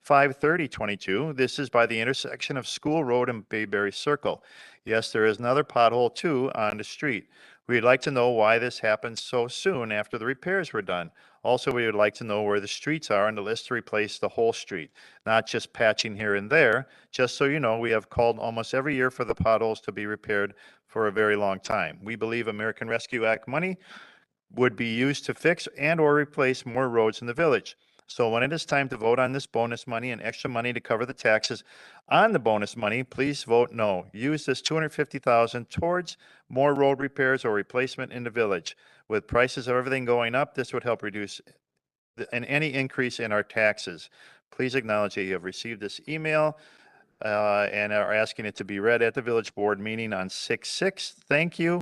5/30/22. This is by the intersection of School Road and Bayberry Circle. Yes, there is another pothole too on the street. We'd like to know why this happened so soon after the repairs were done. Also, we would like to know where the streets are on the list to replace the whole street, not just patching here and there. Just so you know, we have called almost every year for the potholes to be repaired for a very long time. We believe American Rescue Act money would be used to fix and or replace more roads in the village. So when it is time to vote on this bonus money and extra money to cover the taxes on the bonus money, please vote no. Use this $250,000 towards more road repairs or replacement in the village. With prices of everything going up, this would help reduce any increase in our taxes. Please acknowledge that you have received this email and are asking it to be read at the village board meeting on 6/6. Thank you.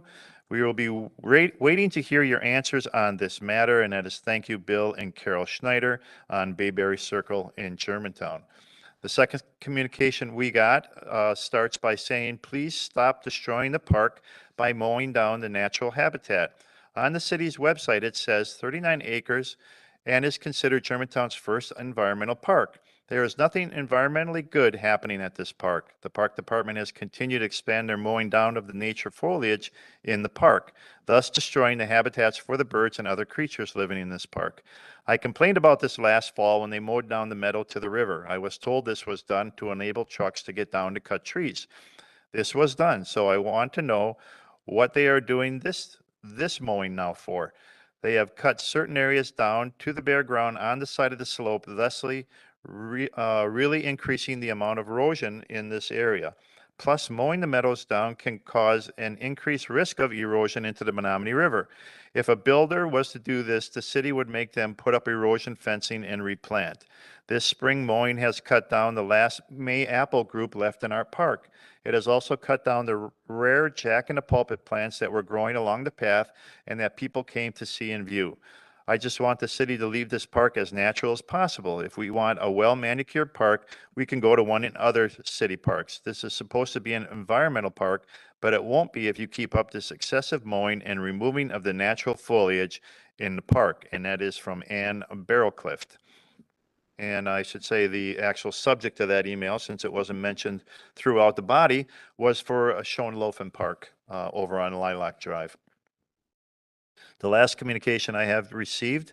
We will be waiting to hear your answers on this matter, and that is thank you, Bill and Carol Schneider on Bayberry Circle in Germantown. The second communication we got starts by saying, please stop destroying the park by mowing down the natural habitat. On the city's website, it says 39 acres and is considered Germantown's first environmental park. There is nothing environmentally good happening at this park. The park department has continued to expand their mowing down of the nature foliage in the park, thus destroying the habitats for the birds and other creatures living in this park. I complained about this last fall when they mowed down the meadow to the river. I was told this was done to enable trucks to get down to cut trees. This was done, so I want to know what they are doing this mowing now for. They have cut certain areas down to the bare ground on the side of the slope, thusly really increasing the amount of erosion in this area. Plus, mowing the meadows down can cause an increased risk of erosion into the Menominee River. If a builder was to do this, the city would make them put up erosion fencing and replant. This spring, mowing has cut down the last May apple group left in our park. It has also cut down the rare jack-in-the-pulpit plants that were growing along the path and that people came to see and view. I just want the city to leave this park as natural as possible. If we want a well-manicured park, we can go to one in other city parks. This is supposed to be an environmental park, but it won't be if you keep up this excessive mowing and removing of the natural foliage in the park. And that is from Ann Barrowcliff. And I should say the actual subject of that email, since it wasn't mentioned throughout the body, was for Schoenlofen Park over on Lilac Drive. The last communication I have received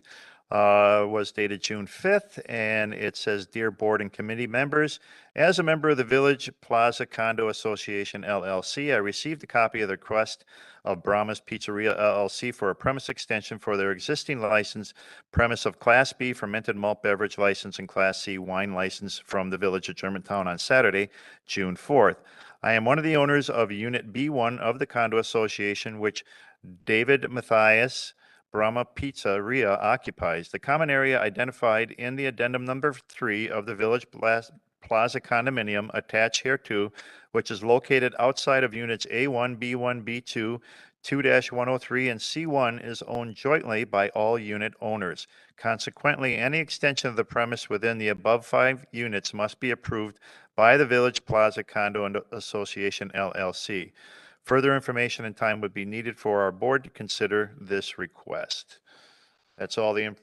was dated June 5th, and it says, Dear Board and Committee members, as a member of the Village Plaza Condo Association, LLC, I received a copy of the request of Brahma's Pizzeria, LLC for a premise extension for their existing license premise of Class B fermented malt beverage license and Class C wine license from the Village of Germantown on Saturday, June 4th. I am one of the owners of Unit B1 of the Condo Association, which David Matthias Brahma Pizzeria occupies. The common area identified in the addendum number 3 of the Village Plaza condominium attached hereto, which is located outside of units A1, B1, B2, 2-103, and C1 is owned jointly by all unit owners. Consequently, any extension of the premise within the above 5 units must be approved by the Village Plaza Condo Association, LLC. Further information and time would be needed for our board to consider this request. That's all the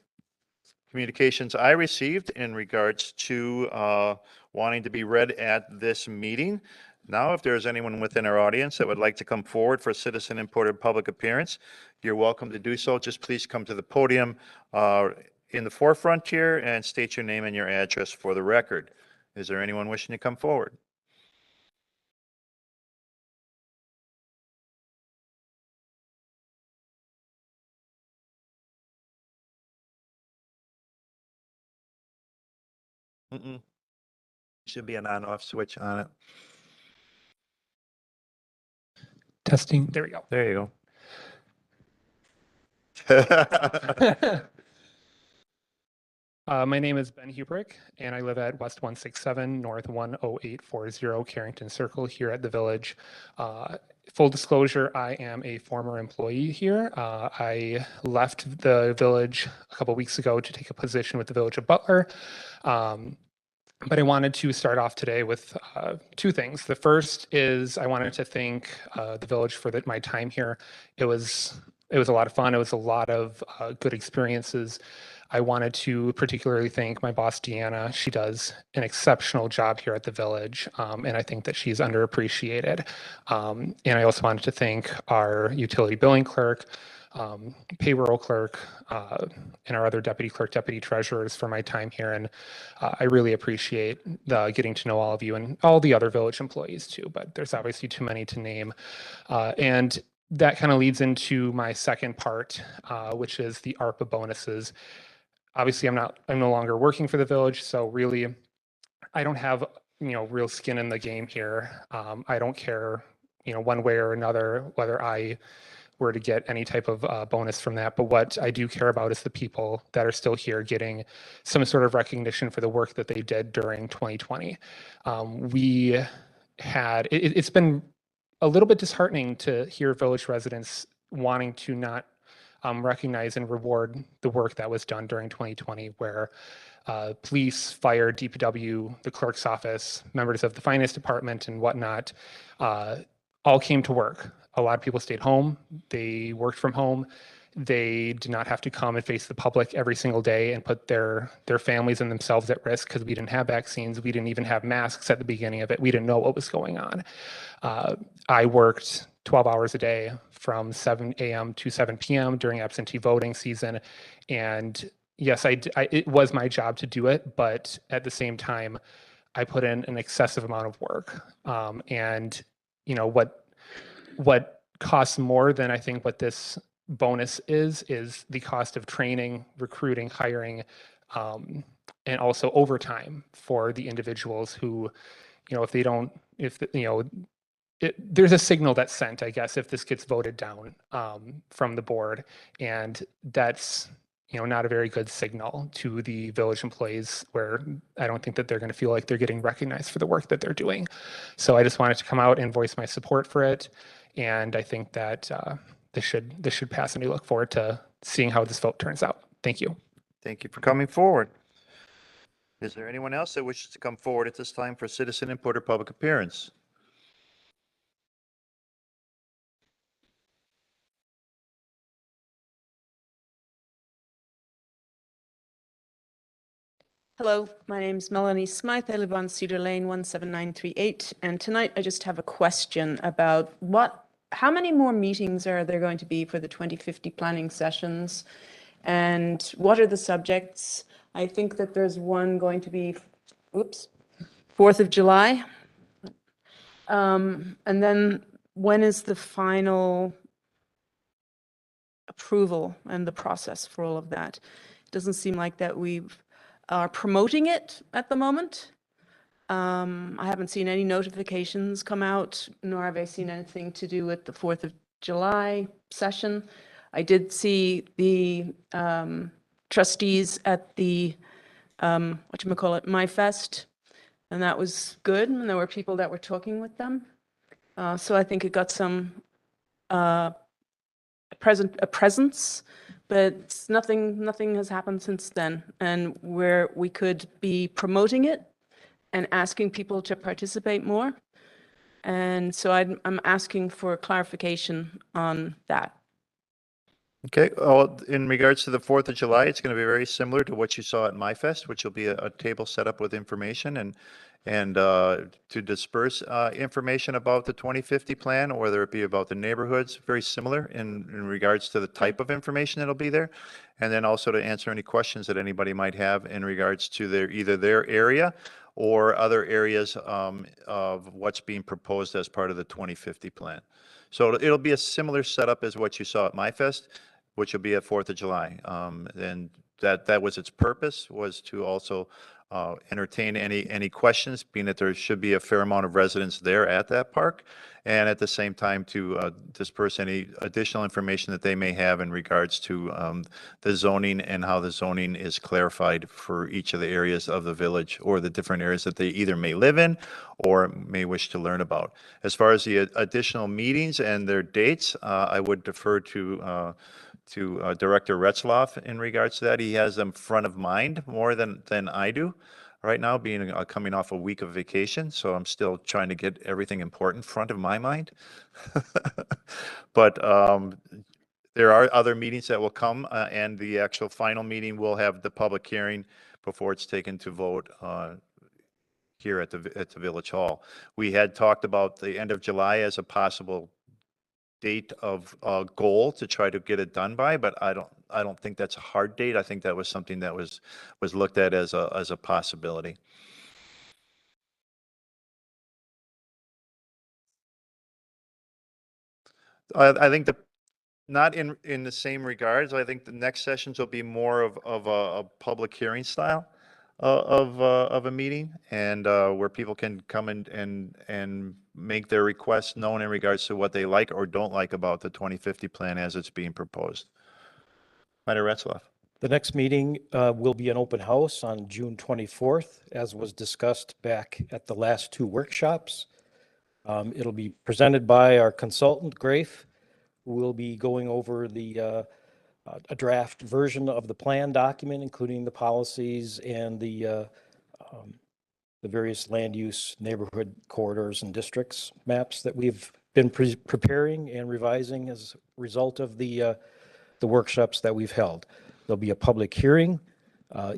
communications I received in regards to wanting to be read at this meeting. Now, if there's anyone within our audience that would like to come forward for citizen input or public appearance, you're welcome to do so. Just please come to the podium in the forefront here and state your name and your address for the record. Is there anyone wishing to come forward? Should be an on-off switch on it. Testing. There we go. There you go. My name is Ben Hubrick, and I live at West 167 North 10840 Carrington Circle here at the Village. Full disclosure, I am a former employee here. I left the Village a couple weeks ago to take a position with the Village of Butler. But I wanted to start off today with 2 things. The first is I wanted to thank the Village for my time here. It was a lot of fun. It was a lot of good experiences. I wanted to particularly thank my boss, Deanna. She does an exceptional job here at the village, and I think that she's underappreciated. And I also wanted to thank our utility billing clerk, payroll clerk, and our other deputy clerk, deputy treasurers for my time here. And I really appreciate getting to know all of you and all the other village employees too, but there's obviously too many to name. And that kind of leads into my second part, which is the ARPA bonuses. Obviously, I'm no longer working for the village, so really, I don't have, real skin in the game here. I don't care, one way or another, whether I were to get any type of bonus from that. But what I do care about is the people that are still here getting some sort of recognition for the work that they did during 2020. We had, it's been a little bit disheartening to hear village residents wanting to not recognize and reward the work that was done during 2020, where police, fire, DPW, the clerk's office, members of the finance department, and whatnot all came to work. A lot of people stayed home. They worked from home. They did not have to come and face the public every single day and put their families and themselves at risk because we didn't have vaccines. We didn't even have masks at the beginning of it. We didn't know what was going on. I worked 12 hours a day from 7 a.m. to 7 p.m. during absentee voting season. And yes, it was my job to do it, but at the same time, I put in an excessive amount of work. And what costs more than I think what this bonus is the cost of training, recruiting, hiring, and also overtime for the individuals who, if they don't, there's a signal that's sent, I guess, if this gets voted down from the board, and that's not a very good signal to the village employees, where I don't think that they're going to feel like they're getting recognized for the work that they're doing. So I just wanted to come out and voice my support for it, and I think that this should pass, and we look forward to seeing how this vote turns out. Thank you. Thank you for coming forward. Is there anyone else that wishes to come forward at this time for citizen input or public appearance? Hello, my name's Melanie Smythe. I live on Cedar Lane, 17938. And tonight I just have a question about how many more meetings are there going to be for the 2050 planning sessions? And what are the subjects? I think that there's one going to be, 4th of July. And then when is the final approval and the process for all of that? It doesn't seem like that we are promoting it at the moment. I haven't seen any notifications come out, nor have I seen anything to do with the 4th of July session. I did see the trustees at the, MyFest, and that was good, and there were people that were talking with them. So I think it got some presence, but nothing has happened since then. And where we could be promoting it and asking people to participate more. And so I'm asking for clarification on that. Okay, well, in regards to the 4th of July, it's going to be very similar to what you saw at MyFest, which will be a table set up with information and to disperse information about the 2050 plan, or whether it be about the neighborhoods, very similar in regards to the type of information that'll be there. And then also to answer any questions that anybody might have in regards to either their area or other areas of what's being proposed as part of the 2050 plan. So it'll be a similar setup as what you saw at MyFest, which will be at 4th of July. And that was its purpose, was to also entertain any questions, being that there should be a fair amount of residents there at that park, and at the same time to disperse any additional information that they may have in regards to the zoning and how the zoning is clarified for each of the areas of the village, or the different areas that they either may live in or may wish to learn about. As far as the additional meetings and their dates, I would defer to Director Retzloff in regards to that. He has them front of mind more than I do right now, being coming off a week of vacation. So I'm still trying to get everything important front of my mind. But there are other meetings that will come, and the actual final meeting will have the public hearing before it's taken to vote here at the Village Hall. We had talked about the end of July as a possible date of goal to try to get it done by, but I don't think that's a hard date. I think that was something that was looked at as a possibility. I think not in the same regards. I think the next sessions will be more of a public hearing style of a meeting, and where people can come and make their requests known in regards to what they like or don't like about the 2050 plan as it's being proposed. Mayor Retzloff. The next meeting will be an open house on June 24th, as was discussed back at the last two workshops. It'll be presented by our consultant, Grafe, who will be going over a draft version of the plan document, including the policies and the various land use, neighborhood corridors and districts maps that we've been preparing and revising as a result of the workshops that we've held. There'll be a public hearing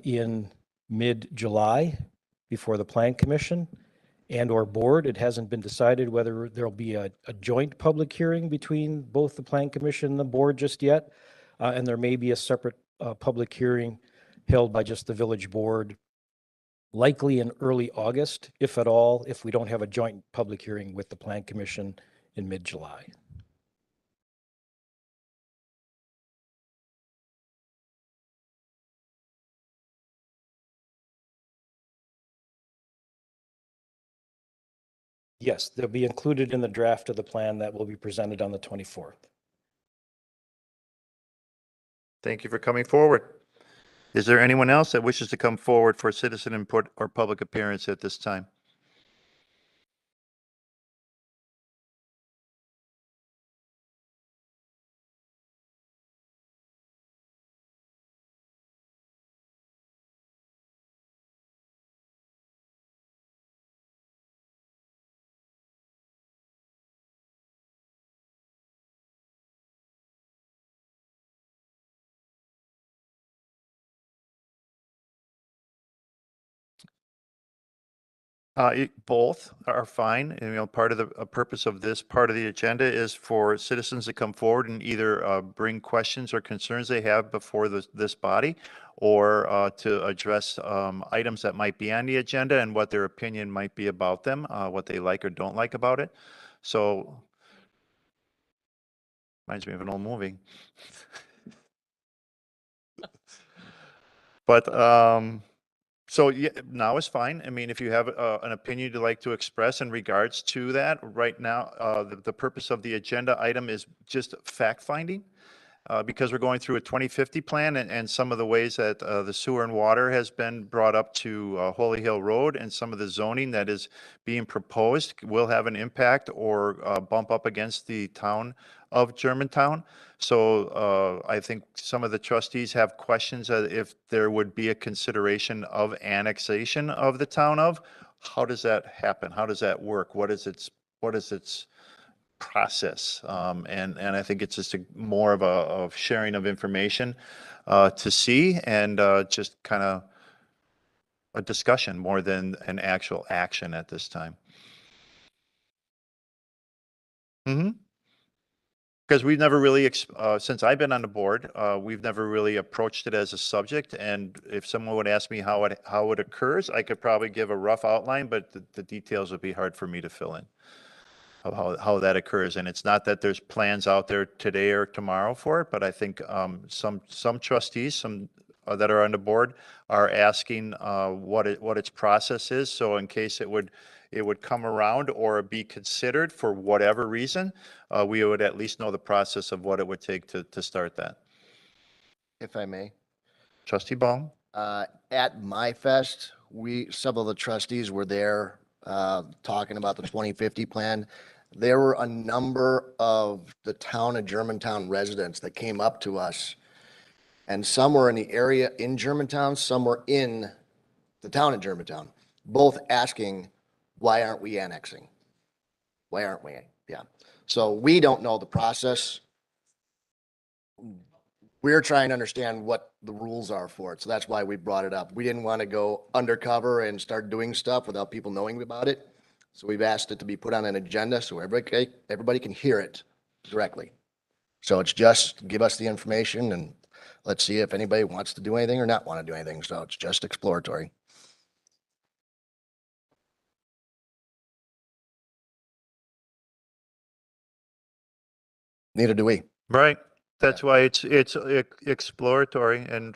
in mid-July before the Plan Commission and/or board. It hasn't been decided whether there'll be a joint public hearing between both the Plan Commission and the board just yet. And there may be a separate public hearing held by just the village board, likely in early August, if at all, if we don't have a joint public hearing with the Plan Commission in mid-July. Yes, they'll be included in the draft of the plan that will be presented on the 24th. Thank you for coming forward. Is there anyone else that wishes to come forward for citizen input or public appearance at this time? Both are fine. And, part of the purpose of this part of the agenda is for citizens to come forward and either bring questions or concerns they have before this body, or to address items that might be on the agenda and what their opinion might be about them, what they like or don't like about it. So, reminds me of an old movie. But so yeah, now is fine. I mean, if you have an opinion you'd like to express in regards to that, right now, the purpose of the agenda item is just fact finding. Because we're going through a 2050 plan, and some of the ways that the sewer and water has been brought up to Holy Hill Road, and some of the zoning that is being proposed will have an impact or bump up against the town of Germantown. So I think some of the trustees have questions if there would be a consideration of annexation of the town of. How does that happen? How does that work? What is its process? And I think it's just more of a sharing of information to see, and just kind of a discussion more than an actual action at this time. Because we've never really, since I've been on the board, we've never really approached it as a subject. And if someone would ask me how it occurs, I could probably give a rough outline, but the details would be hard for me to fill in of how that occurs. And it's not that there's plans out there today or tomorrow for it, but I think some trustees, that are on the board, are asking what its process is. So in case it would come around or be considered for whatever reason, we would at least know the process of what it would take to start that. If I may, Trustee Ball? at My Fest, some of the trustees were there talking about the 2050 plan. There were a number of the town of Germantown residents that came up to us, and some were in the area in Germantown, some were in the town of Germantown, both asking, why aren't we annexing? Why aren't we? Yeah. So we don't know the process. we're trying to understand what the rules are for it. So that's why we brought it up. We didn't want to go undercover and start doing stuff without people knowing about it. So we've asked it to be put on an agenda so everybody can hear it directly. So it's just give us the information and let's see if anybody wants to do anything or not want to do anything. So it's just exploratory. Neither do we. Right. That's why it's exploratory and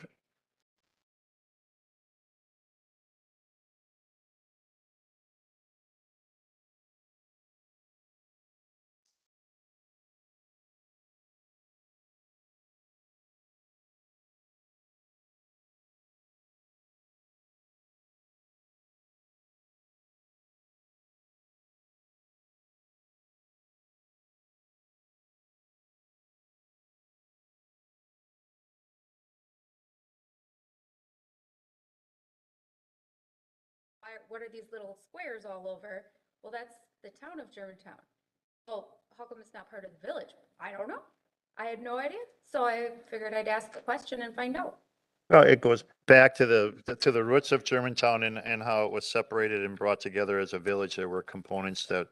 what are these little squares all over? Well, that's the town of Germantown. Well, how come it's not part of the village? I don't know. I had no idea. So I figured I'd ask the question and find out. well, it goes back to the roots of Germantown and how it was separated and brought together as a village. There were components that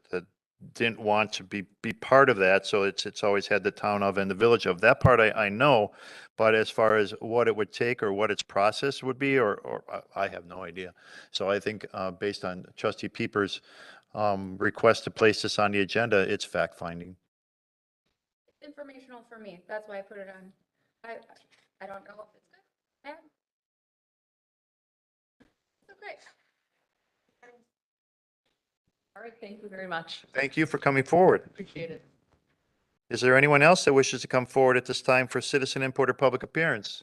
didn't want to be part of that. So it's always had the town of and the village of. That part I know, but as far as what it would take or what its process would be, or I have no idea. So I think based on Trustee Peeper's request to place this on the agenda, it's fact finding. It's informational for me. That's why I put it on. I don't know if it's good, bad. It's okay. All right, thank you very much. Thank you for coming forward. Appreciate it. Is there anyone else that wishes to come forward at this time for citizen input or public appearance?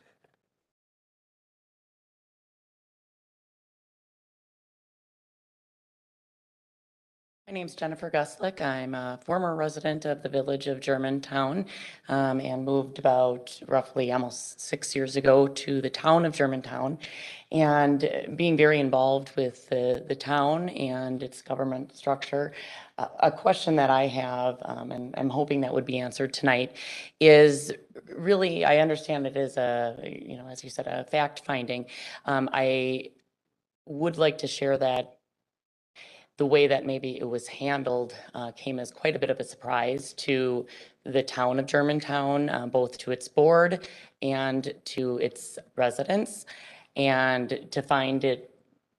My name's Jennifer Guslick. I'm a former resident of the village of Germantown and moved about roughly almost 6 years ago to the town of Germantown. And being very involved with the town and its government structure, a question that I have, and I'm hoping that would be answered tonight, is really, I understand it is as you said, a fact finding. I would like to share that the way that maybe it was handled came as quite a bit of a surprise to the town of Germantown, both to its board and to its residents. And to find it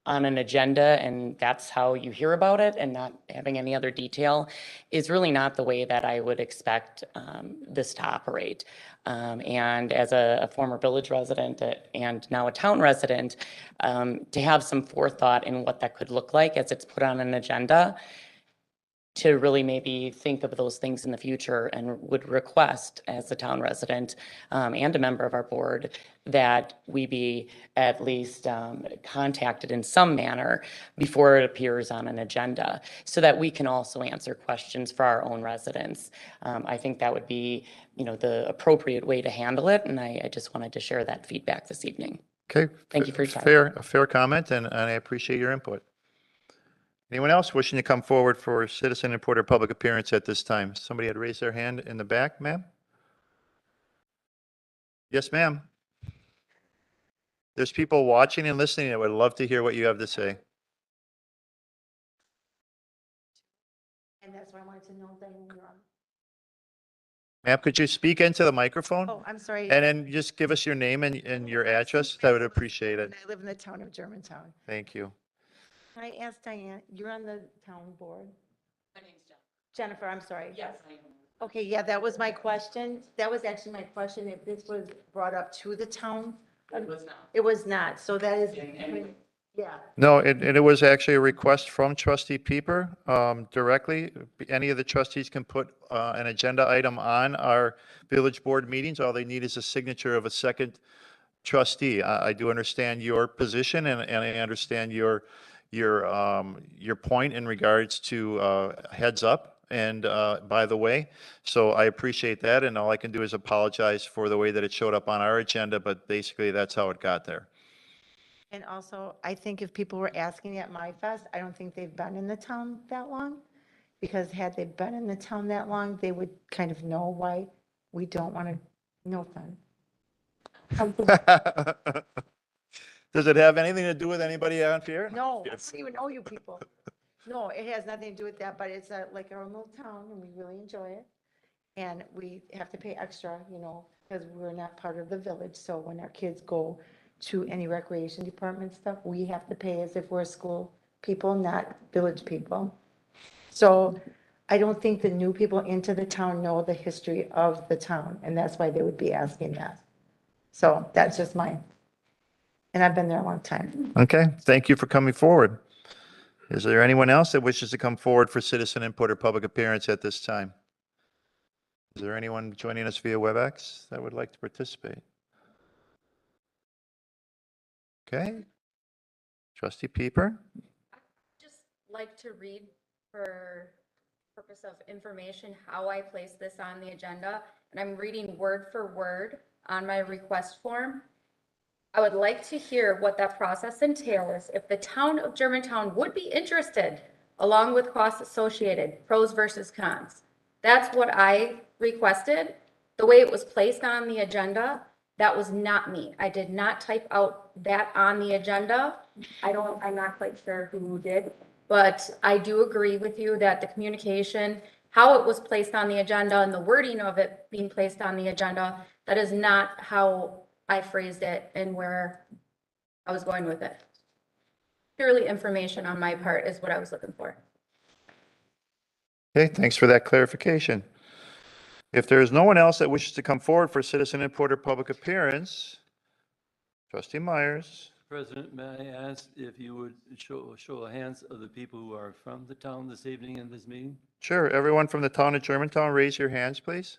on an agenda and that's how you hear about it and not having any other detail is really not the way that I would expect this to operate. And as a former village resident and now a town resident, to have some forethought in what that could look like as it's put on an agenda, to really maybe think of those things in the future, and would request as a town resident and a member of our board that we be at least contacted in some manner before it appears on an agenda, so that we can also answer questions for our own residents. I think that would be, the appropriate way to handle it, and I just wanted to share that feedback this evening. Okay. Thank you for your time. A fair comment, and I appreciate your input. Anyone else wishing to come forward for citizen input or public appearance at this time? Somebody had raised their hand in the back, ma'am? Yes, ma'am. There's people watching and listening that would love to hear what you have to say. And that's why I wanted to know that you're on. Ma'am, could you speak into the microphone? Oh, I'm sorry. And then just give us your name and your address. I would appreciate it. And I live in the town of Germantown. Thank you. Can I ask Diane, you're on the town board? My name's Jen. Jennifer, I'm sorry. Yes, I am. Okay, yeah, that was my question. That was actually my question, if this was brought up to the town. It was not. It was not, so that is, And- yeah. No, it was actually a request from trustee Pieper directly. Any of the trustees can put an agenda item on our village board meetings. All they need is a signature of a second trustee. I do understand your position and I understand your point in regards to heads up and by the way. So I appreciate that, and all I can do is apologize for the way that it showed up on our agenda, but basically that's how it got there. And also, I think if people were asking at My Fest, I don't think they've been in the town that long. Because had they been in the town that long, they would kind of know why we don't want to No fun. Does it have anything to do with anybody on here? No, I Yes. don't even know you people. No, it has nothing to do with that, but it's like our little town and we really enjoy it. And we have to pay extra, you know, because we're not part of the village. So when our kids go to any recreation department stuff, we have to pay as if we're school people, not village people. So I don't think the new people into the town know the history of the town, and that's why they would be asking that. So that's just mine. And I've been there a long time. Okay, thank you for coming forward. Is there anyone else that wishes to come forward for citizen input or public appearance at this time? Is there anyone joining us via WebEx that would like to participate? Okay. Trustee Pieper? Just like to read for purpose of information how I place this on the agenda, and I'm reading word for word on my request form. I would like to hear what that process entails if the town of Germantown would be interested, along with costs associated, pros versus cons. That's what I requested. The way it was placed on the agenda, that was not me. I did not type out that on the agenda. I'm not quite sure who did, but I do agree with you that the communication, how it was placed on the agenda and the wording of it being placed on the agenda, that is not how I phrased it and where I was going with it. Purely information on my part is what I was looking for. Okay, thanks for that clarification. If there is no one else that wishes to come forward for citizen input or public appearance, Trustee Myers. President, may I ask if you would show of hands of the people who are from the town this evening in this meeting? Sure, everyone from the town of Germantown, raise your hands, please.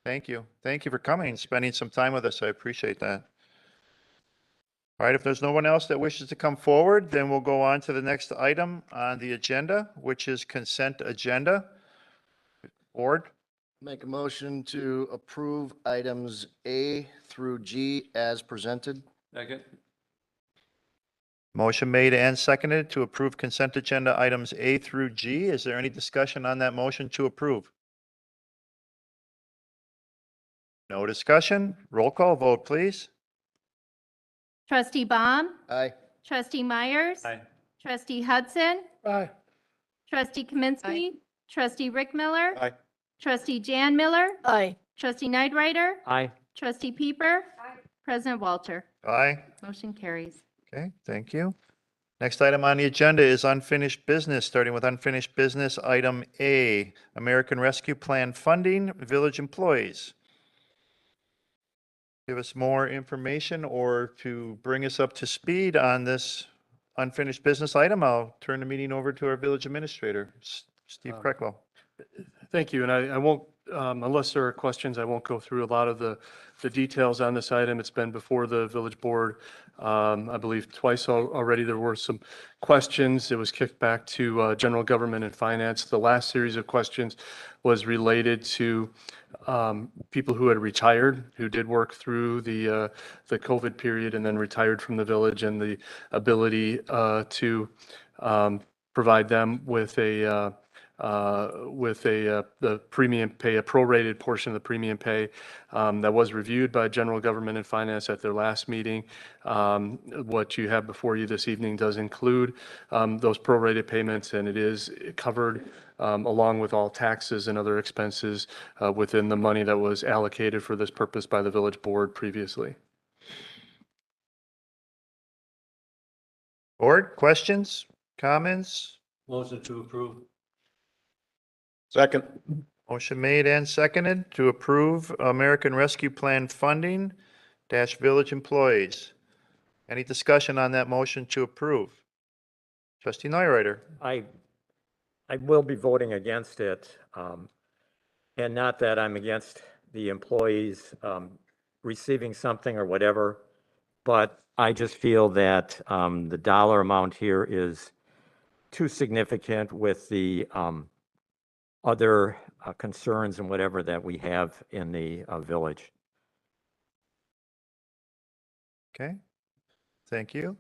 Thank you. Thank you for coming and spending some time with us. I appreciate that. All right, if there's no one else that wishes to come forward, then we'll go on to the next item on the agenda, which is consent agenda. Board, Make a motion to approve items A through G as presented. Second. motion made and seconded to approve consent agenda items A through G. Is there any discussion on that motion to approve? No discussion. Roll call vote, please. Trustee Baum, Aye. Trustee Myers. Aye. Trustee Hudson, Aye. Trustee Kaminsky, Trustee Rick Miller. Aye. Trustee Jan Miller, Aye. Trustee Nightrider, Aye. Trustee Pieper, President Walter. Aye. Motion carries. Okay, thank you. Next item on the agenda is unfinished business, starting with unfinished business, item A, American Rescue Plan funding, village employees. Give us more information or to bring us up to speed on this unfinished business item, I'll turn the meeting over to our village administrator, Steve Krecklow. Thank you, and I won't, unless there are questions, I won't go through a lot of the details on this item. It's been before the village board, I believe twice already. There were some questions. It was kicked back to general government and finance. The last series of questions was related to people who had retired, who did work through the COVID period and then retired from the village, and the ability to provide them with the premium pay, a prorated portion of the premium pay that was reviewed by general government and finance at their last meeting. What you have before you this evening does include those prorated payments, and it is covered along with all taxes and other expenses within the money that was allocated for this purpose by the village board previously. Board, questions, comments? Motion to approve. Second. Motion made and seconded to approve American Rescue Plan funding dash village employees. Any discussion on that motion to approve? Trustee Neureiter. I will be voting against it, and not that I'm against the employees receiving something or whatever, but I just feel that the dollar amount here is too significant with the other concerns and whatever that we have in the village. Okay, thank you.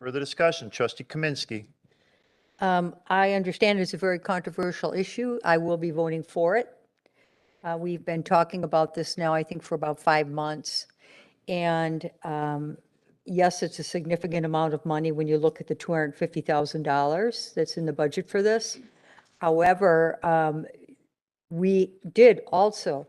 Further discussion, Trustee Kaminsky. I understand it's a very controversial issue. I will be voting for it. We've been talking about this now, I think, for about 5 months. And yes, it's a significant amount of money when you look at the $250,000 that's in the budget for this. However, we did also,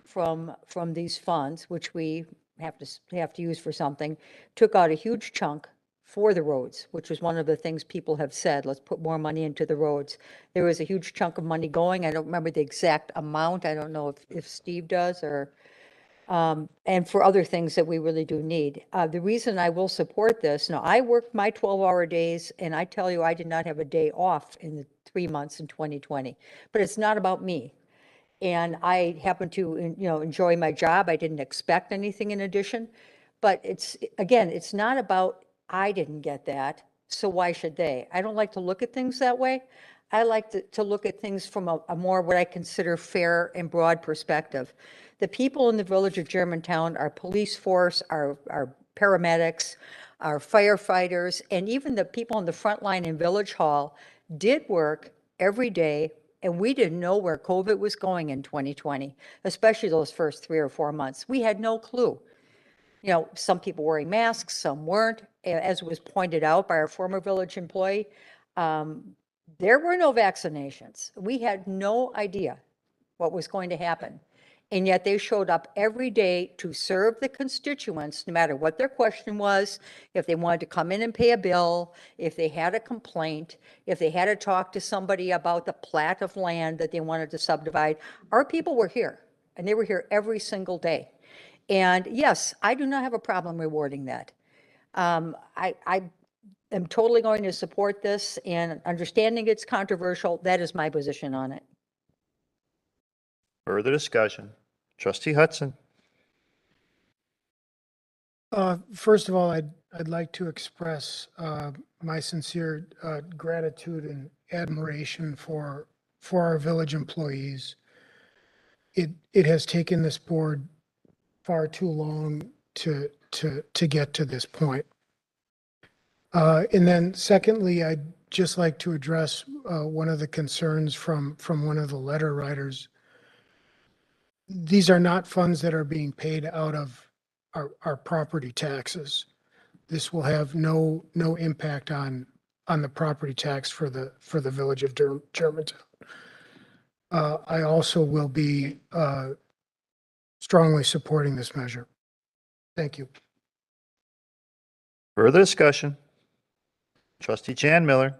from these funds, which we have to use for something, took out a huge chunk for the roads, which was one of the things people have said, let's put more money into the roads. There was a huge chunk of money going. I don't remember the exact amount. I don't know if Steve does, or and for other things that we really do need. The reason I will support this, now I worked my 12-hour days, and I tell you, I did not have a day off in the 3 months in 2020, but it's not about me. And I happen to, enjoy my job. I didn't expect anything in addition, but again, it's not about, I didn't get that, so why should they? I don't like to look at things that way. I like to look at things from a more what I consider fair and broad perspective. The people in the village of Germantown, our police force, our paramedics, our firefighters, and even the people on the front line in Village Hall did work every day, and we didn't know where COVID was going in 2020, especially those first 3 or 4 months. We had no clue. Some people wearing masks, some weren't. As was pointed out by our former village employee, there were no vaccinations. We had no idea what was going to happen. And yet they showed up every day to serve the constituents, no matter what their question was, if they wanted to come in and pay a bill, if they had a complaint, if they had to talk to somebody about the plat of land that they wanted to subdivide. Our people were here, and they were here every single day. And yes, I do not have a problem rewarding that. I am totally going to support this, and understanding it's controversial, that is my position on it. Further discussion? Trustee Hudson. First of all, I'd like to express my sincere gratitude and admiration for our village employees. It has taken this board far too long to get to this point. And then secondly, I'd just like to address one of the concerns from one of the letter writers. These are not funds that are being paid out of our property taxes. This will have no impact on the property tax for the village of Germantown. I also will be strongly supporting this measure. Thank you. Further discussion? Trustee Jan Miller.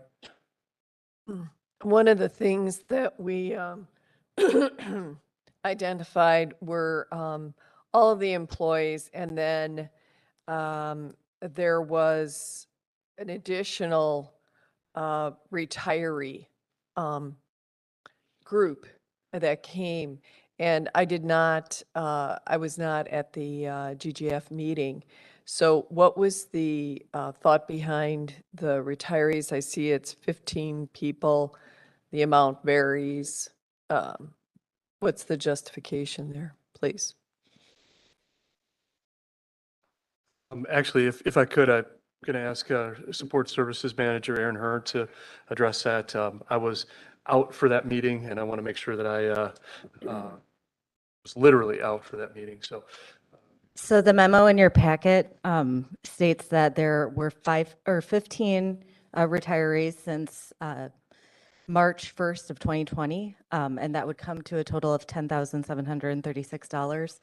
One of the things that we identified were all of the employees, and then there was an additional retiree group that came, and I was not at the GGF meeting. So what was the thought behind the retirees? I see it's 15 people. The amount varies. What's the justification there, please? Actually, if I could, I'm going to ask Support Services Manager Aaron Hearn to address that. I was out for that meeting, and I want to make sure that I was literally out for that meeting. So the memo in your packet states that there were 15 retirees since March 1st of 2020, and that would come to a total of $10,736.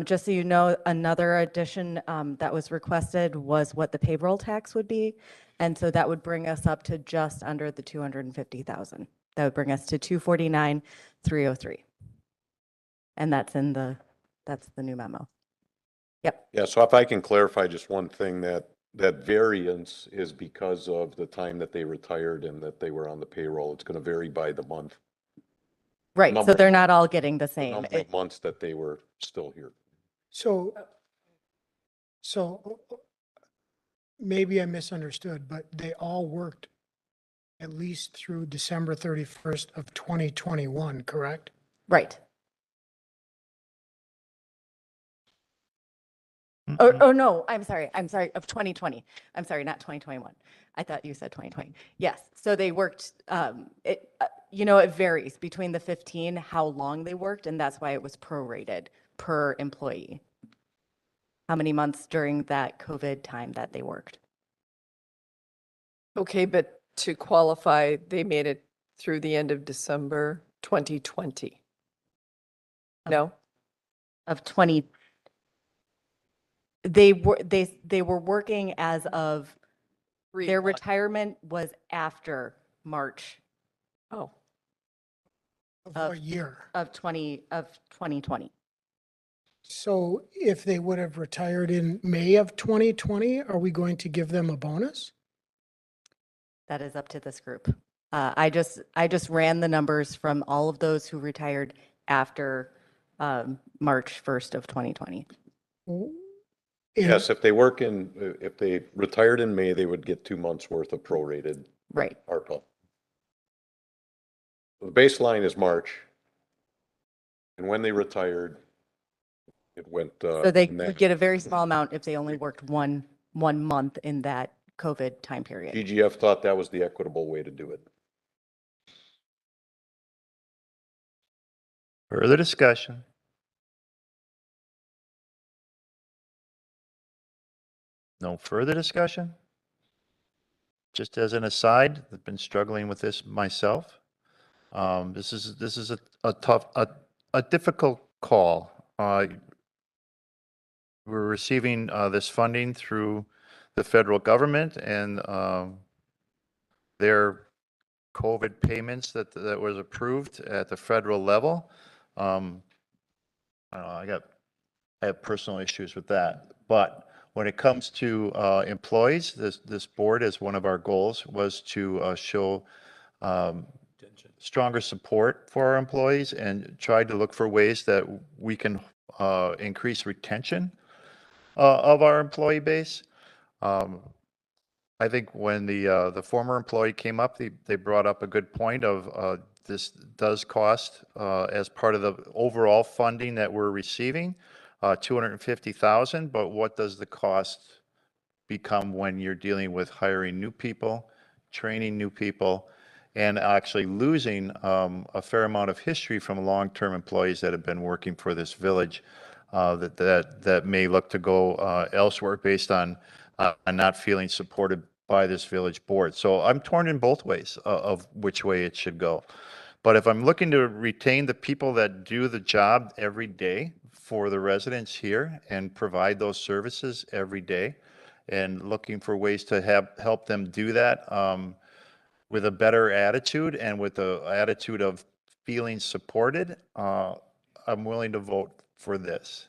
Just so you know, another addition that was requested was what the payroll tax would be, and so that would bring us up to just under the $250,000. That would bring us to $249,303, and that's the new memo. Yep. Yeah, so if I can clarify just one thing, that variance is because of the time that they retired and that they were on the payroll. It's going to vary by the month. Right, so they're not all getting the same. Number of months that they were still here. So maybe I misunderstood, but they all worked at least through December 31st of 2021, correct? Right. Oh, no, I'm sorry, of 2020. I'm sorry, not 2021. I thought you said 2020. Yes, so they worked, You know, it varies between the 15, how long they worked, and that's why it was prorated per employee. How many months during that COVID time that they worked. Okay, but to qualify, they made it through the end of December 2020. No? Of 20, they were working as of, their retirement was after March Oh, Of what year? of 2020. So if they would have retired in May of 2020, are we going to give them a bonus? That is up to this group. I just ran the numbers from all of those who retired after March 1st of 2020. Yes, if they retired in May, they would get 2 months worth of prorated Right. ARPA. The baseline is March. And when they retired, it went. So they would get a very small amount if they only worked one month in that COVID time period. GGF thought that was the equitable way to do it. Further discussion? No further discussion? Just as an aside, I've been struggling with this myself. This is a difficult call. We're receiving this funding through the federal government and their COVID payments that was approved at the federal level. I don't know, I have personal issues with that, but when it comes to employees, this board, as one of our goals, was to show stronger support for our employees and try to look for ways that we can increase retention of our employee base. I think when the former employee came up, they brought up a good point of this does cost as part of the overall funding that we're receiving, $250,000, but what does the cost become when you're dealing with hiring new people, training new people, and actually losing a fair amount of history from long-term employees that have been working for this village that may look to go elsewhere based on not feeling supported by this village board. So I'm torn in both ways of which way it should go. But if I'm looking to retain the people that do the job every day for the residents here and provide those services every day, and looking for ways to help them do that with a better attitude and with the attitude of feeling supported, I'm willing to vote for this.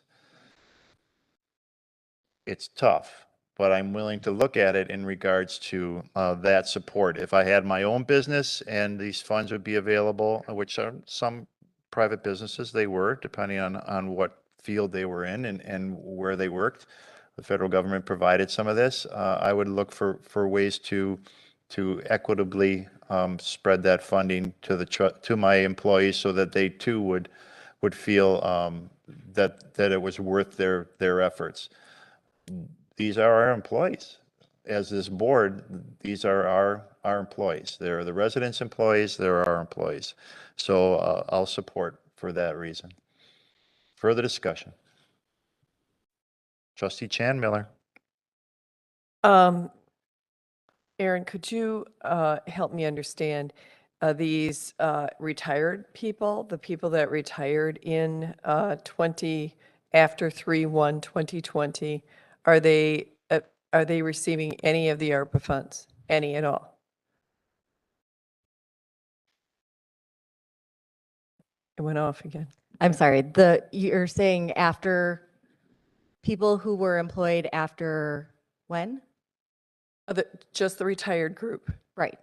It's tough, but I'm willing to look at it in regards to that support. If I had my own business and these funds would be available, which are some private businesses, they were, depending on what field they were in and where they worked. The federal government provided some of this. I would look for ways to equitably spread that funding to my employees so that they too would feel that it was worth their efforts. These are our employees. As this board, these are our employees. They're the residents' employees, they're our employees. So I'll support for that reason. Further discussion? Trustee Chan Miller. Aaron, could you help me understand these retired people, the people that retired in after 3/1/2020, are they receiving any of the ARPA funds, any at all? It went off again. I'm sorry, you're saying after people who were employed after when? Just the retired group. Right.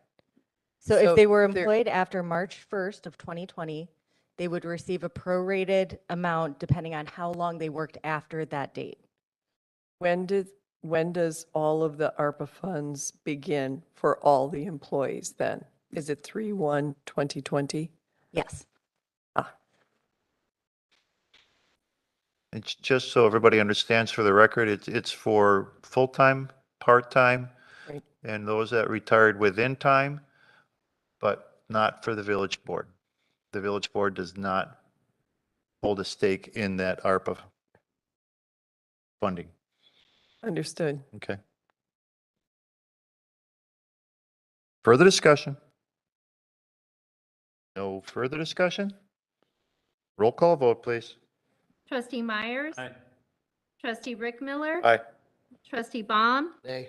So if they were they're- employed after March 1st of 2020, they would receive a prorated amount depending on how long they worked after that date. When does all of the ARPA funds begin for all the employees then? Is it 3/1/2020? Yes. It's just so everybody understands for the record, it's for full-time, part-time, Right. and those that retired within time, but not for the village board. The village board does not hold a stake in that ARPA funding. Understood. Okay. Further discussion? No further discussion? Roll call vote, please. Trustee Myers? Aye. Trustee Rick Miller? Aye. Trustee Baum? Nay.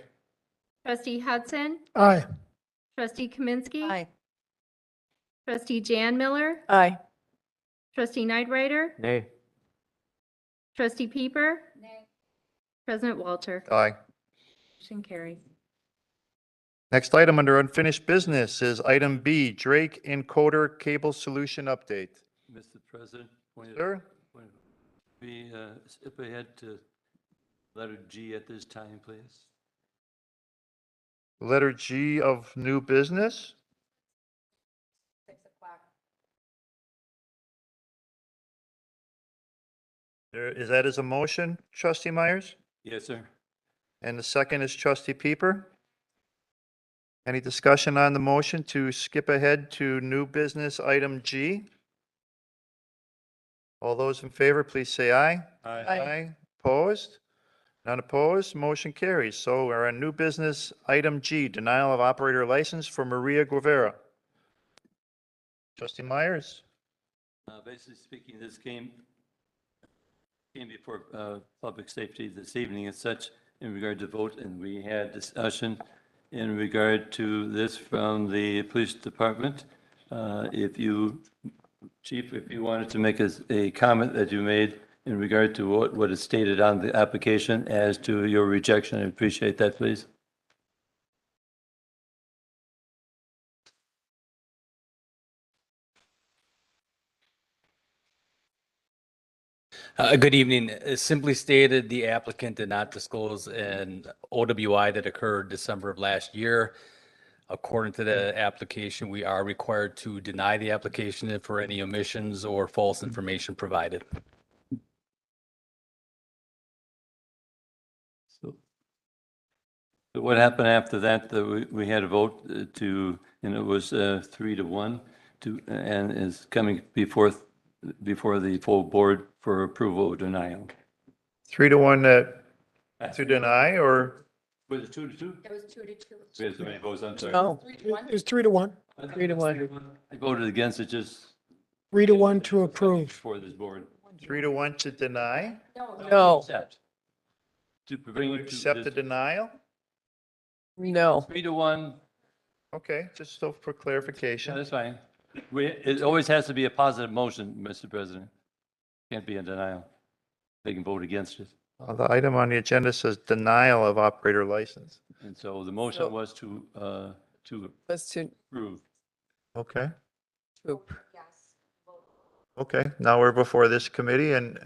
Trustee Hudson? Aye. Trustee Kaminsky? Aye. Trustee Jan Miller? Aye. Trustee Nightrider? Nay. Trustee Peeper? President Walter? Aye. Motion carries. Next item under unfinished business is item B, Drake Encoder Cable Solution Update. Mr. President, Sir? we skip ahead to letter G at this time, please. Letter G of new business. 6 o'clock. Is that as a motion, trustee Myers? Yes, sir. And the second is trustee Peeper? Any discussion on the motion to skip ahead to new business item G? All those in favor, please say aye. Aye. Opposed? None opposed, motion carries. So we're on new business item G, denial of operator license for Maria Guevara. Trustee Myers? Basically speaking, this came before public safety this evening and such in regard to vote, and we had discussion in regard to this from the police department. If you, Chief, if you wanted to make a comment that you made in regard to what is stated on the application as to your rejection, I appreciate that, please. Good evening. Simply stated, the applicant did not disclose an OWI that occurred December of last year. According to the application, we are required to deny the application for any omissions or false information provided. So what happened after that? We had a vote and it was 3-1 and is coming before the full board for approval or denial. 3-1 to deny, or? Was it 2-2? It was 2-2. We had so many votes, I'm sorry. Oh, It's 3-1. 3-1. I voted against it just 3-1 to approve. for this board. 3-1 to deny? No, Accept. To bring You it to accept the this denial? no. 3-1, Okay, just so for yeah, clarification. that's fine. It always has to be a positive motion, Mr. President. Can't be a denial. They can vote against it. The item on the agenda says denial of operator license. And so the motion So- was to Was to, approve. Okay, oop. Yes. okay. Now we're before this committee and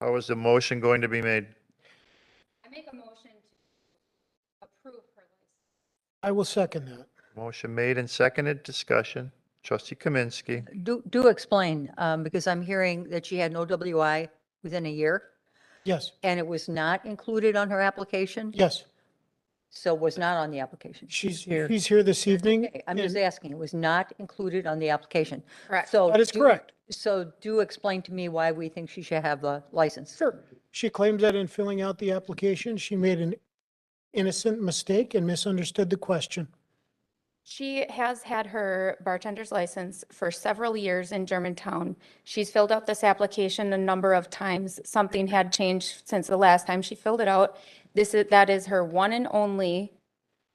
how is the motion going to be made? I make a motion to approve her license. I will second that. Motion made and seconded, discussion. Trustee Kaminsky. Do explain, because I'm hearing that she had no WI within a year, Yes, and it was not included on her application? yes. So was not on the application? She's here. He's here this evening. Okay, I'm just and asking, it was not included on the application. Correct. So That is correct. So do explain to me why we think she should have the license. Sure. She claims that in filling out the application, she made an innocent mistake and misunderstood the question. She has had her bartender's license for several years in Germantown. She's filled out this application a number of times. Something had changed since the last time she filled it out. That is her one and only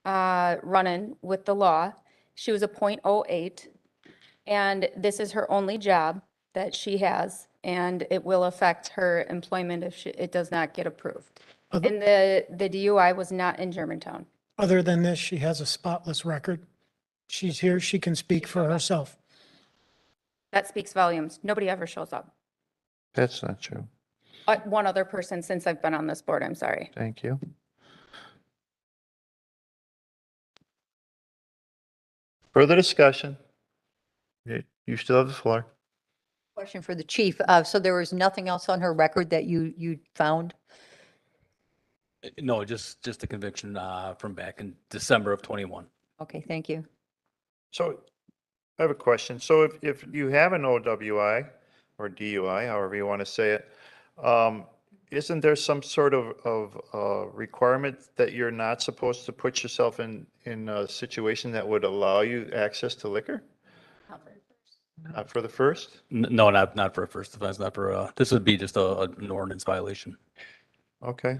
run-in with the law. She was a .08, and this is her only job that she has, and it will affect her employment if it does not get approved. Other- And the DUI was not in Germantown. Other than this, she has a spotless record. She's here, she can speak for herself. That speaks volumes. Nobody ever shows up. That's not true. One other person since I've been on this board, I'm sorry. Thank you. Further discussion? You still have the floor. Question for the chief. So there was nothing else on her record that you found? No, just a conviction from back in December of 21. Okay, thank you. So I have a question. So if you have an OWI or DUI, however you want to say it, isn't there some sort of requirement that you're not supposed to put yourself in a situation that would allow you access to liquor? Not for the first? No, not for a first offense, not for, this would be just an ordinance violation. Okay.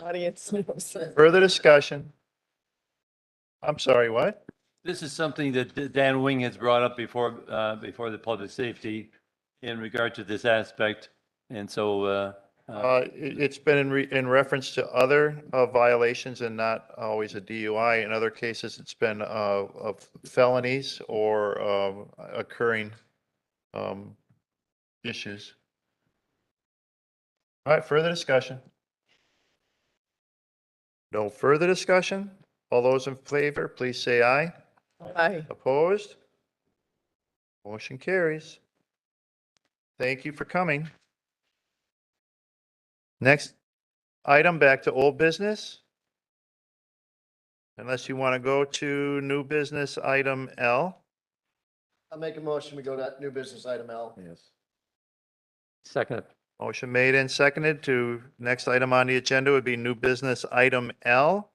Audience knows. Further discussion? I'm sorry, what? This is something that Dan Wing has brought up before the public safety in regard to this aspect. And so, It's been in reference to other violations and not always a DUI. In other cases, it's been of felonies or occurring issues. All right, further discussion? No further discussion? All those in favor, please say aye. Aye. Opposed? Motion carries. Thank you for coming. Next item, back to old business. Unless you want to go to new business item L. I'll make a motion, we go to new business item L. Yes. Second. Motion made and seconded to next item on the agenda would be new business item L.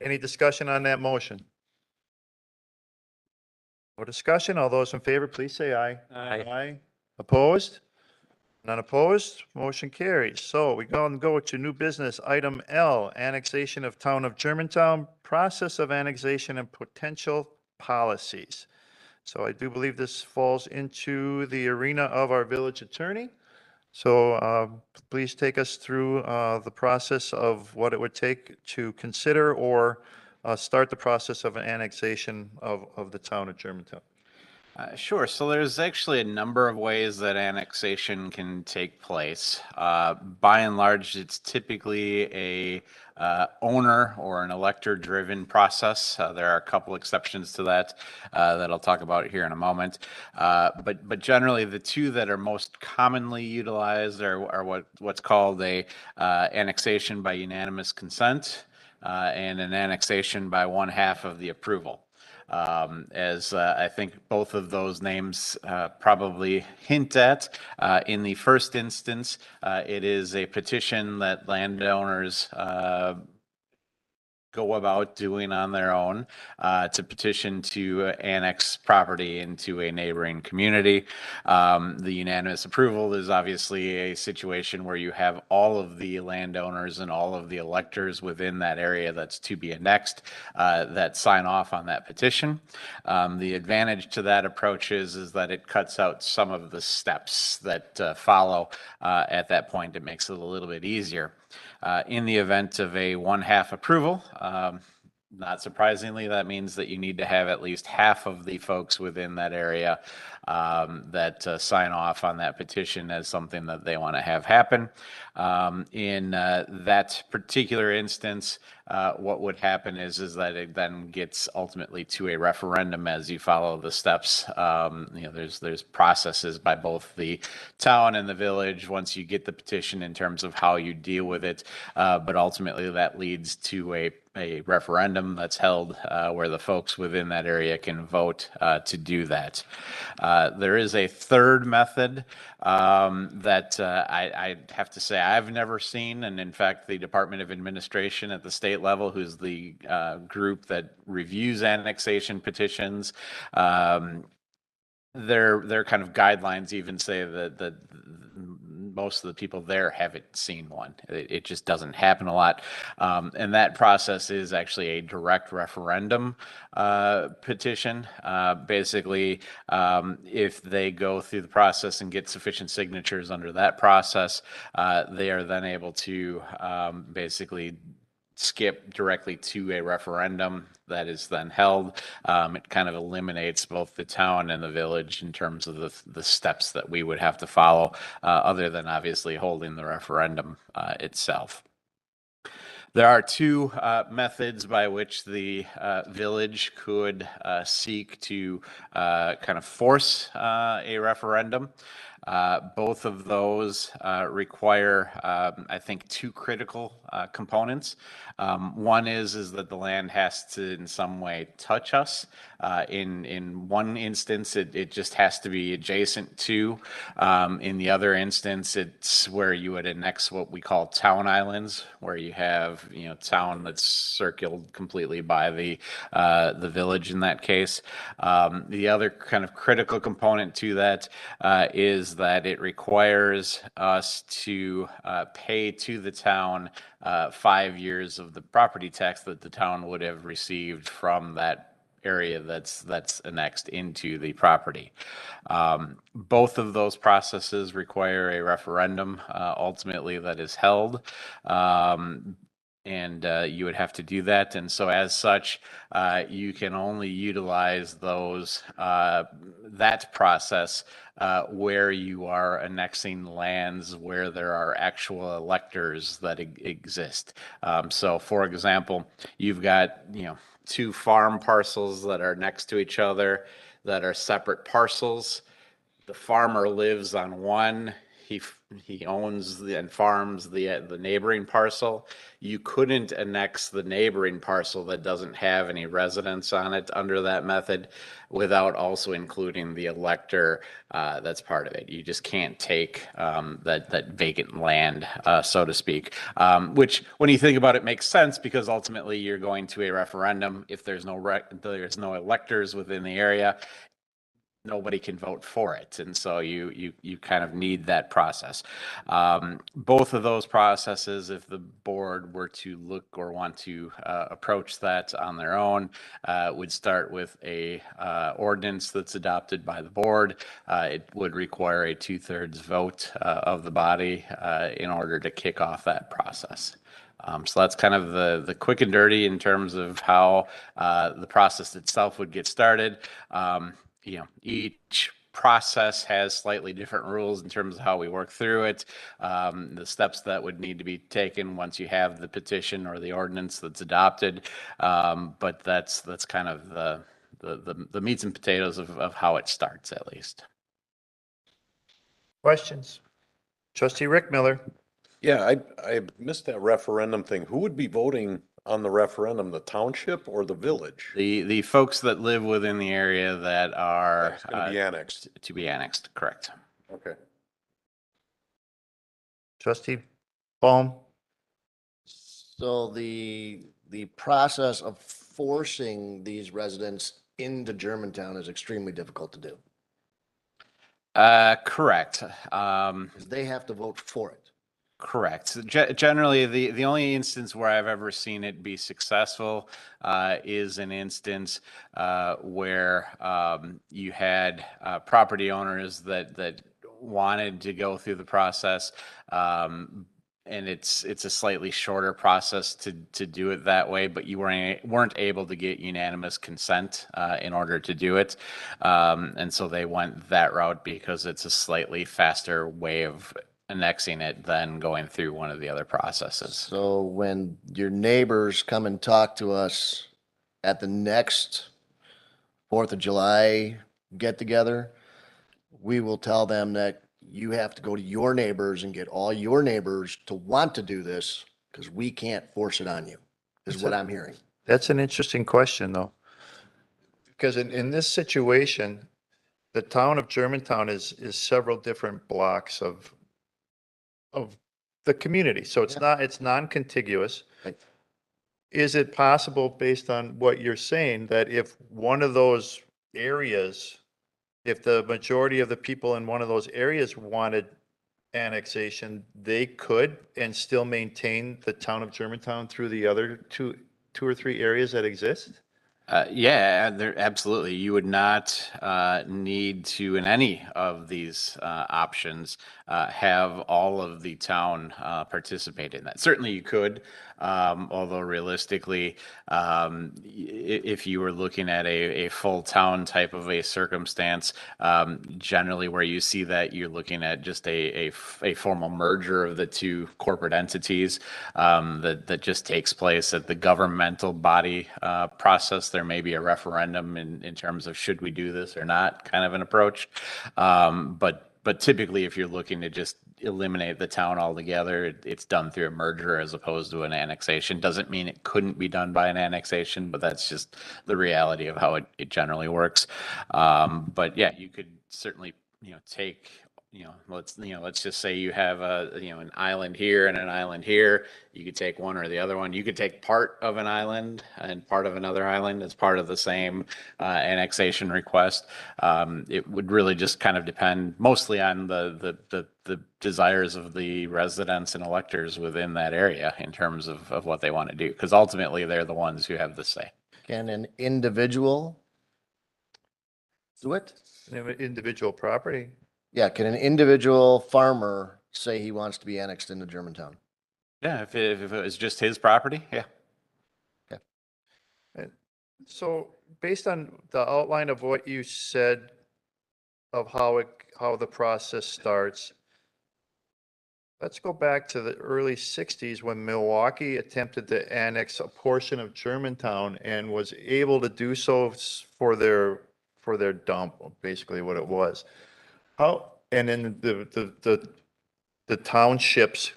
Any discussion on that motion? No discussion. All those in favor, please say aye. Aye. Opposed? None opposed? Motion carries. So we go to new business item L, annexation of town of Germantown, process of annexation and potential policies. So I do believe this falls into the arena of our village attorney. So please take us through the process of what it would take to consider or start the process of an annexation of the town of Germantown. Sure. So there's actually a number of ways that annexation can take place. By and large, it's typically a owner or an elector-driven process. There are a couple exceptions to that that I'll talk about here in a moment. But generally, the two that are most commonly utilized are what's called a annexation by unanimous consent and an annexation by 1/2 of the approval. As I think both of those names probably hint at. In the first instance, it is a petition that landowners go about doing on their own to petition to annex property into a neighboring community. The unanimous approval is obviously a situation where you have all of the landowners and all of the electors within that area that's to be annexed that sign off on that petition. The advantage to that approach is that it cuts out some of the steps that follow at that point. It makes it a little bit easier. In the event of a 1/2 approval, not surprisingly, that means that you need to have at least half of the folks within that area that sign off on that petition as something that they want to have happen. In that particular instance, what would happen is that it then gets ultimately to a referendum as you follow the steps. There's processes by both the town and the village once you get the petition in terms of how you deal with it. But ultimately that leads to a referendum that's held where the folks within that area can vote to do that. There is a third method that I have to say I've never seen, and in fact the Department of Administration at the state level, who's the group that reviews annexation petitions, their kind of guidelines even say that most of the people there haven't seen one. It just doesn't happen a lot. And that process is actually a direct referendum petition. Basically, if they go through the process and get sufficient signatures under that process, they are then able to basically skip directly to a referendum that is then held. It kind of eliminates both the town and the village in terms of the steps that we would have to follow, other than obviously holding the referendum itself. There are two methods by which the village could seek to kind of force a referendum. Both of those require, I think, two critical components. One is that the land has to in some way touch us. In one instance, it just has to be adjacent to. In the other instance, it's where you would annex what we call town islands, where you have, town that's circled completely by the village in that case. The other kind of critical component to that is that it requires us to pay to the town 5 years of the property tax that the town would have received from that area that's annexed into the property. Both of those processes require a referendum ultimately that is held. And you would have to do that. And so as such, you can only utilize that process where you are annexing lands where there are actual electors that exist. So for example, you've got, two farm parcels that are next to each other that are separate parcels. The farmer lives on one. He owns and farms the neighboring parcel. You couldn't annex the neighboring parcel that doesn't have any residents on it under that method without also including the elector that's part of it. You just can't take that vacant land, so to speak, which when you think about it makes sense because ultimately you're going to a referendum. If there's no electors within the area, nobody can vote for it. And so you kind of need that process. Both of those processes, if the board were to look or want to approach that on their own, would start with a ordinance that's adopted by the board. It would require a 2/3 vote of the body in order to kick off that process. So that's kind of the quick and dirty in terms of how the process itself would get started. Each process has slightly different rules in terms of how we work through it, the steps that would need to be taken once you have the petition or the ordinance that's adopted. But that's kind of the meats and potatoes of how it starts, at least. Questions? Trustee Rick Miller. Yeah, I missed that referendum thing. Who would be voting on the referendum, the township or the village? The folks that live within the area that are It's going to be annexed. to be annexed, correct. Okay. Trustee Baum. So the process of forcing these residents into Germantown is extremely difficult to do. Correct. 'Cause they have to vote for it. Correct. So generally, the only instance where I've ever seen it be successful is an instance where you had property owners that wanted to go through the process, and it's a slightly shorter process to do it that way, but you weren't able to get unanimous consent in order to do it, and so they went that route because it's a slightly faster way of annexing it than going through one of the other processes. So when your neighbors come and talk to us at the next 4th of July get together, we will tell them that you have to go to your neighbors and get all your neighbors to want to do this because we can't force it on you, is what I'm hearing. That's an interesting question, though. Because in this situation, the town of Germantown is several different blocks of the community. So it's non-contiguous. Right. Is it possible, based on what you're saying, that if one of those areas, if the majority of the people in one of those areas wanted annexation, they could and still maintain the town of Germantown through the other two or three areas that exist? Yeah, absolutely. You would not need to, in any of these options, have all of the town participate in that. Certainly you could, although realistically, if you were looking at a full town type of a circumstance, generally where you see that, you're looking at just a formal merger of the two corporate entities that just takes place at the governmental body process. There may be a referendum in terms of should we do this or not kind of an approach. But but typically if you're looking to just eliminate the town altogether, it's done through a merger as opposed to an annexation. Doesn't mean it couldn't be done by an annexation, but that's just the reality of how it generally works. But yeah, you could certainly, take, let's just say you have an island here and an island here. You could take one or the other one. You could take part of an island and part of another island as part of the same annexation request. It would really just kind of depend mostly on the desires of the residents and electors within that area in terms of what they want to do, because ultimately they're the ones who have the say. Can an individual do it? Individual property. Yeah, can an individual farmer say he wants to be annexed into Germantown? Yeah, if it was just his property, yeah. So based on the outline of what you said of how the process starts, let's go back to the early 60s when Milwaukee attempted to annex a portion of Germantown and was able to do so for their dump, basically what it was. And then the townships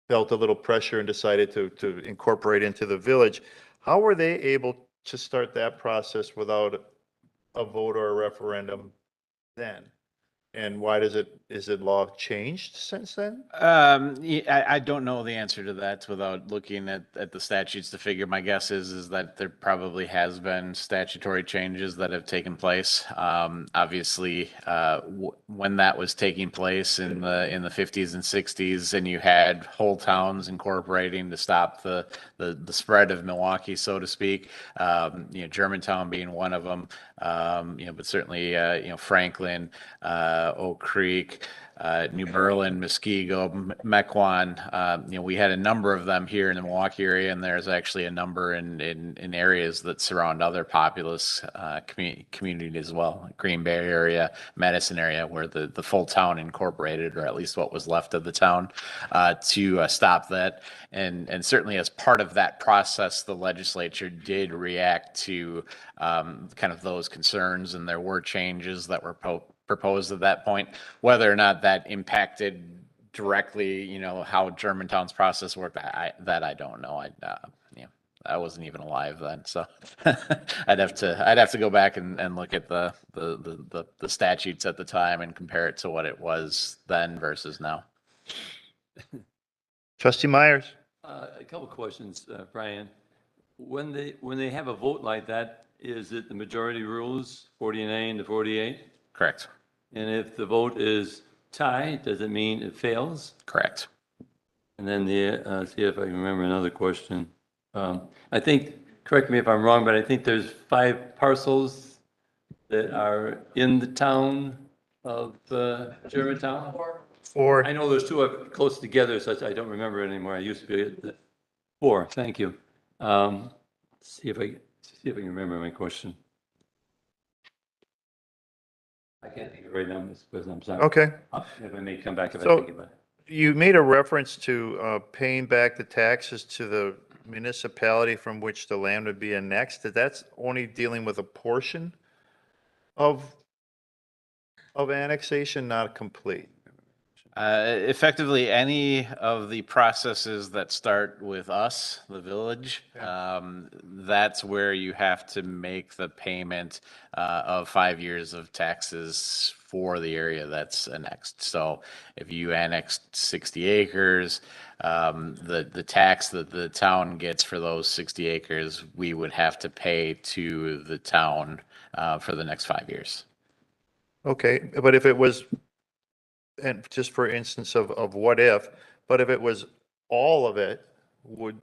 felt a little pressure and decided to incorporate into the village. How were they able to start that process without a vote or a referendum then? And why is it law changed since then? I don't know the answer to that without looking at the statutes to figure. My guess is that there probably has been statutory changes that have taken place. Obviously, when that was taking place in the 50s and 60s, and you had whole towns incorporating to stop the spread of Milwaukee, so to speak. Germantown being one of them. But certainly Franklin, Oak Creek, New Berlin, Muskego, Mequon. We had a number of them here in the Milwaukee area, and there's actually a number in areas that surround other populous communities as well. Green Bay area, Madison area, where the full town incorporated, or at least what was left of the town, to stop that. And certainly as part of that process, the legislature did react to kind of those concerns, and there were changes that were proposed at that point. Whether or not that impacted directly, how Germantown's process worked, I don't know. I wasn't even alive then, so I'd have to go back and look at the statutes at the time and compare it to what it was then versus now. Trustee Myers. A couple questions, Brian. When they have a vote like that, is it the majority rules, 49 to 48? Correct. And if the vote is tie, does it mean it fails? Correct. And then see if I can remember another question. I think, correct me if I'm wrong, but I think there's 5 parcels that are in the town of Germantown. 4. I know there's 2 are close together, so I don't remember it anymore. I used to be at 4. Thank you. See if I can remember my question. I can't think of it right now, Mr. President. I'm sorry. Okay. If I may come back if I So think about it. you made a reference to paying back the taxes to the municipality from which the land would be annexed. That's only dealing with a portion of annexation, not complete. Effectively, any of the processes that start with us, the village, that's where you have to make the payment of 5 years of taxes for the area that's annexed. So if you annexed 60 acres, the tax that the town gets for those 60 acres, we would have to pay to the town for the next 5 years. Okay, but if it was, and just for instance of what if, but if it was all of it,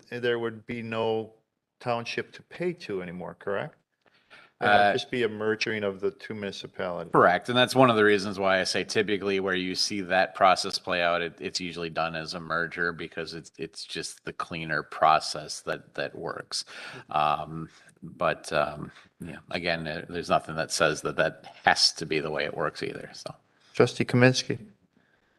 there would be no township to pay to anymore, correct? It would just be a merging of the 2 municipalities. Correct, and that's one of the reasons why I say typically where you see that process play out, it's usually done as a merger because it's just the cleaner process that works. But again, there's nothing that says that has to be the way it works either. So, Trustee Kaminsky.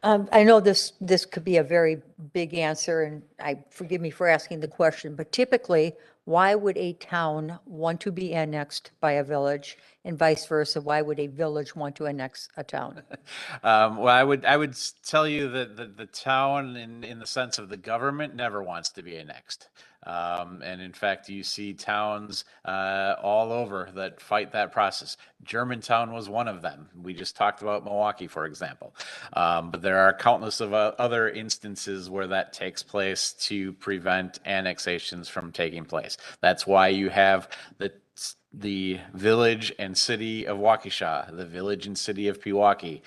I know this could be a very big answer, and forgive me for asking the question, but typically, why would a town want to be annexed by a village, and vice versa? Why would a village want to annex a town? Well, I would tell you that the town, in the sense of the government, never wants to be annexed. And in fact, you see towns all over that fight that process. Germantown was one of them. We just talked about Milwaukee, for example. But there are countless of other instances where that takes place to prevent annexations from taking place. That's why you have the village and city of Waukesha, the village and city of Pewaukee,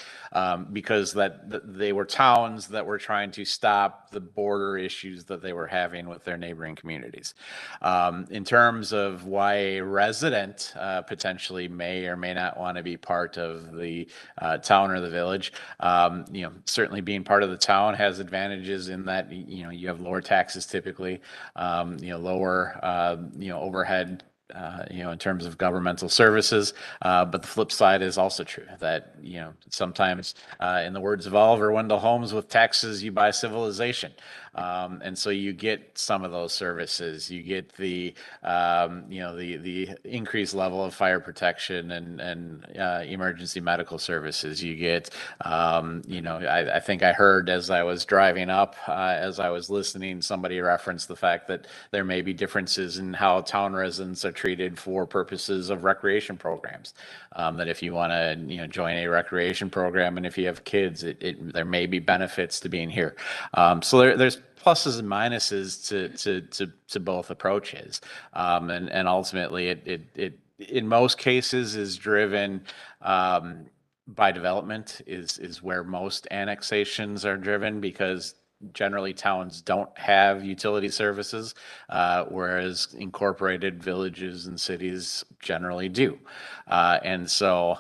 because they were towns that were trying to stop the border issues that they were having with their neighboring communities. In terms of why a resident potentially may or may not want to be part of the town or the village, certainly being part of the town has advantages in that, you have lower taxes typically, lower, overhead, in terms of governmental services. But the flip side is also true that, sometimes, in the words of Oliver Wendell Holmes, with taxes, you buy civilization. And so you get some of those services. You get the increased level of fire protection and emergency medical services. You get, I think I heard as I was driving up, as I was listening, somebody referenced the fact that there may be differences in how town residents are treated for purposes of recreation programs. That if you want to, join a recreation program, and if you have kids, there may be benefits to being here. So there's pluses and minuses to both approaches, and ultimately it in most cases is driven by development is where most annexations are driven, because generally towns don't have utility services, whereas incorporated villages and cities generally do. And so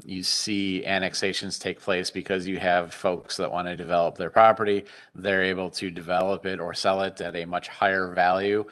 you see annexations take place because you have folks that want to develop their property. They're able to develop it or sell it at a much higher value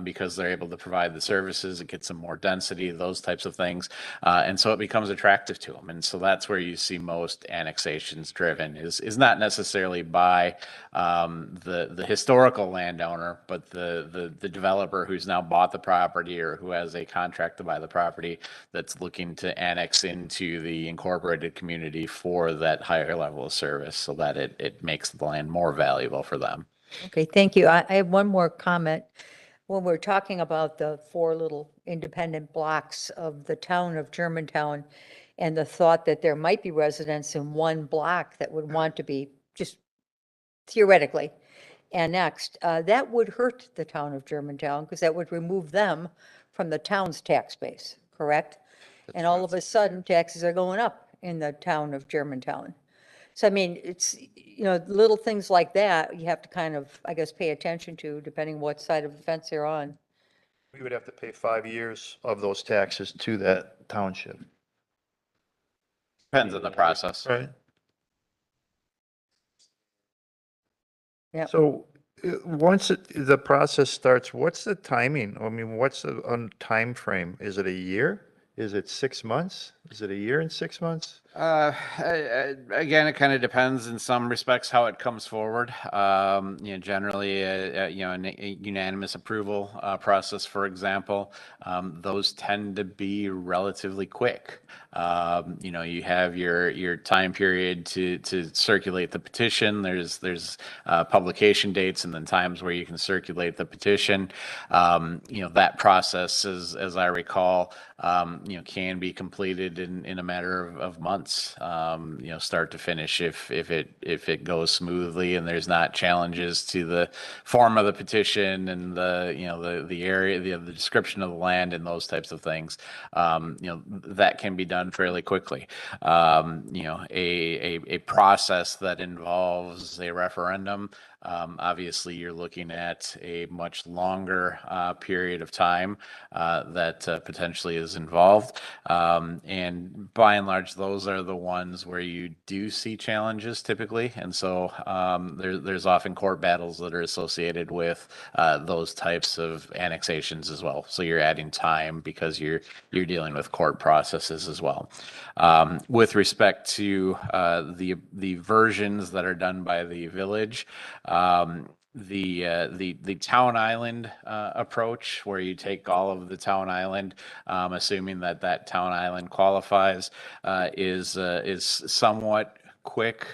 because they're able to provide the services. It gets them more density, those types of things. And so it becomes attractive to them. And so that's where you see most annexations driven, is not necessarily by the historical landowner, but the developer who's now bought the property or who has a contract to buy the property that's looking to annex into the incorporated community for that higher level of service so that it makes the land more valuable for them. Okay, thank you. I have one more comment. When we're talking about the 4 little independent blocks of the town of Germantown and the thought that there might be residents in one block that would want to be, just theoretically, annexed, that would hurt the town of Germantown because that would remove them from the town's tax base, correct? And all of a sudden, taxes are going up in the town of Germantown. So, I mean, it's, little things like that you have to kind of, I guess, pay attention to depending what side of the fence you're on. We would have to pay 5 years of those taxes to that township. Depends on the process. Right. Yeah. So once the process starts, what's the timing? I mean, what's the time frame? Is it a year? Is it 6 months? Is it a year and 6 months? Again, it kind of depends in some respects how it comes forward. Generally, a unanimous approval process, for example, those tend to be relatively quick. You have your time period to circulate the petition. There's publication dates and then times where you can circulate the petition. That process, as I recall, can be completed in a matter of months, start to finish if it goes smoothly and there's not challenges to the form of the petition and the area, the description of the land and those types of things. That can be done fairly quickly. A process that involves a referendum Obviously, you're looking at a much longer period of time that potentially is involved. And by and large, those are the ones where you do see challenges typically. And so there's often court battles that are associated with those types of annexations as well. So you're adding time because you're dealing with court processes as well. With respect to the versions that are done by the village, the town island approach, where you take all of the town island, assuming that town island qualifies, is somewhat quick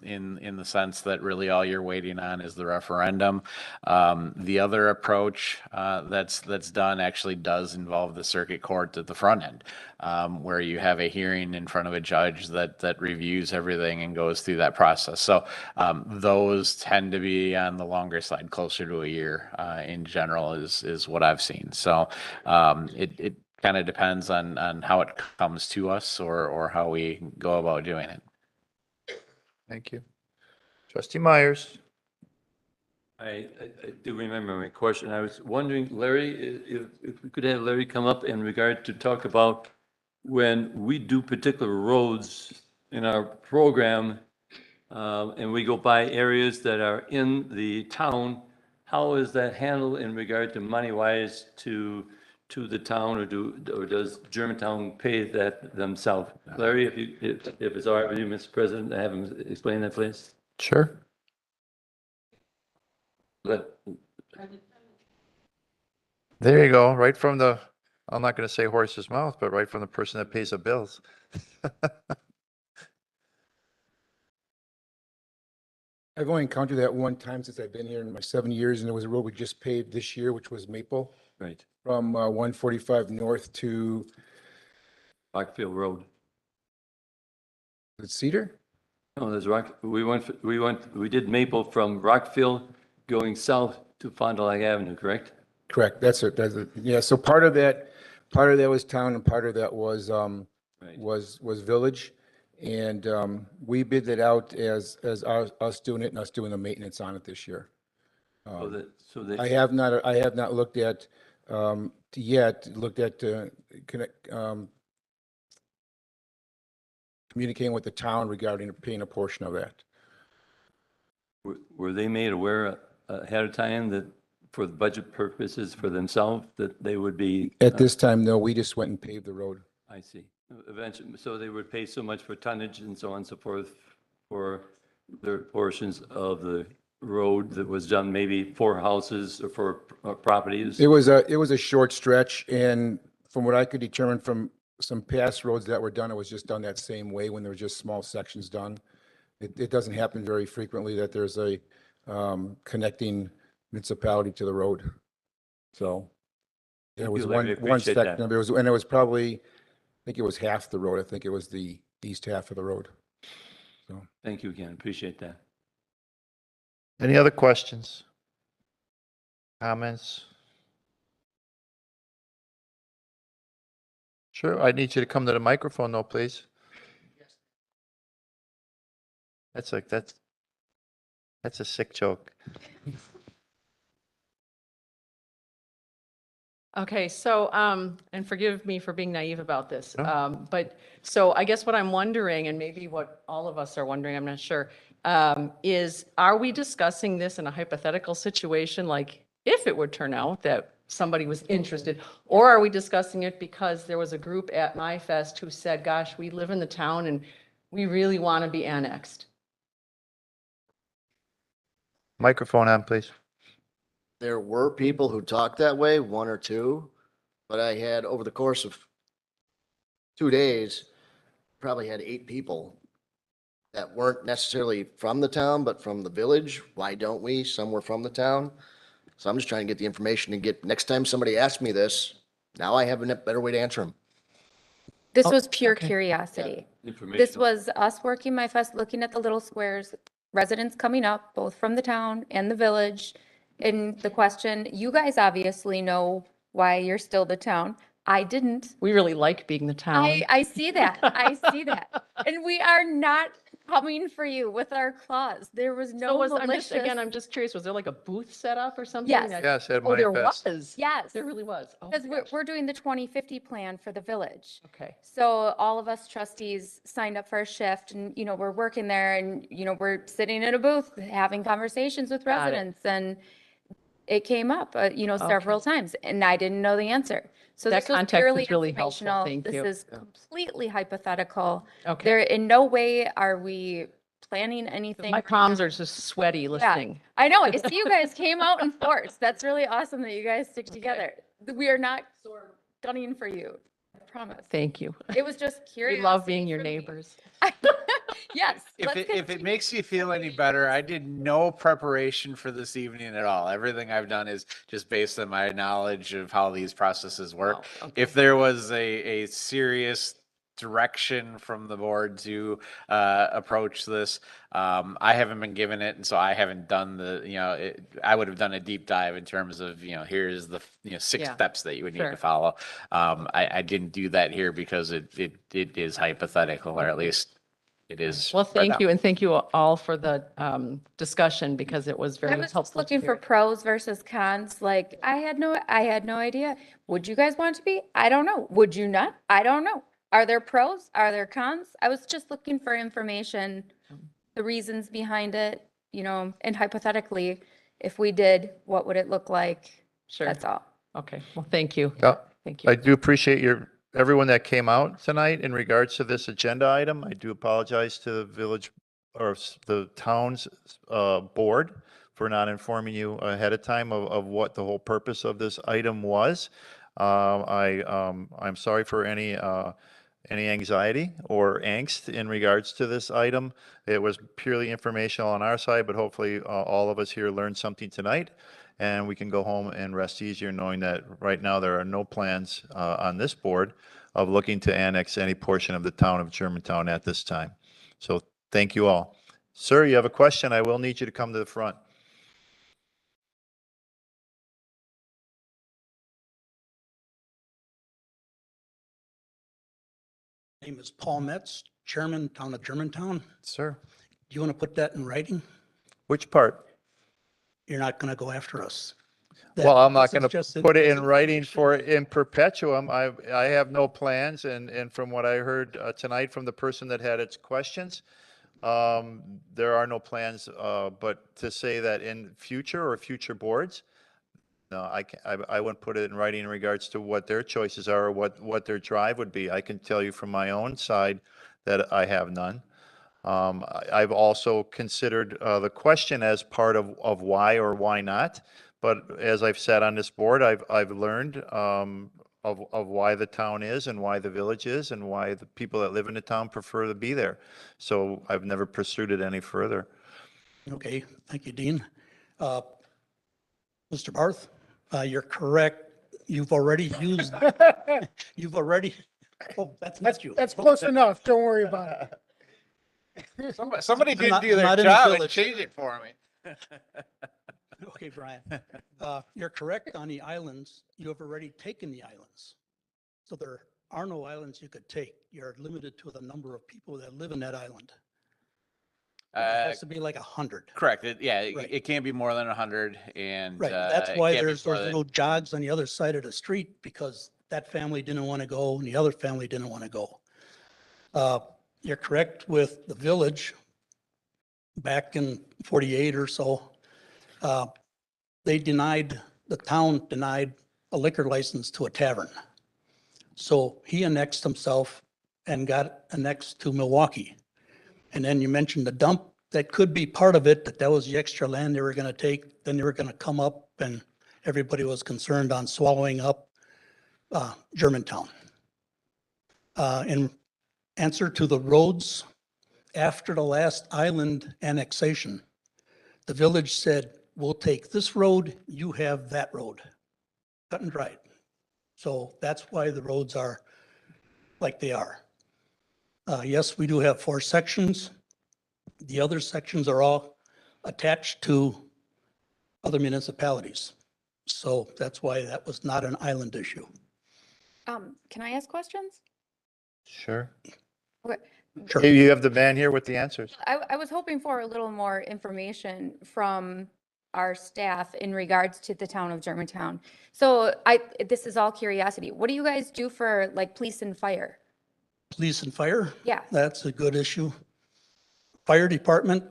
in the sense that really all you're waiting on is the referendum. The other approach that's done actually does involve the circuit court at the front end, where you have a hearing in front of a judge that reviews everything and goes through that process. So those tend to be on the longer side, closer to a year in general is what I've seen. So it kind of depends on how it comes to us or how we go about doing it. Thank you. Trustee Myers. I do remember my question. I was wondering, Larry, if we could have Larry come up in regard to talk about when we do particular roads in our program, and we go by areas that are in the town, how is that handled in regard to money-wise to the town, or does Germantown pay that themselves? Larry, if it's all right with you, Mr. President, have him explain that, please. Sure. There you go, right from the, I'm not going to say horse's mouth, but right from the person that pays the bills. I've only encountered that one time since I've been here in my 7 years, and there was a road we just paved this year, which was Maple. Right. From 145 north to Rockfield Road. Cedar? No, there's we did Maple from Rockfield going south to Fond du Lac Avenue, correct? Correct. That's it. Yeah. So part of that was town, and part of that was was village, and we bid that out as us doing it and us doing the maintenance on it this year. I have not looked at communicating with the town regarding paying a portion of that. Were they made aware ahead of time that for the budget purposes for themselves that they would be? At this time, no, we just went and paved the road. I see. Eventually, so they would pay so much for tonnage and so on and so forth for their portions of the road that was done, maybe for houses or for properties? It was a short stretch, and from what I could determine from some past roads that were done, it was just done that same way when there were just small sections done. It doesn't happen very frequently that there's a connecting municipality to the road. So there was one section of it, and it was probably, I think it was half the road. I think it was the east half of the road. So thank you again. Appreciate that. Any other questions? Comments? Sure, I need you to come to the microphone though, please. That's a sick joke. Okay, so, and forgive me for being naive about this, but so I guess what I'm wondering, and maybe what all of us are wondering, I'm not sure, is are we discussing this in a hypothetical situation, like if it would turn out that somebody was interested, or are we discussing it because there was a group at MyFest who said, gosh, we live in the town and we really want to be annexed? Microphone on, please. There were people who talked that way, one or two, but I had, over the course of 2 days, probably had 8 people that weren't necessarily from the town, but from the village. Why don't we? Some were from the town. So I'm just trying to get the information and get, next time somebody asks me this, now I have a better way to answer them. This was pure curiosity. This was us working MyFest, looking at the little squares, residents coming up, both from the town and the village. And the question, you guys obviously know why you're still the town. I didn't. We really like being the town. I see that. I see that. And we are not coming for you with our claws. There was no So I'm malicious. I'm just curious, was there like a booth set up or something? Yes. Yes, at Oh, there MyFest. was. Yes. There really was. Oh, Because we're doing the 2050 plan for the village. okay. So all of us trustees signed up for a shift and, we're working there and, we're sitting in a booth having conversations with Got it. residents and it came up, several times and I didn't know the answer. So That this was context purely is really helpful. informational. Thank This you. is completely hypothetical. Okay. There, in no way are we planning anything. My palms are just sweaty listening. I know. I see you guys came out in force. That's really awesome that you guys stick together. We are not gunning for you. I promise. Thank you. It was just We curious. love being your neighbors. Yes. If it makes you feel any better, I did no preparation for this evening at all. Everything I've done is just based on my knowledge of how these processes work. Oh, okay. If there was a serious direction from the board to approach this, I haven't been given it, and so I haven't done I would have done a deep dive in terms of, here's the, 6 Yeah. steps that you would need Sure. to follow. I didn't do that here because it is hypothetical, or at least it is. Well, right thank now. you. And thank you all for the discussion because it was very I was helpful. just looking to for hear. pros versus cons. Like I had no idea. Would you guys want to be? I don't know. Would you not? I don't know. Are there pros? Are there cons? I was just looking for information, the reasons behind it, and hypothetically, if we did, what would it look like? Sure. That's all. Okay. Well, thank you. Yeah. Thank you. I do appreciate everyone that came out tonight in regards to this agenda item. I do apologize to the village or the town's board for not informing you ahead of time of what the whole purpose of this item was. I'm sorry for any anxiety or angst in regards to this item. It was purely informational on our side, but hopefully all of us here learned something tonight. And we can go home and rest easier knowing that right now there are no plans on this board of looking to annex any portion of the town of Germantown at this time. So thank you all. Sir, you have a question? I will need you to come to the front. Name is Paul Metz, Chairman, Town of Germantown. Sir, Do you want to put that in writing? which part? You're not going to go after us. Well, I'm not This is going to just put it in writing for in perpetuum. I have no plans, and from what I heard tonight from the person that had its questions, there are no plans, but to say that in future or future boards, no, I wouldn't put it in writing in regards to what their choices are or what their drive would be. I can tell you from my own side that I have none. I've also considered the question as part of why or why not. But as I've said on this board, I've learned of why the town is and why the village is and why the people that live in the town prefer to be there. So I've never pursued it any further. Okay, thank you, Dean. Mr. Barth, you're correct. You've already used, oh, that's not you. That's close enough. Don't worry about it. Somebody I'm did not- do their not in the job and village. change it for me. Okay, Brian. You're correct on the islands. You have already taken the islands. So there are no islands you could take. You're limited to the number of people that live in that island. It has to be like 100. Correct. Right. It can't be more than 100, and Right, that's it why can't be there's more those than- little jogs on the other side of the street, because that family didn't want to go and the other family didn't want to go. You're correct with the village. Back in 48 or so, the town denied a liquor license to a tavern. So he annexed himself and got annexed to Milwaukee. And then you mentioned the dump, that could be part of it, that was the extra land they were going to take. Then they were going to come up and everybody was concerned on swallowing up Germantown. In answer to the roads, after the last island annexation, the village said, we'll take this road, you have that road. Cut and dried. So that's why the roads are like they are. Yes, we do have 4 sections. The other sections are all attached to other municipalities. So that's why that was not an island issue. Can I ask questions? Sure. Okay. Sure. Hey, you have the man here with the answers. I was hoping for a little more information from our staff in regards to the town of Germantown. So this is all curiosity. What do you guys do for like police and fire? Police and fire? Yeah. That's a good issue. Fire department,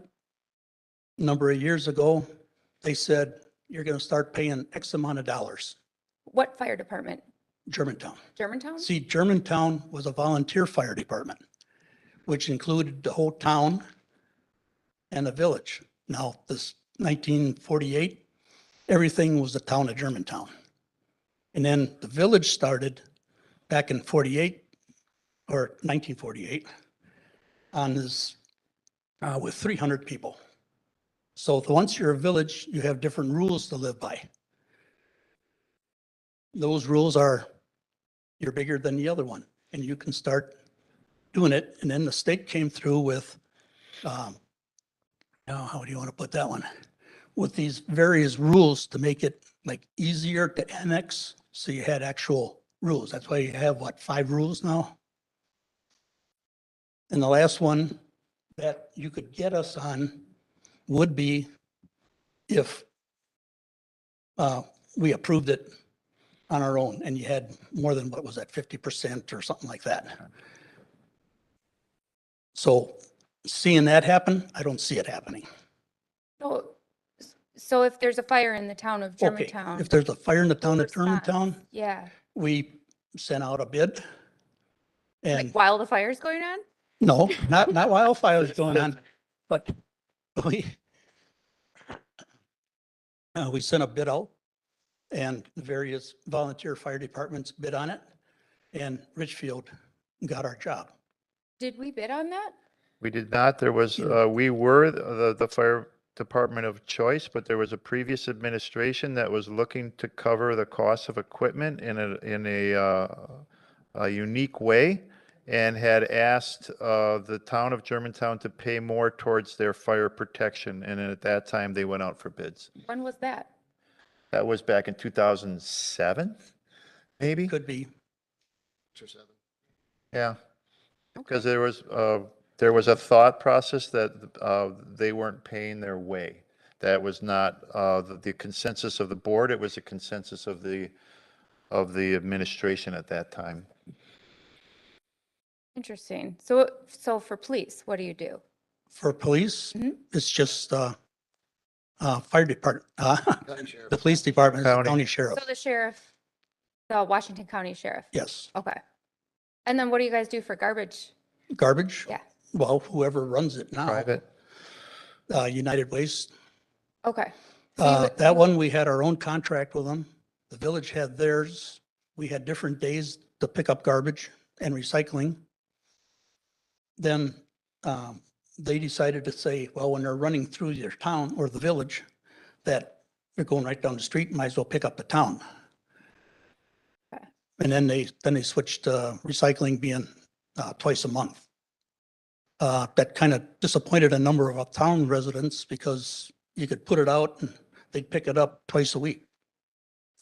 a number of years ago, they said, you're going to start paying X amount of dollars. What fire department? Germantown. Germantown? See, Germantown was a volunteer fire department, which included the whole town and the village. Now, this 1948, everything was the town of Germantown. And then the village started back in 48 or 1948 on this, with 300 people. So once you're a village, you have different rules to live by. Those rules are, you're bigger than the other one, and you can start doing it. And then the state came through with, how do you want to put that one? With these various rules to make it like easier to annex. So you had actual rules. That's why you have what, 5 rules now? And the last one that you could get us on would be if we approved it on our own and you had more than, what was that, 50% or something like that. So seeing that happen, I don't see it happening. So if there's a fire in the town of Okay, Germantown. if there's a fire in the town of response? Germantown, Yeah. we sent out a bid. And While the fire's going on? no, not while fire is going on, but we sent a bid out and the various volunteer fire departments bid on it. And Richfield got our job. Did we bid on that? We did not. There was, we were the fire department of choice, but there was a previous administration that was looking to cover the cost of equipment in a unique way and had asked the town of Germantown to pay more towards their fire protection. And at that time, they went out for bids. When was that? That was back in 2007, maybe? Could be. Yeah. Because there was a thought process that they weren't paying their way. That was not the consensus of the board. It was the consensus of the administration at that time. Interesting. So for police, what do you do? For police, it's just fire department, the police department is the county sheriff. So the sheriff, the Washington County Sheriff? Yes. Okay. And then what do you guys do for garbage? Garbage? Yeah. Well, whoever runs it now. Private. United Waste. Okay. That one, we had our own contract with them. The village had theirs. We had different days to pick up garbage and recycling. Then they decided to say, well, when they're running through your town or the village, that they're going right down the street, might as well pick up the town. Okay. And then they switched to recycling being twice a month. That kind of disappointed a number of town residents because you could put it out and they'd pick it up twice a week.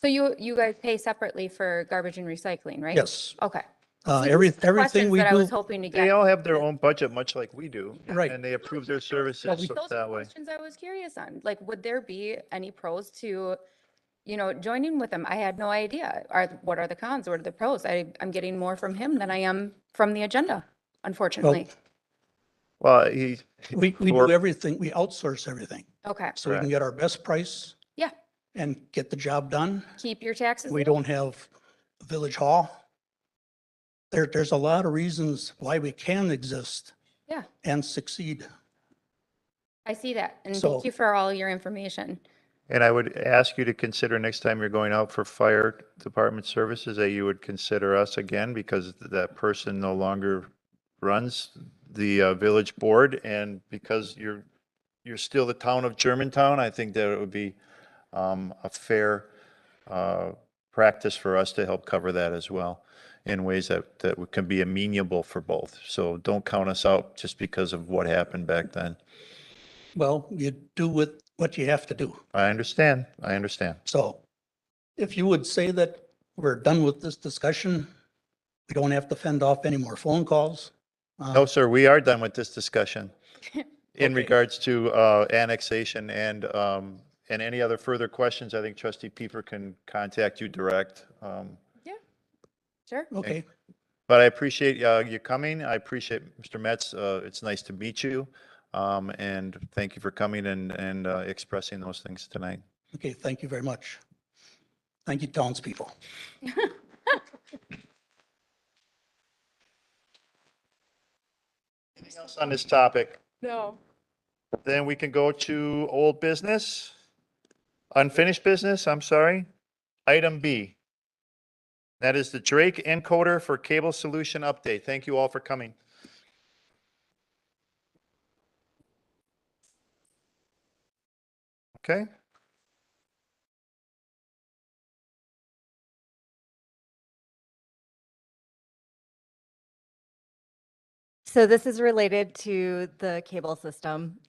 So you guys pay separately for garbage and recycling, right? Yes. Okay. Everything we that I was do, hoping to They get. all have their own budget, much like we do. Right. And they approve their services Those are that the way. questions I was curious on. Like, would there be any pros to, joining with them? I had no idea. What are the cons? What are the pros? I'm getting more from him than I am from the agenda, unfortunately. Well, we do everything, we outsource everything. Okay. So we can get our best price Yeah. and get the job done. Keep your taxes. We low. don't have a village hall. There's a lot of reasons why we can exist Yeah, and succeed. I see that. And So- thank you for all your information. And I would ask you to consider next time you're going out for fire department services, that you would consider us again, because that person no longer runs the village board. And because you're still the town of Germantown, I think that it would be a fair practice for us to help cover that as well in ways that can be amenable for both. So don't count us out just because of what happened back then. Well, you do with what you have to do. I understand. So if you would say that we're done with this discussion, we don't have to fend off any more phone calls. No, sir, we are done with this discussion in regards to annexation and any other further questions. I think trustee Pieper can contact you direct. Yeah, sure. Okay. But I appreciate you coming. I appreciate Mr. Metz. It's nice to meet you. And thank you for coming and expressing those things tonight. Okay, thank you very much. Thank you, townspeople. Anything else on this topic? No. Then we can go to old business, unfinished business, I'm sorry. Item B. That is the Drake encoder for cable solution update. Thank you all for coming. Okay. So this is related to the cable system.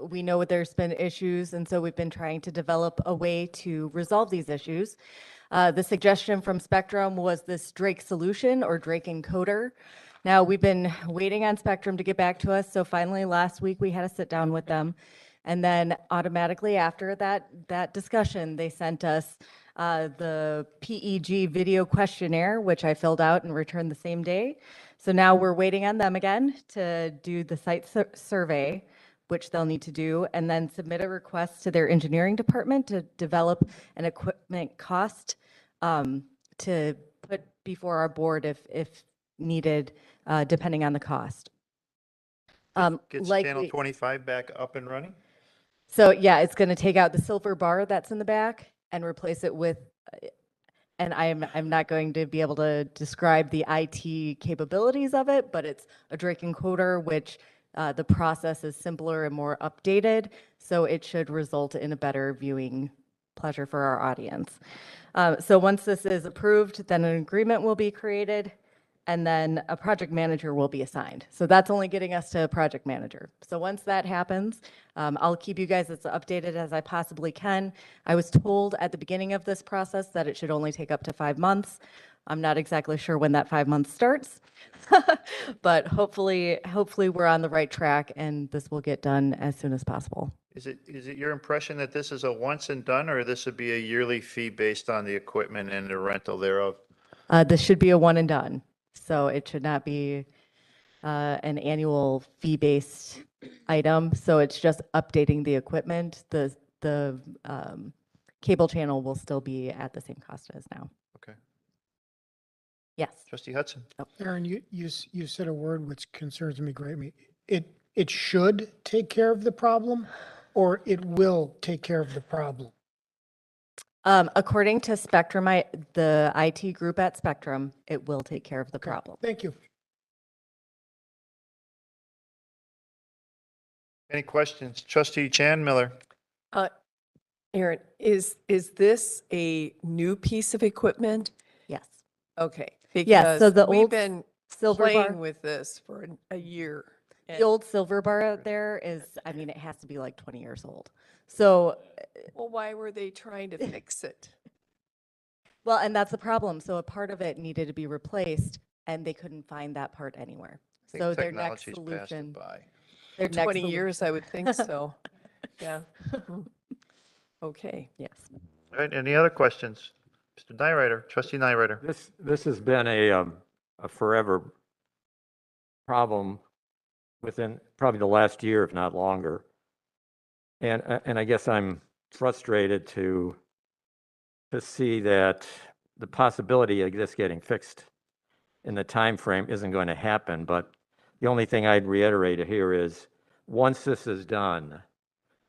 We know there's been issues, and so we've been trying to develop a way to resolve these issues. The suggestion from Spectrum was this Drake solution or Drake encoder. Now, we've been waiting on Spectrum to get back to us, so finally last week we had a sit down with them. And then automatically after that discussion, they sent us the PEG video questionnaire, which I filled out and returned the same day. So now we're waiting on them again to do the site survey, which they'll need to do, and then submit a request to their engineering department to develop an equipment cost to put before our board if needed, depending on the cost. Gets Like channel we- 25 back up and running? So yeah, it's going to take out the silver bar that's in the back and replace it with, and I'm not going to be able to describe the IT capabilities of it, but it's a Drake encoder, which the process is simpler and more updated, so it should result in a better viewing pleasure for our audience. So once this is approved, then an agreement will be created, and then a project manager will be assigned. So that's only getting us to a project manager. So once that happens, I'll keep you guys as updated as I possibly can. I was told at the beginning of this process that it should only take up to 5 months. I'm not exactly sure when that 5 months starts, but hopefully we're on the right track and this will get done as soon as possible. Is it your impression that this is a once and done, or this would be a yearly fee based on the equipment and the rental thereof? This should be a one and done. So it should not be an annual fee-based item. So it's just updating the equipment. The cable channel will still be at the same cost as now. Okay. Yes. Trustee Hudson? Aaron, you said a word which concerns me greatly. It should take care of the problem, or it will take care of the problem? According to Spectrum, the IT group at Spectrum, it will take care of the problem. Thank you. Any questions? Trustee Chan Miller? Aaron, is this a new piece of equipment? Yes. Okay. Yes, so because the we've old been silver playing bar- with this for a year. The old silver bar out there is, I mean, it has to be like 20 years old. So, Well, why were they trying to fix it? well, and that's the problem. So a part of it needed to be replaced and they couldn't find that part anywhere. think So their next technology's passed it solution. by. Their next 20 years, I would think so. Yeah. Okay. Yes. All right, any other questions? Mr. Nyrider, trustee Nyrider? This has been a forever problem within probably the last year, if not longer. And I guess I'm frustrated to see that the possibility of this getting fixed in the time frame isn't going to happen. But the only thing I'd reiterate here is, once this is done,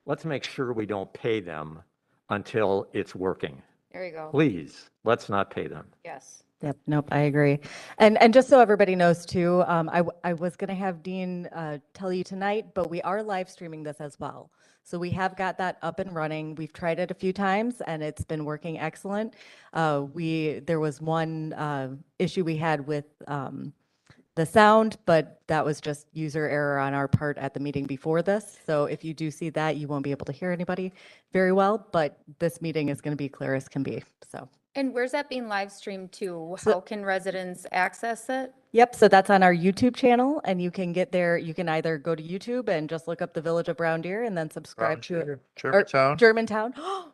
let's make sure we don't pay them until it's working. There you go. Please, let's not pay them. Yes. Yep, nope, I agree. And just so everybody knows too, I was going to have Dean tell you tonight, but we are live streaming this as well. So we have got that up and running. We've tried it a few times and it's been working excellent. There was one issue we had with the sound, but that was just user error on our part at the meeting before this. So if you do see that, you won't be able to hear anybody very well, but this meeting is going to be clear as can be. So And where's that being live streamed to? So- How can residents access it? Yep, so that's on our YouTube channel, and you can get there. You can either go to YouTube and just look up the Village of Brown Deer and then subscribe to it. Germantown? Germantown. Oh,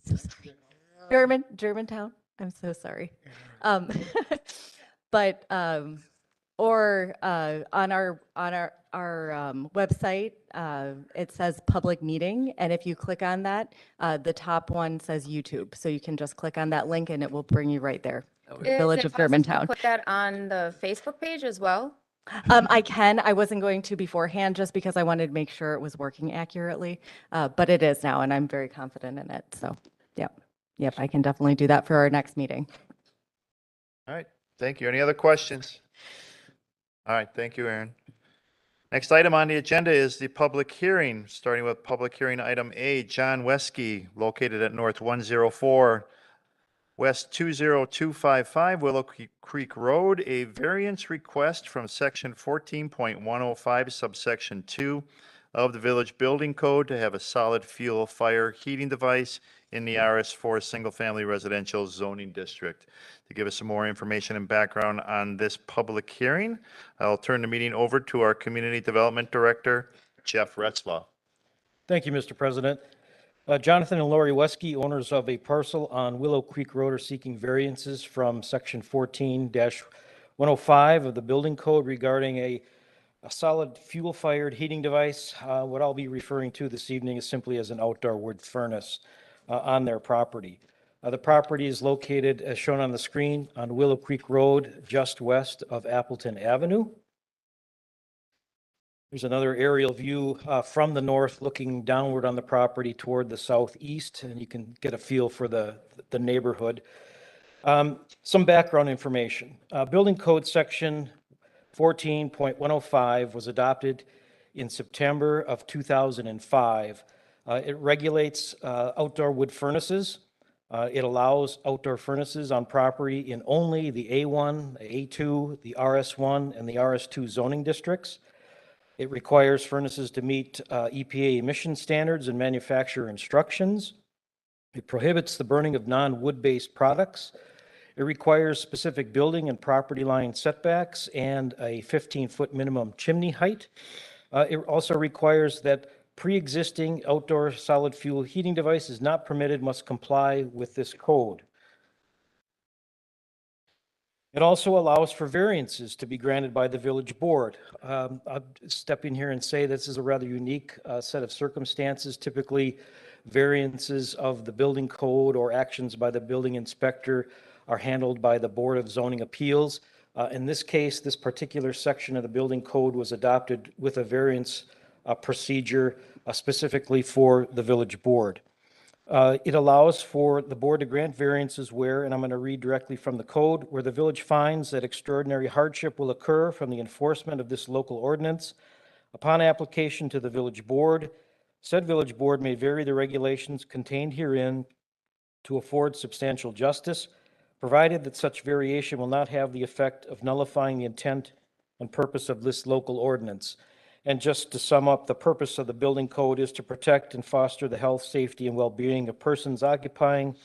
so sorry. Germantown. I'm so sorry. Um, but or on our website, it says public meeting, and if you click on that, the top one says YouTube. So you can just click on that link, and it will bring you right there. Is Village it of possible to Germantown. Put that on the Facebook page as well? I can. I wasn't going to beforehand just because I wanted to make sure it was working accurately, but it is now, and I'm very confident in it. So, yep, I can definitely do that for our next meeting. All right, thank you. Any other questions? All right, thank you, Aaron. Next item on the agenda is the public hearing, starting with public hearing item A, John Weskey, located at North 104, West 20255 Willow Creek Road, a variance request from section 14.105 subsection 2 of the Village Building Code to have a solid fuel fire heating device in the RS4 Single Family Residential Zoning District. To give us some more information and background on this public hearing, I'll turn the meeting over to our Community Development Director, Jeff Retzlaw. Thank you, Mr. President. Jonathan and Lori Weskey, owners of a parcel on Willow Creek Road, are seeking variances from section 14-105 of the Building Code regarding a solid fuel-fired heating device. What I'll be referring to this evening is simply as an outdoor wood furnace on their property. The property is located, as shown on the screen, on Willow Creek Road, just west of Appleton Avenue. There's another aerial view from the north looking downward on the property toward the southeast, and you can get a feel for the neighborhood. Some background information. Building Code Section 14.105 was adopted in September of 2005. It regulates outdoor wood furnaces. It allows outdoor furnaces on property in only the A1, the A2, the RS1, and the RS2 zoning districts. It requires furnaces to meet EPA emission standards and manufacturer instructions. It prohibits the burning of non-wood-based products. It requires specific building and property line setbacks and a 15-foot minimum chimney height. It also requires that pre-existing outdoor solid fuel heating devices not permitted must comply with this code. It also allows for variances to be granted by the village board. I'll step in here and say this is a rather unique set of circumstances. Typically, variances of the building code or actions by the building inspector are handled by the Board of Zoning Appeals. In this case, this particular section of the building code was adopted with a variance procedure specifically for the village board. It allows for the board to grant variances where, and I'm going to read directly from the code, where the village finds that extraordinary hardship will occur from the enforcement of this local ordinance. Upon application to the village board, said village board may vary the regulations contained herein to afford substantial justice, provided that such variation will not have the effect of nullifying the intent and purpose of this local ordinance. And just to sum up, the purpose of the building code is to protect and foster the health, safety, and well-being of persons occupying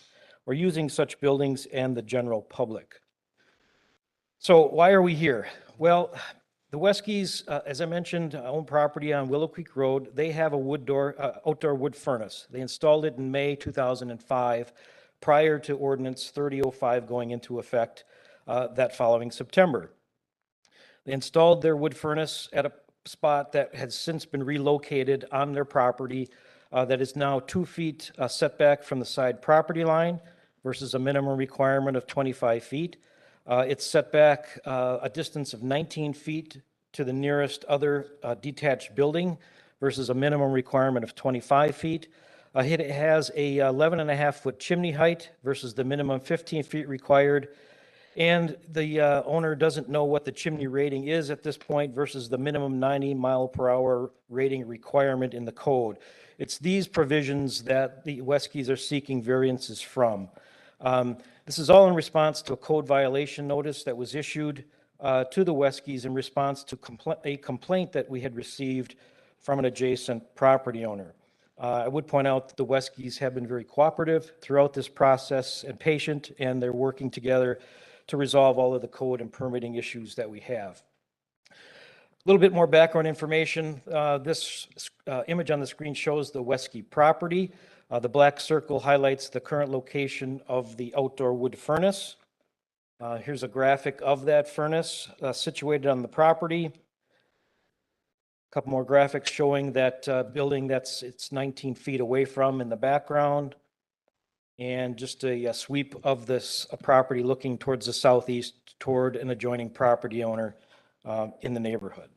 or using such buildings and the general public. So why are we here? Well, the Weskeys, as I mentioned, own property on Willow Creek Road. They have a outdoor wood furnace. They installed it in May 2005, prior to Ordinance 3005 going into effect that following September. They installed their wood furnace at a spot that has since been relocated on their property that is now 2 feet setback from the side property line versus a minimum requirement of 25 feet. It's set back a distance of 19 feet to the nearest other detached building versus a minimum requirement of 25 feet. It has a 11.5-foot chimney height versus the minimum 15 feet required. And the owner doesn't know what the chimney rating is at this point versus the minimum 90 mile per hour rating requirement in the code. It's these provisions that the Weskeys are seeking variances from. This is all in response to a code violation notice that was issued to the Weskeys in response to a complaint that we had received from an adjacent property owner. I would point out that the Weskies have been very cooperative throughout this process and patient, and they're working together to resolve all of the code and permitting issues that we have. A little bit more background information. This image on the screen shows the Wesky property. The black circle highlights the current location of the outdoor wood furnace. Here's a graphic of that furnace situated on the property. A couple more graphics showing that building it's 19 feet away from in the background. And just a sweep of this property looking towards the southeast toward an adjoining property owner in the neighborhood.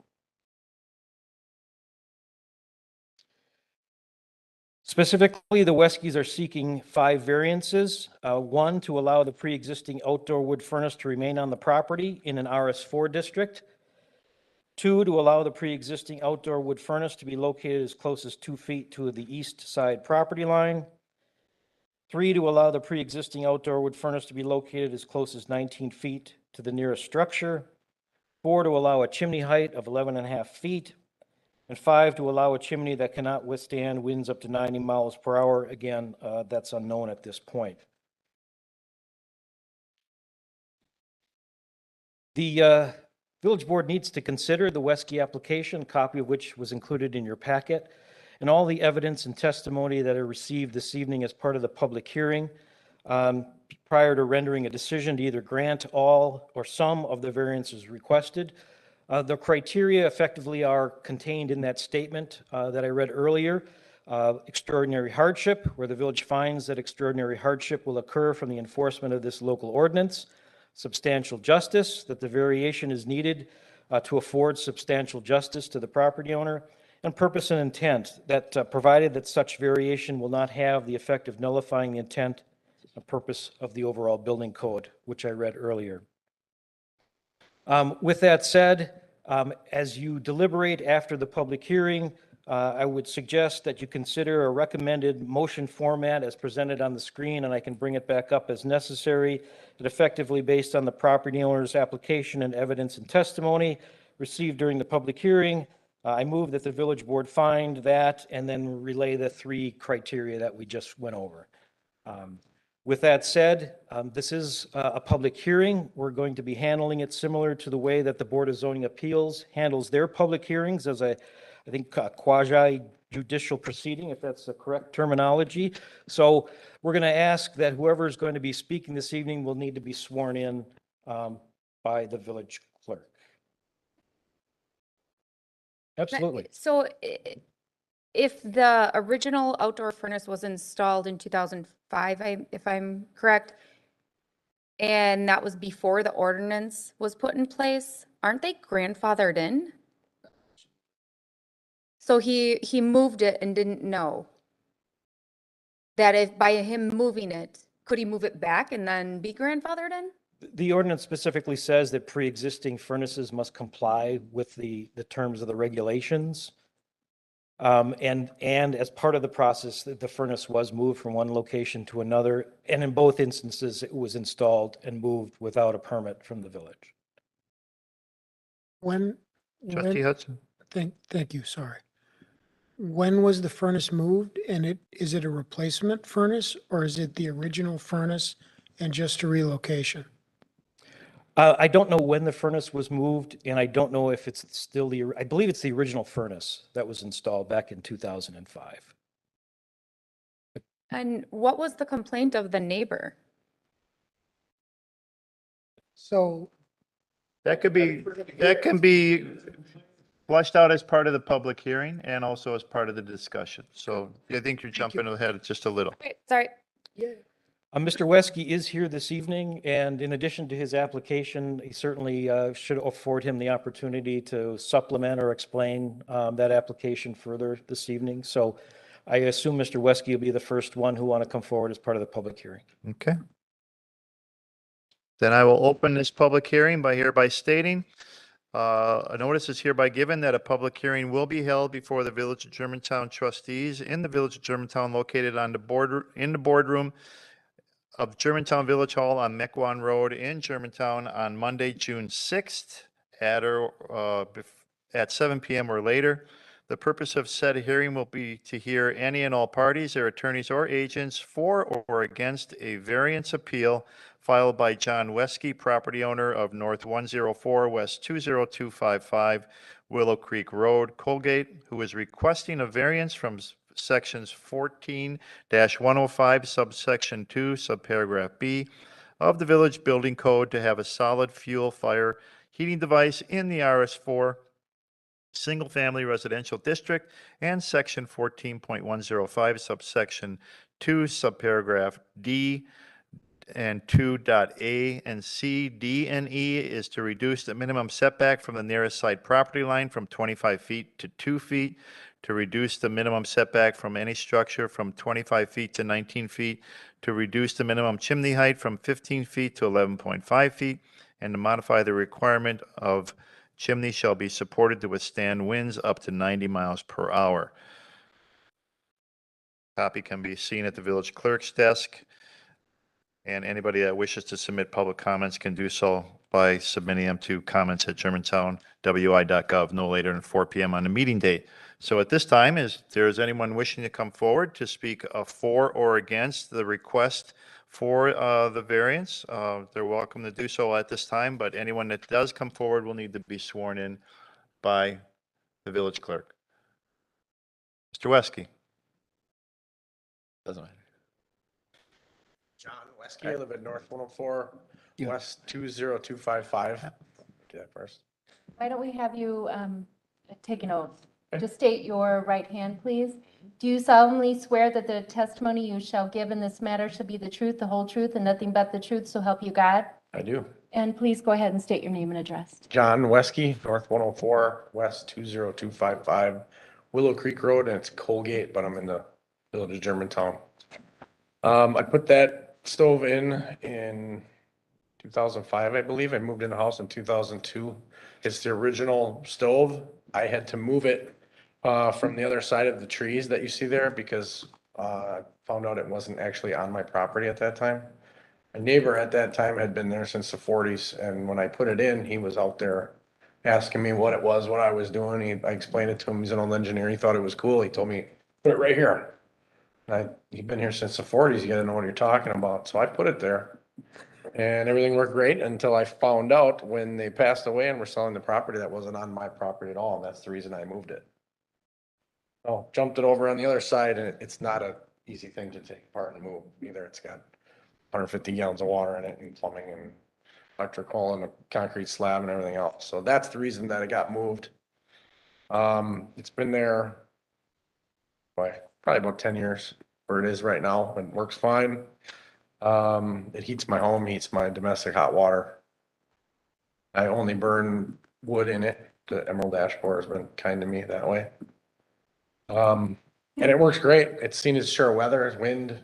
Specifically, the Weskies are seeking 5 variances. 1, to allow the pre-existing outdoor wood furnace to remain on the property in an RS4 district. 2, to allow the pre-existing outdoor wood furnace to be located as close as 2 feet to the east side property line. 3, to allow the pre-existing outdoor wood furnace to be located as close as 19 feet to the nearest structure. 4, to allow a chimney height of 11.5 feet. And 5, to allow a chimney that cannot withstand winds up to 90 miles per hour. Again, that's unknown at this point. The Village Board needs to consider the Wesky application, a copy of which was included in your packet, and all the evidence and testimony that are received this evening as part of the public hearing prior to rendering a decision to either grant all or some of the variances requested. The criteria effectively are contained in that statement that I read earlier. Extraordinary hardship, where the village finds that extraordinary hardship will occur from the enforcement of this local ordinance. Substantial justice, that the variation is needed to afford substantial justice to the property owner. And purpose and intent, that provided that such variation will not have the effect of nullifying the intent and purpose of the overall building code, which I read earlier. With that said, as you deliberate after the public hearing, I would suggest that you consider a recommended motion format as presented on the screen, and I can bring it back up as necessary, that effectively based on the property owner's application and evidence and testimony received during the public hearing, I move that the village board find that and then relay the 3 criteria that we just went over. With that said, this is a public hearing. We're going to be handling it similar to the way that the Board of Zoning Appeals handles their public hearings as I think quasi-judicial proceeding, if that's the correct terminology. So we're going to ask that whoever is going to be speaking this evening will need to be sworn in by the village clerk. Absolutely. So if the original outdoor furnace was installed in 2005, if I'm correct, and that was before the ordinance was put in place, aren't they grandfathered in? So he moved it and didn't know that if by him moving it, could he move it back and then be grandfathered in? The ordinance specifically says that pre-existing furnaces must comply with the terms of the regulations. And as part of the process, the furnace was moved from one location to another. And in both instances, it was installed and moved without a permit from the village. Trustee Hudson? Thank you, sorry. When was the furnace moved, and is it a replacement furnace, or is it the original furnace and just a relocation? I don't know when the furnace was moved, and I don't know if it's still I believe it's the original furnace that was installed back in 2005. And what was the complaint of the neighbor? So That can be flushed out as part of the public hearing and also as part of the discussion. So I think you're jumping ahead just a little. Wait, sorry. Mr. Wesky is here this evening, and in addition to his application, he certainly should afford him the opportunity to supplement or explain that application further this evening. So I assume Mr. Wesky will be the first one who want to come forward as part of the public hearing. Okay. Then I will open this public hearing by hereby stating, a notice is hereby given that a public hearing will be held before the Village of Germantown trustees in the Village of Germantown located on the boardroom of Germantown Village Hall on Mequon Road in Germantown on Monday, June 6th at 7 p.m. or later. The purpose of said hearing will be to hear any and all parties, their attorneys or agents for or against a variance appeal filed by John Wesky, property owner of North 104 West 20255 Willow Creek Road, Colgate, who is requesting a variance from sections 14-105 subsection 2 subparagraph B of the Village Building Code to have a solid fuel fire heating device in the RS4 single-family residential district and section 14.105 subsection 2 subparagraph D and 2.A and C, D, and E is to reduce the minimum setback from the nearest side property line from 25 feet to 2 feet, to reduce the minimum setback from any structure from 25 feet to 19 feet, to reduce the minimum chimney height from 15 feet to 11.5 feet, and to modify the requirement of chimney shall be supported to withstand winds up to 90 miles per hour. Copy can be seen at the village clerk's desk. And anybody that wishes to submit public comments can do so by submitting them to comments@germantownwi.gov no later than 4 p.m. on the meeting date. So at this time, is there anyone wishing to come forward to speak for or against the request for the variance? They're welcome to do so at this time, but anyone that does come forward will need to be sworn in by the village clerk. Mr. Wesky. Doesn't matter. John Wesky, I live at North 104, West 20255. Do that first. Why don't we have you take an oath? Just state your right hand, please. Do you solemnly swear that the testimony you shall give in this matter shall be the truth, the whole truth, and nothing but the truth, so help you God? I do. And please go ahead and state your name and address. John Wesky, North 104, West 20255, Willow Creek Road, and it's Colgate, but I'm in the village of Germantown. I put that stove in 2005, I believe. I moved in the house in 2002. It's the original stove. I had to move it from the other side of the trees that you see there because I found out it wasn't actually on my property at that time. My neighbor at that time had been there since the 40s, and when I put it in, he was out there asking me what it was, what I was doing. I explained it to him. He's an old engineer. He thought it was cool. He told me, put it right here. You've been here since the 40s. You got to know what you're talking about. So I put it there, and everything worked great until I found out when they passed away and were selling the property that wasn't on my property at all. And that's the reason I moved it. Oh, jumped it over on the other side, and it's not a easy thing to take apart and move either. It's got 150 gallons of water in it, and plumbing and electrical and a concrete slab and everything else. So that's the reason that it got moved. It's been there probably about 10 years where it is right now, and it works fine. It heats my home, heats my domestic hot water. I only burn wood in it. The Emerald Ash Borer has been kind to me that way. And it works great. It's seen its share of weather, wind.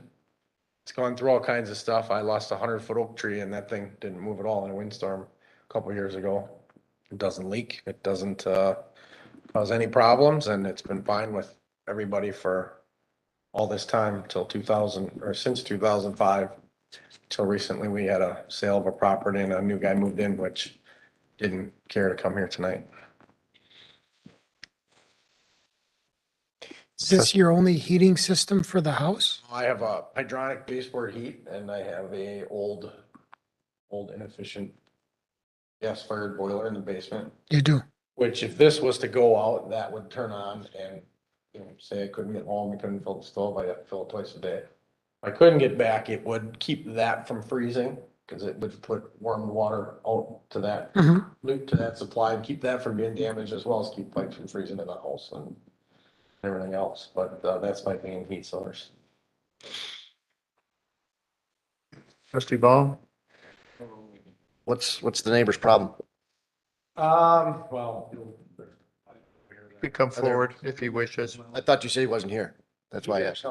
It's gone through all kinds of stuff. I lost a 100-foot oak tree and that thing didn't move at all in a windstorm a couple years ago. It doesn't leak. It doesn't cause any problems, and it's been fine with everybody for all this time till 2000 or since 2005 till recently. We had a sale of a property and a new guy moved in, which didn't care to come here tonight. Is this your only heating system for the house? I have a hydronic baseboard heat and I have a old inefficient gas fired boiler in the basement, You do. which if this was to go out, that would turn on and, say I couldn't get home, I couldn't fill the stove, I'd have to fill it twice a day. If I couldn't get back, it would keep that from freezing because it would put warm water out to that loop to that supply and keep that from being damaged as well as keep pipes from freezing in the house and everything else. But that's my main heat source. Trustee Ball? What's the neighbor's problem? Well. He could come forward if he wishes. I thought you said he wasn't here. That's why I asked.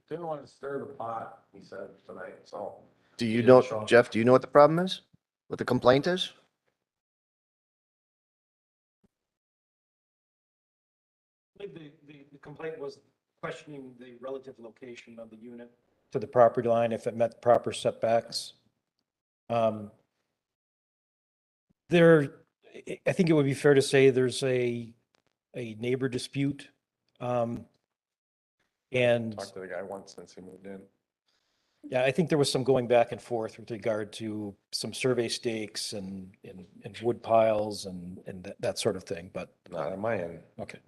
Didn't want to stir the pot, he said tonight, so. Do you know, Jeff, do you know what the problem is? What the complaint is? The complaint was questioning the relative location of the unit to the property line, if it met proper setbacks. There I think it would be fair to say there's a neighbor dispute. And Talked to the guy once since he moved in. yeah, I think there was some going back and forth with regard to some survey stakes and wood piles and that sort of thing, but. Not on my end. Okay.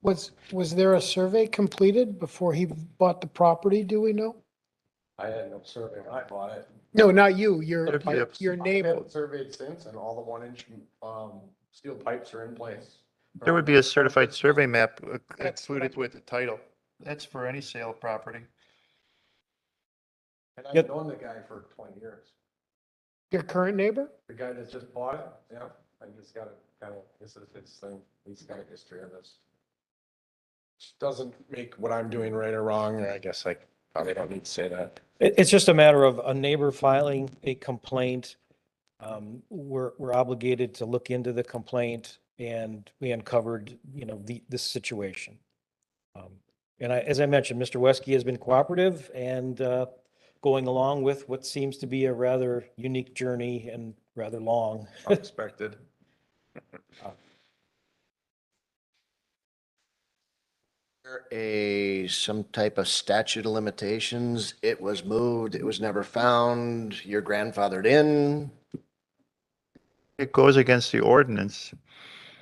Was there a survey completed before he bought the property, do we know? I had no survey when I bought it. No, not you, your I've neighbor. had it surveyed since, and all the 1-inch, steel pipes are in place. There would be a certified survey map included with the title. That's for any sale of property. And I've known the guy for 20 years. Your current neighbor? The guy that just bought it, yeah, I just got a kind of, this is his thing, he's got a history of this. Doesn't make what I'm doing right or wrong, or I guess I probably don't need to say that. It's just a matter of a neighbor filing a complaint. We're obligated to look into the complaint, and we uncovered, this situation. And as I mentioned, Mr. Wesky has been cooperative and going along with what seems to be a rather unique journey and rather long. Unexpected. Some type of statute of limitations? It was moved, it was never found, you're grandfathered in? It goes against the ordinance.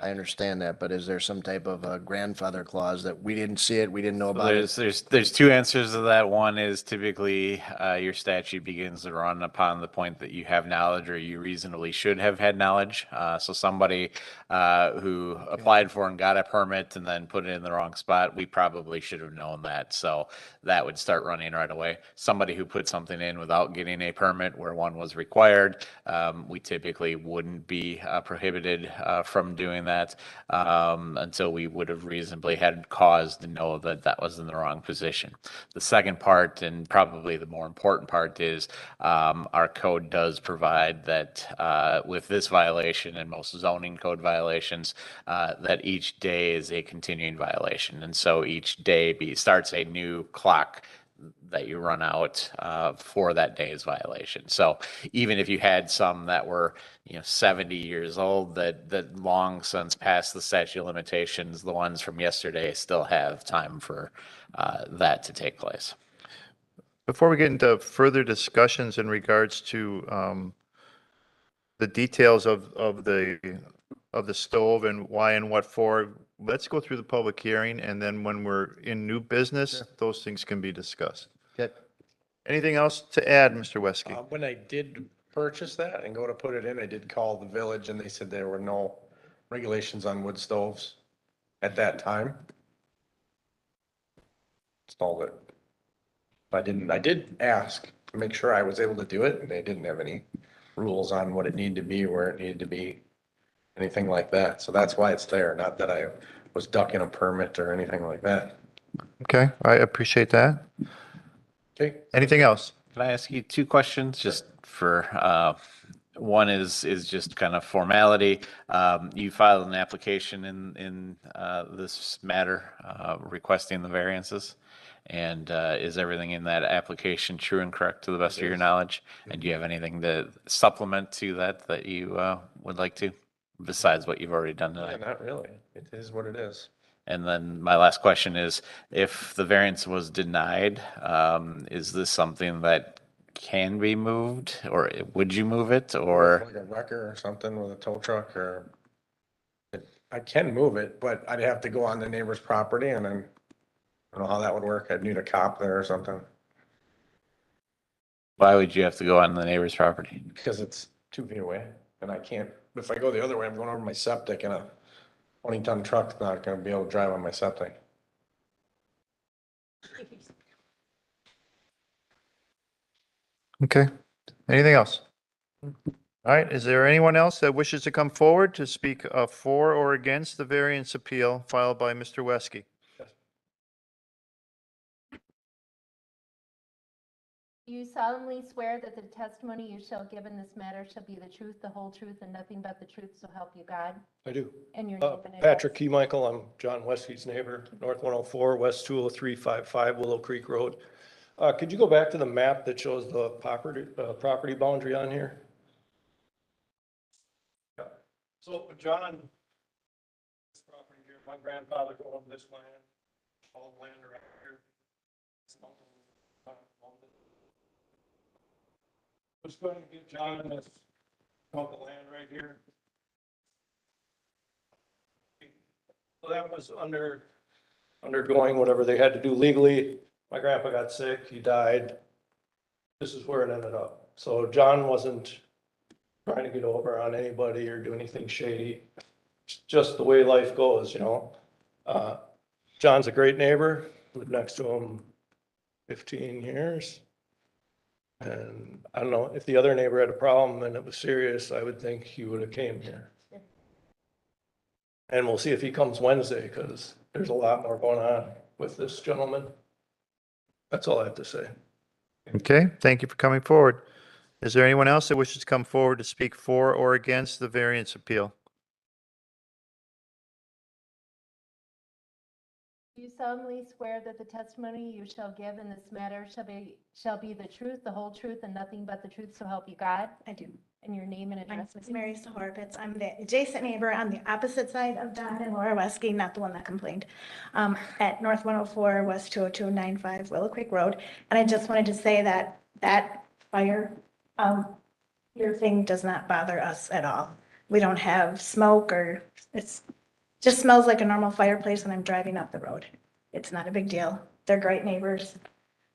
I understand that, but is there some type of a grandfather clause that we didn't see it, we didn't know So about it? there's two answers to that. One is typically your statute begins to run upon the point that you have knowledge or you reasonably should have had knowledge. So somebody who applied for and got a permit and then put it in the wrong spot, we probably should have known that. So that would start running right away. Somebody who put something in without getting a permit where one was required, we typically wouldn't be prohibited from doing that until we would have reasonably had cause to know that that was in the wrong position. The second part, and probably the more important part, is our code does provide that with this violation and most zoning code violations, that each day is a continuing violation. And so each day starts a new clock that you run out for that day's violation. So even if you had some that were 70 years old that long since passed the statute of limitations, the ones from yesterday still have time for that to take place. Before we get into further discussions in regards to the details of the stove and why and what for, let's go through the public hearing, and then when we're in new business, those things can be discussed. Okay. Anything else to add, Mr. Wesky? When I did purchase that and go to put it in, I did call the village and they said there were no regulations on wood stoves at that time. Installed it. I did ask to make sure I was able to do it, and they didn't have any rules on what it needed to be, where it needed to be, anything like that. So that's why it's there, not that I was ducking a permit or anything like that. Okay, I appreciate that. Okay. Anything else? Can I ask you two questions just for, one is just kind of formality. You filed an application in this matter requesting the variances. And is everything in that application true and correct to the best of your knowledge? And do you have anything to supplement to that you would like to, besides what you've already done tonight? Not really. It is what it is. And then my last question is, if the variance was denied, is this something that can be moved, or would you move it, or? Like a wrecker or something with a tow truck, or I can move it, but I'd have to go on the neighbor's property, and then I don't know how that would work. I'd need a cop there or something. Why would you have to go on the neighbor's property? Because it's 2 feet away, and I can't, if I go the other way, I'm going over my septic, and a 20-ton truck's not gonna be able to drive on my septic. Okay, anything else? All right, is there anyone else that wishes to come forward to speak for or against the variance appeal filed by Mr. Wesky? Do you solemnly swear that the testimony you shall give in this matter shall be the truth, the whole truth, and nothing but the truth, so help you God? I do. And your name and address? Patrick Key Michael, I'm John Wesky's neighbor, North 104, West 20355 Willow Creek Road. Could you go back to the map that shows the property boundary on here? So John, this property here, my grandfather owned this land, all the land around here. Was going to give John this chunk of land right here. So that was undergoing whatever they had to do legally. My grandpa got sick, he died. This is where it ended up. So John wasn't trying to get over on anybody or do anything shady. It's just the way life goes, you know? John's a great neighbor, lived next to him 15 years. And I don't know, if the other neighbor had a problem and it was serious, I would think he would have came here. And we'll see if he comes Wednesday, because there's a lot more going on with this gentleman. That's all I have to say. Okay, thank you for coming forward. Is there anyone else that wishes to come forward to speak for or against the variance appeal? Do you solemnly swear that the testimony you shall give in this matter shall be the truth, the whole truth, and nothing but the truth, so help you God? I do. And your name and My name address, is please? Mary Horovitz. I'm the adjacent neighbor on the opposite side of John and Laura Wesky, not the one that complained, at North 104 West 20295 Willow Creek Road. And I just wanted to say that that fire, your thing does not bother us at all. We don't have smoke, or it's just smells like a normal fireplace when I'm driving up the road. It's not a big deal. They're great neighbors.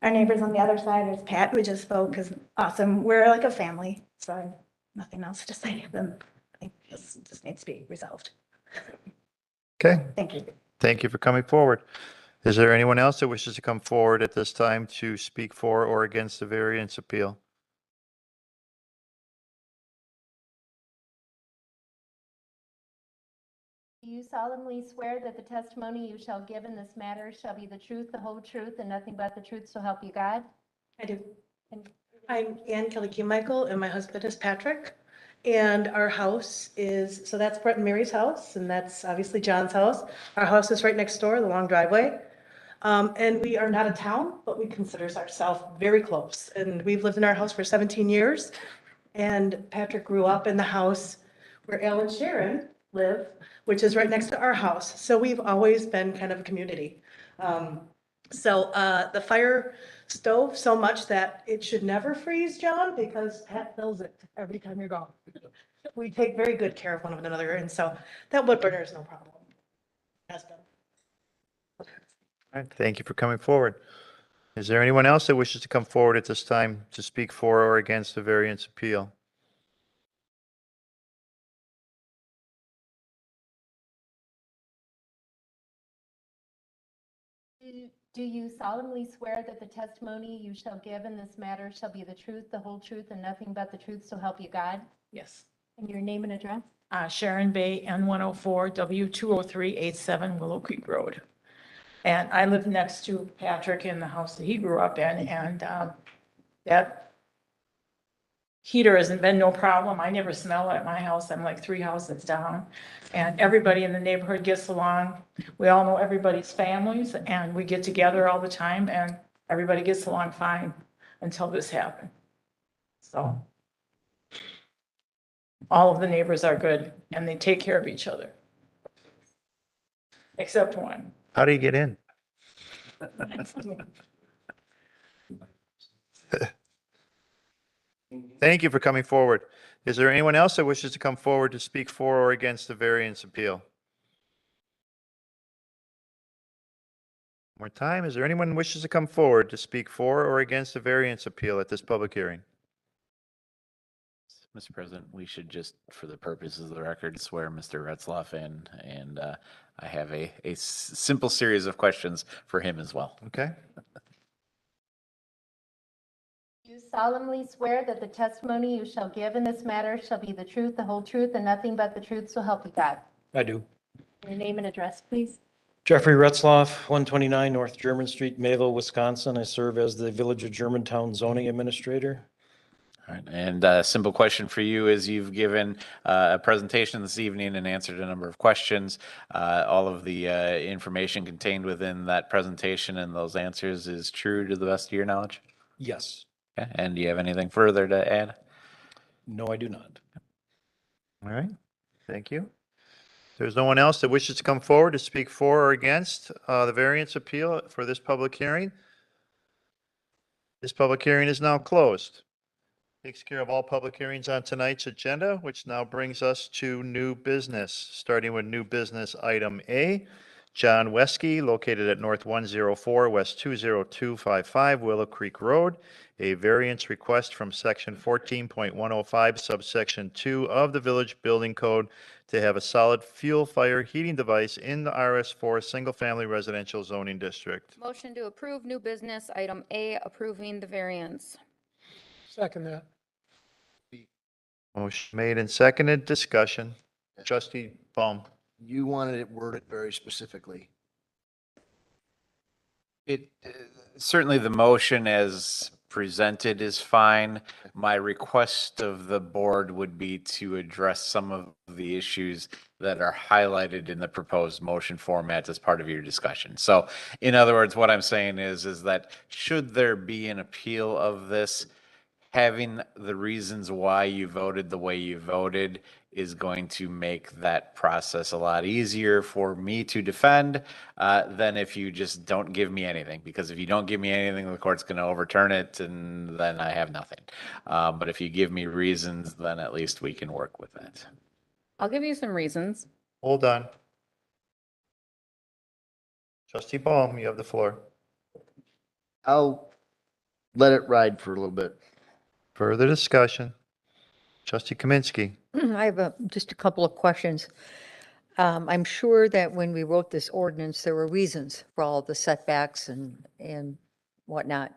Our neighbors on the other side is Pat, who just spoke, is awesome. We're like a family, so I have nothing else to say than I think this just needs to be resolved. Okay, Thank you. thank you for coming forward. Is there anyone else that wishes to come forward at this time to speak for or against the variance appeal? Do you solemnly swear that the testimony you shall give in this matter shall be the truth, the whole truth, and nothing but the truth, so help you God? I do. And I'm Ann Kelly Michael, and my husband is Patrick. And our house is, so that's Brett and Mary's house, and that's obviously John's house. Our house is right next door, the long driveway. And we are not a town, but we consider ourselves very close. And we've lived in our house for 17 years. And Patrick grew up in the house where Al and Sharon live, which is right next to our house. So we've always been kind of a community. The fire stove so much that it should never freeze, John, because Pat fills it every time you're gone. We take very good care of one another, and so that wood burner is no problem. Has been. All right, thank you for coming forward. Is there anyone else that wishes to come forward at this time to speak for or against the variance appeal? do you solemnly swear that the testimony you shall give in this matter shall be the truth, the whole truth, and nothing but the truth, so help you God? Yes. And your name and address? Sharon Bay, N104, W20387 Willow Creek Road. And I live next to Patrick in the house that he grew up in, and that heater hasn't been no problem. I never smell it at my house. I'm like 3 houses down. And everybody in the neighborhood gets along. We all know everybody's families, and we get together all the time, and everybody gets along fine until this happened. So all of the neighbors are good, and they take care of each other. Except one. How do you get in? Thank you for coming forward. Is there anyone else that wishes to come forward to speak for or against the variance appeal? More time. Is there anyone who wishes to come forward to speak for or against the variance appeal at this public hearing? Mr. President, we should just, for the purposes of the record, swear Mr. Retzloff in, and I have a simple series of questions for him as well. Okay. Do you solemnly swear that the testimony you shall give in this matter shall be the truth, the whole truth, and nothing but the truth, so help you God? I do. Your name and address, please? Jeffrey Retzloff, 129 North German Street, Mayville, Wisconsin. I serve as the Village of Germantown zoning administrator. All right, and a simple question for you is you've given a presentation this evening and answered a number of questions. All of the information contained within that presentation and those answers is true to the best of your knowledge? Yes. Okay. And do you have anything further to add? No, I do not. All right. Thank you. There's no one else that wishes to come forward to speak for or against the variance appeal for this public hearing. This public hearing is now closed. Takes care of all public hearings on tonight's agenda, which now brings us to new business, starting with new business item A. John Weskey, located at North 104 West 20255 Willow Creek Road, a variance request from Section 14.105 subsection 2 of the Village Building Code to have a solid fuel fire heating device in the RS4 Single Family Residential Zoning District. Motion to approve new business item A, approving the variance. Second that. Motion made and seconded. Discussion. Trustee Baum. You wanted it worded very specifically. Certainly the motion as presented is fine. My request of the board would be to address some of the issues that are highlighted in the proposed motion format as part of your discussion. So in other words, what I'm saying is that should there be an appeal of this, having the reasons why you voted the way you voted is going to make that process a lot easier for me to defend than if you just don't give me anything. Because if you don't give me anything, the court's going to overturn it, and then I have nothing. But if you give me reasons, then at least we can work with that. I'll give you some reasons. Hold on. Trustee Baum, you have the floor. I'll let it ride for a little bit. Further discussion. Trustee Kaminsky. I have just a couple of questions. I'm sure that when we wrote this ordinance, there were reasons for all of the setbacks and whatnot.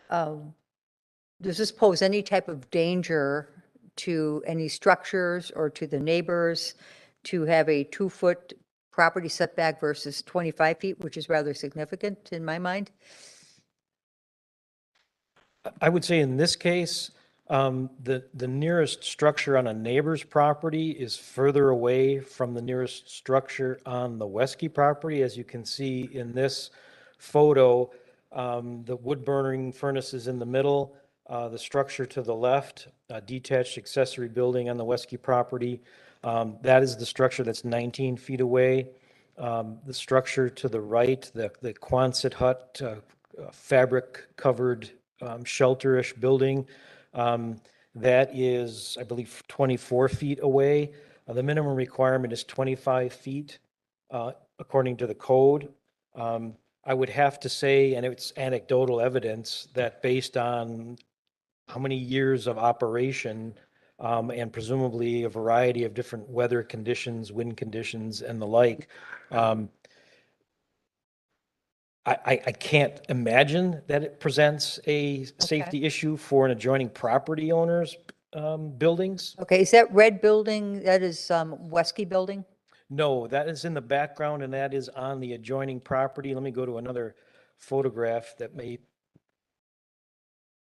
Does this pose any type of danger to any structures or to the neighbors to have a 2-foot property setback versus 25 feet, which is rather significant in my mind? I would say in this case, the nearest structure on a neighbor's property is further away from the nearest structure on the Weskey property. As you can see in this photo, the wood burning furnace is in the middle, the structure to the left, a detached accessory building on the Weskey property. That is the structure that's 19 feet away. The structure to the right, the Quonset hut, fabric covered shelterish building, that is, I believe, 24 feet away. The minimum requirement is 25 feet, according to the code. I would have to say, and it's anecdotal evidence, that based on how many years of operation, and presumably a variety of different weather conditions, wind conditions, and the like, I can't imagine that it presents a safety issue for an adjoining property owner's buildings. Okay, is that red building, that is Weskey building? No, that is in the background and that is on the adjoining property. Let me go to another photograph that may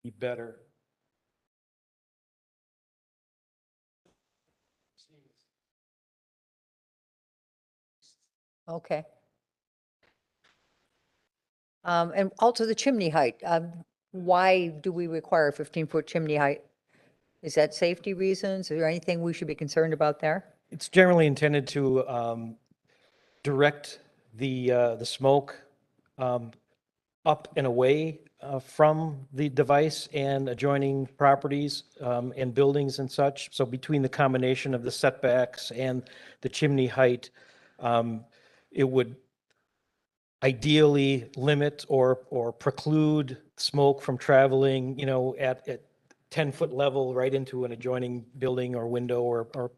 be better. Okay. And also the chimney height. Why do we require a 15-foot chimney height? Is that safety reasons? Is there anything we should be concerned about there? It's generally intended to direct the smoke up and away from the device and adjoining properties and buildings and such. So between the combination of the setbacks and the chimney height, it would ideally limit or preclude smoke from traveling, at 10-foot level right into an adjoining building or window or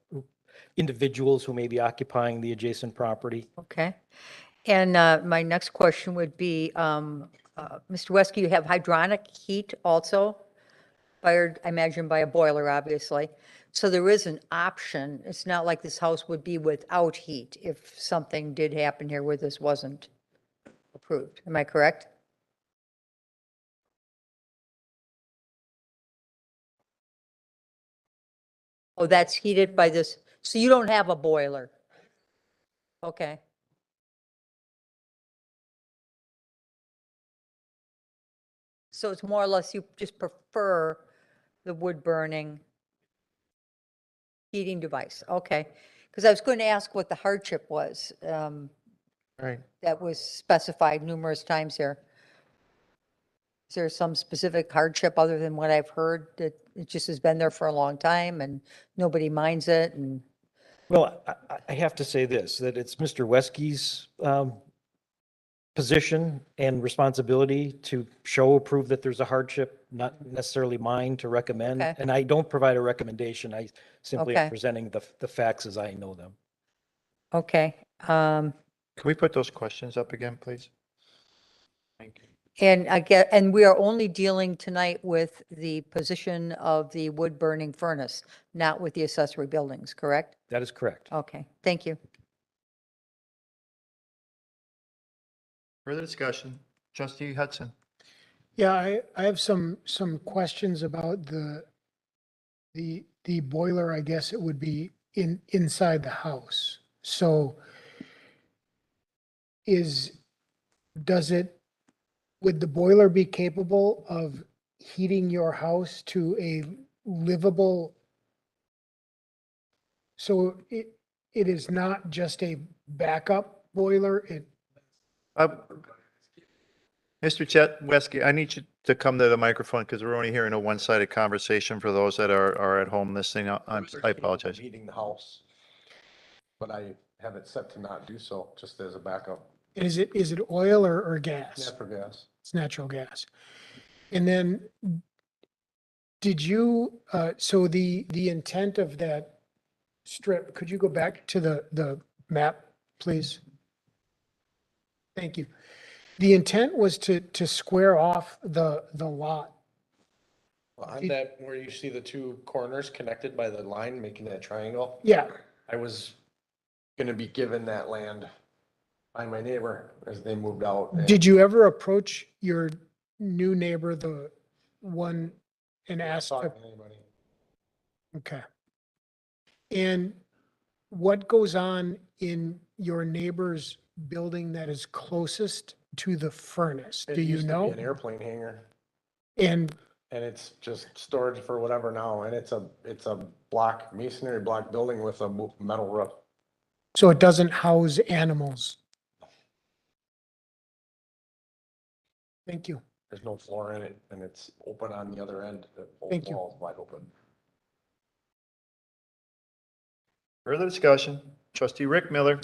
individuals who may be occupying the adjacent property. Okay. And my next question would be, Mr. Weskey, you have hydronic heat also, fired, I imagine, by a boiler, obviously. So there is an option. It's not like this house would be without heat if something did happen here where this wasn't approved. Am I correct? Oh, that's heated by this. So you don't have a boiler? Okay. So it's more or less you just prefer the wood burning heating device. Okay. Because I was going to ask what the hardship was. Right. That was specified numerous times here. Is there some specific hardship other than what I've heard, that it just has been there for a long time and nobody minds it? And Well, I have to say this, that it's Mr. Wesky's position and responsibility to prove that there's a hardship, not necessarily mine to recommend. Okay. And I don't provide a recommendation. I simply am Okay. presenting the facts as I know them. Okay. Can we put those questions up again, please? Thank you. And we are only dealing tonight with the position of the wood burning furnace, not with the accessory buildings, correct? That is correct. Okay, thank you. Further discussion? Trustee Hudson? Yeah, I have some questions about the boiler, I guess it would be inside the house. So would the boiler be capable of heating your house to a livable? So it is not just a backup boiler, Mr. Chet Wesky, I need you to come to the microphone because we're only hearing a one-sided conversation for those that are at home listening. I apologize. Heating the house, but I have it set to not do so, just as a backup. is it oil or gas? Natural gas. It's natural gas. And then did you, so the intent of that strip, could you go back to the map, please? Thank you. The intent was to square off the lot. On that, where you see the two corners connected by the line, making that triangle, Yeah, I was gonna be given that land by my neighbor as they moved out. and- did you ever approach your new neighbor, the one, and ask? Talking to anybody. Okay. And what goes on in your neighbor's building that is closest to the furnace? It Do you used to be know? an airplane hangar, And and it's just storage for whatever now, and it's a block, masonry block building with a metal roof. so it doesn't house animals? Thank you. There's no floor in it, and it's open on the other end, the whole Thank you. wall's wide open. Further discussion? Trustee Rick Miller?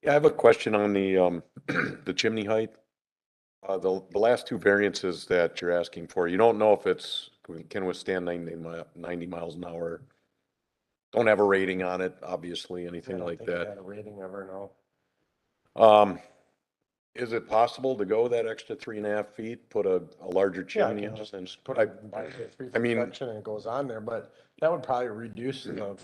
Yeah, I have a question on the, the chimney height. The last two variances that you're asking for, you don't know if can withstand 90 miles an hour. Don't have a rating on it, obviously, anything I don't like think it that. had a rating ever, no. Is it possible to go that extra 3.5 feet, put a larger Yeah, I chimney can on just and put I- a 3 I mean- section and it goes on there, but that would probably reduce the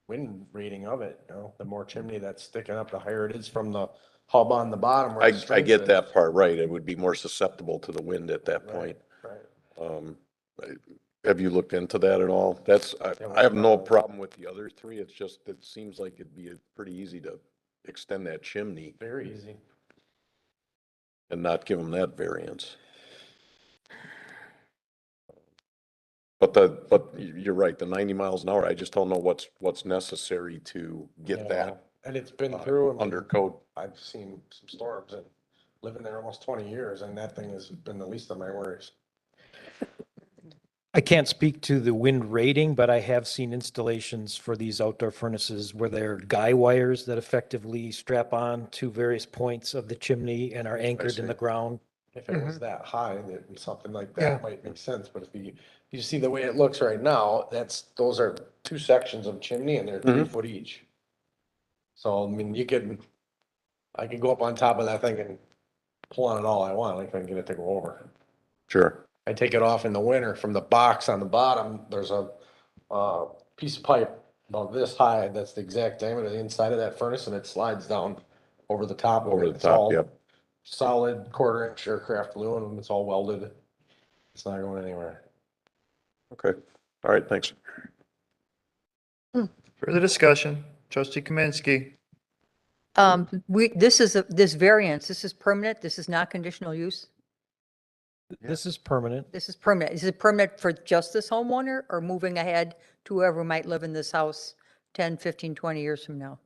wind rating of it, you know, the more chimney that's sticking up, the higher it is from the hub on the bottom. where the I strength get is. that part right. It would be more susceptible to the wind at that point. Right. Have you looked into that at all? I have no problem with the other three. It's just, it seems like it'd be pretty easy to extend that chimney Very easy. and not give them that variance. But you're right, the 90 miles an hour, I just don't know what's necessary to get Yeah, that and it's been through, I mean, under code. I've seen some storms and living there almost 20 years, and that thing has been the least of my worries. I can't speak to the wind rating, but I have seen installations for these outdoor furnaces where there are guy wires that effectively strap on to various points of the chimney and are anchored in the see. ground. If it was that high, that something like Yeah. that might make sense, but if you see the way it looks right now, those are two sections of chimney and they're 3 foot each. So, I mean, I could go up on top of that thing and pull on it all I want, like if I can get it to go over. Sure. I take it off in the winter from the box on the bottom, there's a piece of pipe about this high, that's the exact diameter of the inside of that furnace, and it slides down over the top of Over it. the It's top, all yep. Solid 1/4 inch aircraft aluminum, it's all welded. It's not going anywhere. Okay, all right, thanks. Further discussion? Trustee Kaminsky? This variance, this is permanent, this is not conditional use? This is permanent. This is permanent. Is it permanent for just this homeowner or moving ahead to whoever might live in this house 10, 15, 20 years from now?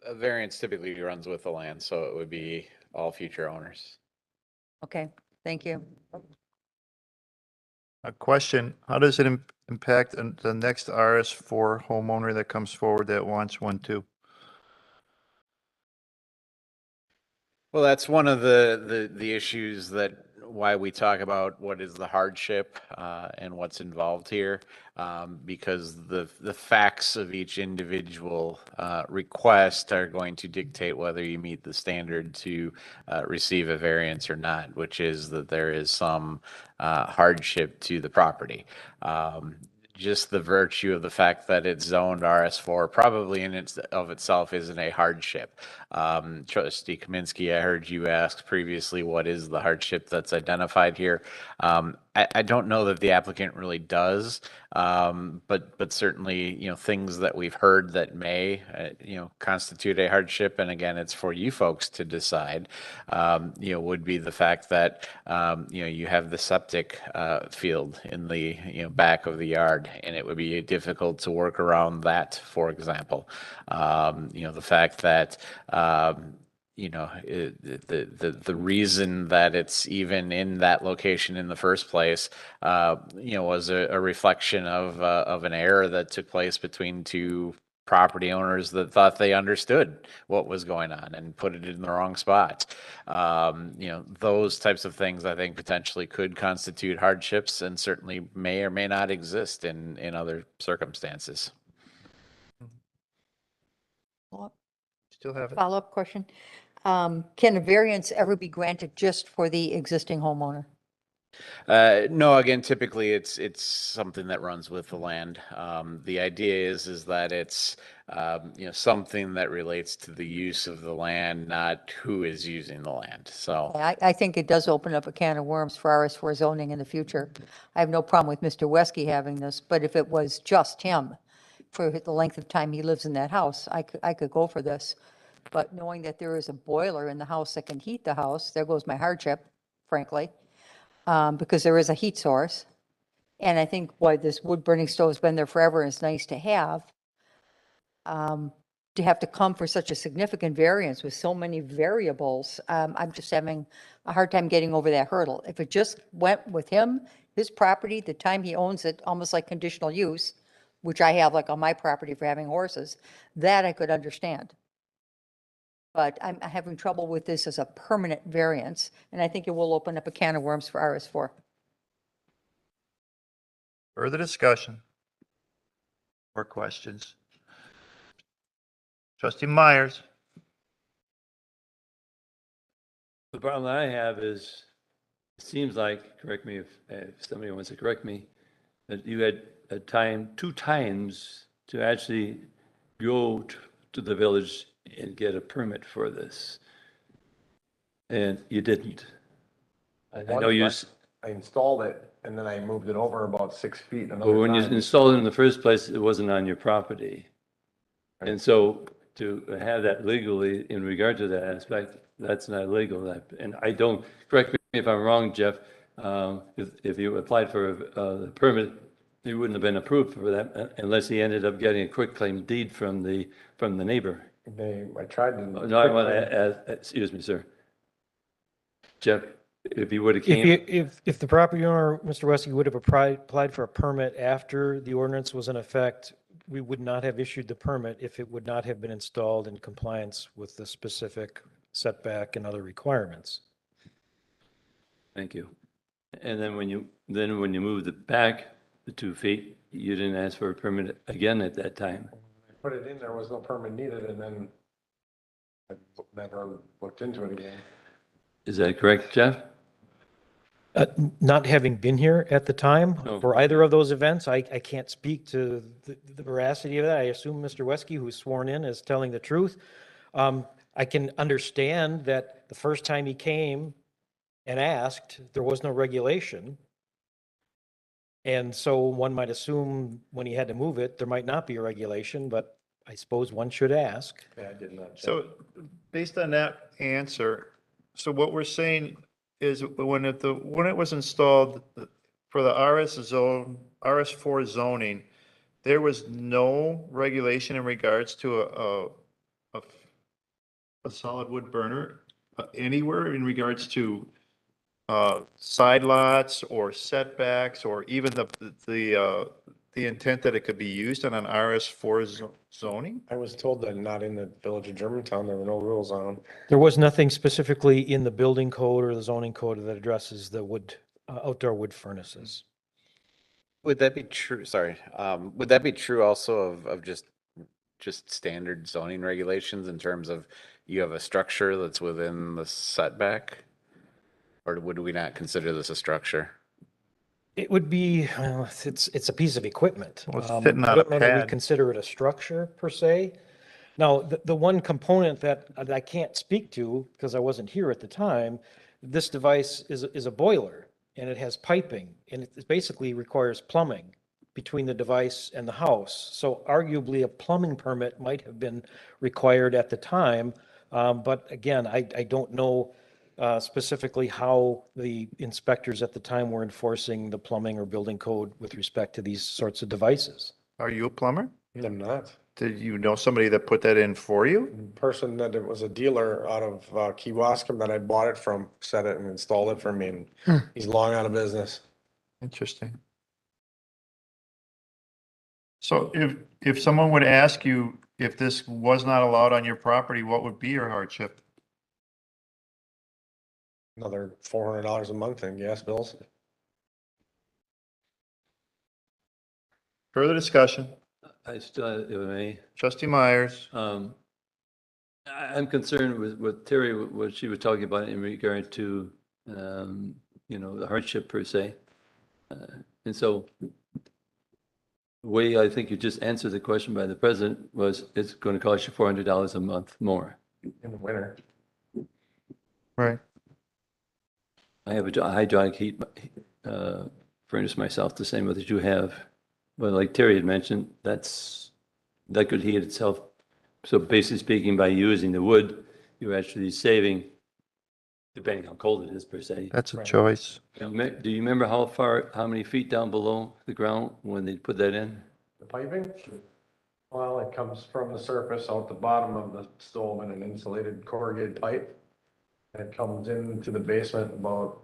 A variance typically runs with the land, so it would be all future owners. Okay, thank you. A question, how does it impact the next RS4 homeowner that comes forward that wants one too? Well, that's one of the issues that why we talk about what is the hardship and what's involved here, because the facts of each individual request are going to dictate whether you meet the standard to receive a variance or not, which is that there is some hardship to the property. Just the virtue of the fact that it's zoned RS4 probably in of itself isn't a hardship. Trustee Kaminsky, I heard you ask previously, what is the hardship that's identified here? I don't know that the applicant really does, but certainly, things that we've heard that may, constitute a hardship, and again, it's for you folks to decide, would be the fact that, you have the septic field in the, back of the yard, and it would be difficult to work around that, for example. The fact that, the reason that it's even in that location in the first place, was a reflection of an error that took place between two property owners that thought they understood what was going on and put it in the wrong spot. Those types of things I think potentially could constitute hardships and certainly may or may not exist in other circumstances. Still have it. Follow-up question. Can a variance ever be granted just for the existing homeowner? No, again, typically it's something that runs with the land. The idea is that it's, something that relates to the use of the land, not who is using the land. So I think it does open up a can of worms for RS4 zoning in the future. I have no problem with Mr. Wesky having this, but if it was just him for the length of time he lives in that house, I could go for this. But knowing that there is a boiler in the house that can heat the house, there goes my hardship, frankly, because there is a heat source. And I think why this wood burning stove's been there forever and it's nice to have to come for such a significant variance with so many variables, I'm just having a hard time getting over that hurdle. If it just went with him, his property, the time he owns it, almost like conditional use, which I have like on my property for having horses, that I could understand. But I'm having trouble with this as a permanent variance, and I think it will open up a can of worms for RS4. Further discussion? Or questions? Trustee Myers? The problem I have is, it seems like, correct me if somebody wants to correct me, that you had a time, 2 times to actually go to the village and get a permit for this. And you didn't. I know you. I installed it and then I moved it over about 6 feet. But when you installed it in the first place, it wasn't on your property. And so to have that legally in regard to that aspect, that's not legal. And I don't, correct me if I'm wrong, Jeff, if you applied for a permit, you wouldn't have been approved for that unless he ended up getting a quitclaim deed from the neighbor. I tried to. No, I want to ask, excuse me, sir. Jeff, if he would have came. If the property owner, Mr. Wesky, would have applied for a permit after the ordinance was in effect, we would not have issued the permit if it would not have been installed in compliance with the specific setback and other requirements. Thank you. And then when you moved it back the 2 feet, you didn't ask for a permit again at that time. Put it in, there was no permit needed, and then I never looked into it again. Is that correct, Jeff? Not having been here at the time No. for either of those events, I can't speak to the veracity of that. I assume Mr. Wesky, who's sworn in, is telling the truth. I can understand that the first time he came and asked, there was no regulation. And so one might assume when he had to move it, there might not be a regulation, but I suppose one should ask. Yeah, I did not. So based on that answer, so what we're saying is when it was installed for the RS4 zoning, there was no regulation in regards to a solid wood burner anywhere in regards to side lots or setbacks or even the intent that it could be used on an RS4 zoning? I was told that not in the village of Germantown, there were no rules on them. There was nothing specifically in the building code or the zoning code that addresses the wood, outdoor wood furnaces. Would that be true? Sorry. Would that be true also of just standard zoning regulations in terms of you have a structure that's within the setback? Or would we not consider this a structure? It would be, well, it's a piece of equipment. Well, it's I sitting on a don't know that we pad. consider it a structure per se. Now, the one component that I can't speak to, because I wasn't here at the time, this device is a boiler, and it has piping, and it basically requires plumbing between the device and the house. So arguably, a plumbing permit might have been required at the time. But again, I don't know specifically how the inspectors at the time were enforcing the plumbing or building code with respect to these sorts of devices. Are you a plumber? I'm not. Did you know somebody that put that in for you? Person that it was a dealer out of Kewaskum that I bought it from, set it and installed it for me, and he's long out of business. Interesting. So if someone would ask you if this was not allowed on your property, what would be your hardship? Another $400 a month in gas bills. Further discussion? I still, if I may. Trustee Myers. I'm concerned with what Terry, what she was talking about in regard to, the hardship per se. And so the way I think you just answered the question by the president was it's going to cost you $400 a month more. In the winter. Right. I have a hydraulic heat furnace myself, the same that you have. But like Terry had mentioned, that could heat itself. So basically speaking, by using the wood, you're actually saving, depending how cold it is per se. That's a choice. Do you remember how many feet down below the ground when they put that in? The piping? Well, it comes from the surface out the bottom of the stove in an insulated corrugated pipe. And it comes into the basement about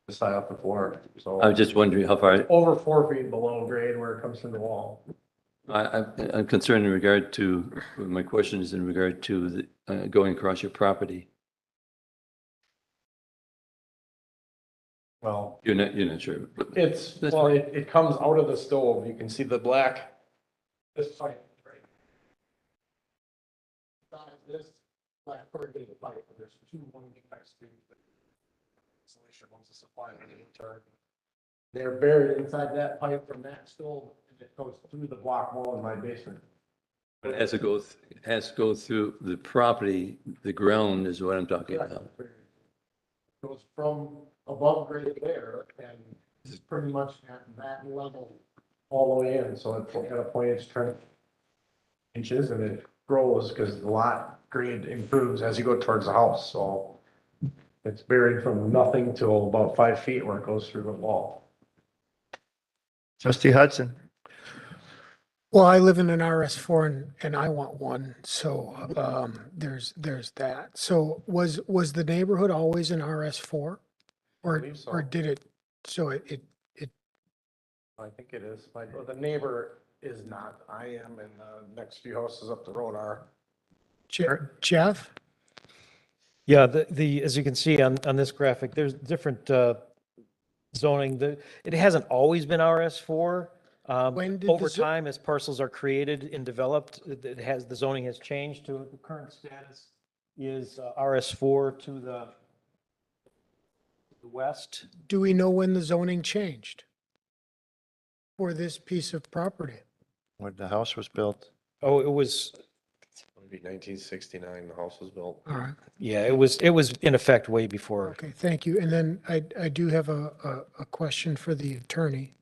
this high off the floor, so. I was just wondering how far. Over 4 feet below grade where it comes from the wall. I'm concerned in regard to, my question is in regard to the, going across your property. Well. You're not sure. It's, That's well, fine. it comes out of the stove. You can see the black. This pipe, right? This black corrugated pipe, there's two, one next to the insulation, one's a supply and a return. They're buried inside that pipe from that stove, and it goes through the block wall in my basement. But it has to go through the property, the ground is what I'm talking about. Goes from above grade there, and it's pretty much at that level all the way in, so it's got a 0.8 turn inches, and it grows because the lot grade improves as you go towards the house, so it's buried from nothing till about 5 feet where it goes through the wall. Trustee Hudson. Well, I live in an RS4 and I want one, so there's that. So was the neighborhood always an RS4? believe so. Or did it, so it I think it is. The neighbor is not. I am, and the next few houses up the road are. Jeff? Yeah, as you can see on this graphic, there's different zoning. It hasn't always been RS4. When did Over the zo- time, as parcels are created and developed, the zoning has changed to the current status is RS4 to the west. Do we know when the zoning changed for this piece of property? When the house was built. Oh, it was, It'll be 1969, the house was built. All right. yeah, it was in effect way before. Okay, thank you. And then I do have a question for the attorney.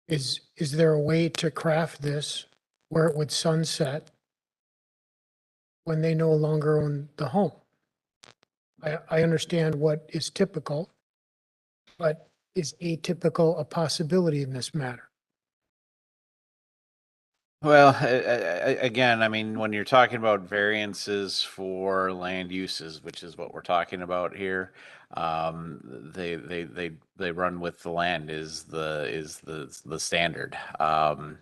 Is there a way to craft this where it would sunset when they no longer own the home? I understand what is typical, but is atypical a possibility in this matter? Well, again, I mean, when you're talking about variances for land uses, which is what we're talking about here, they run with the land is the standard. I've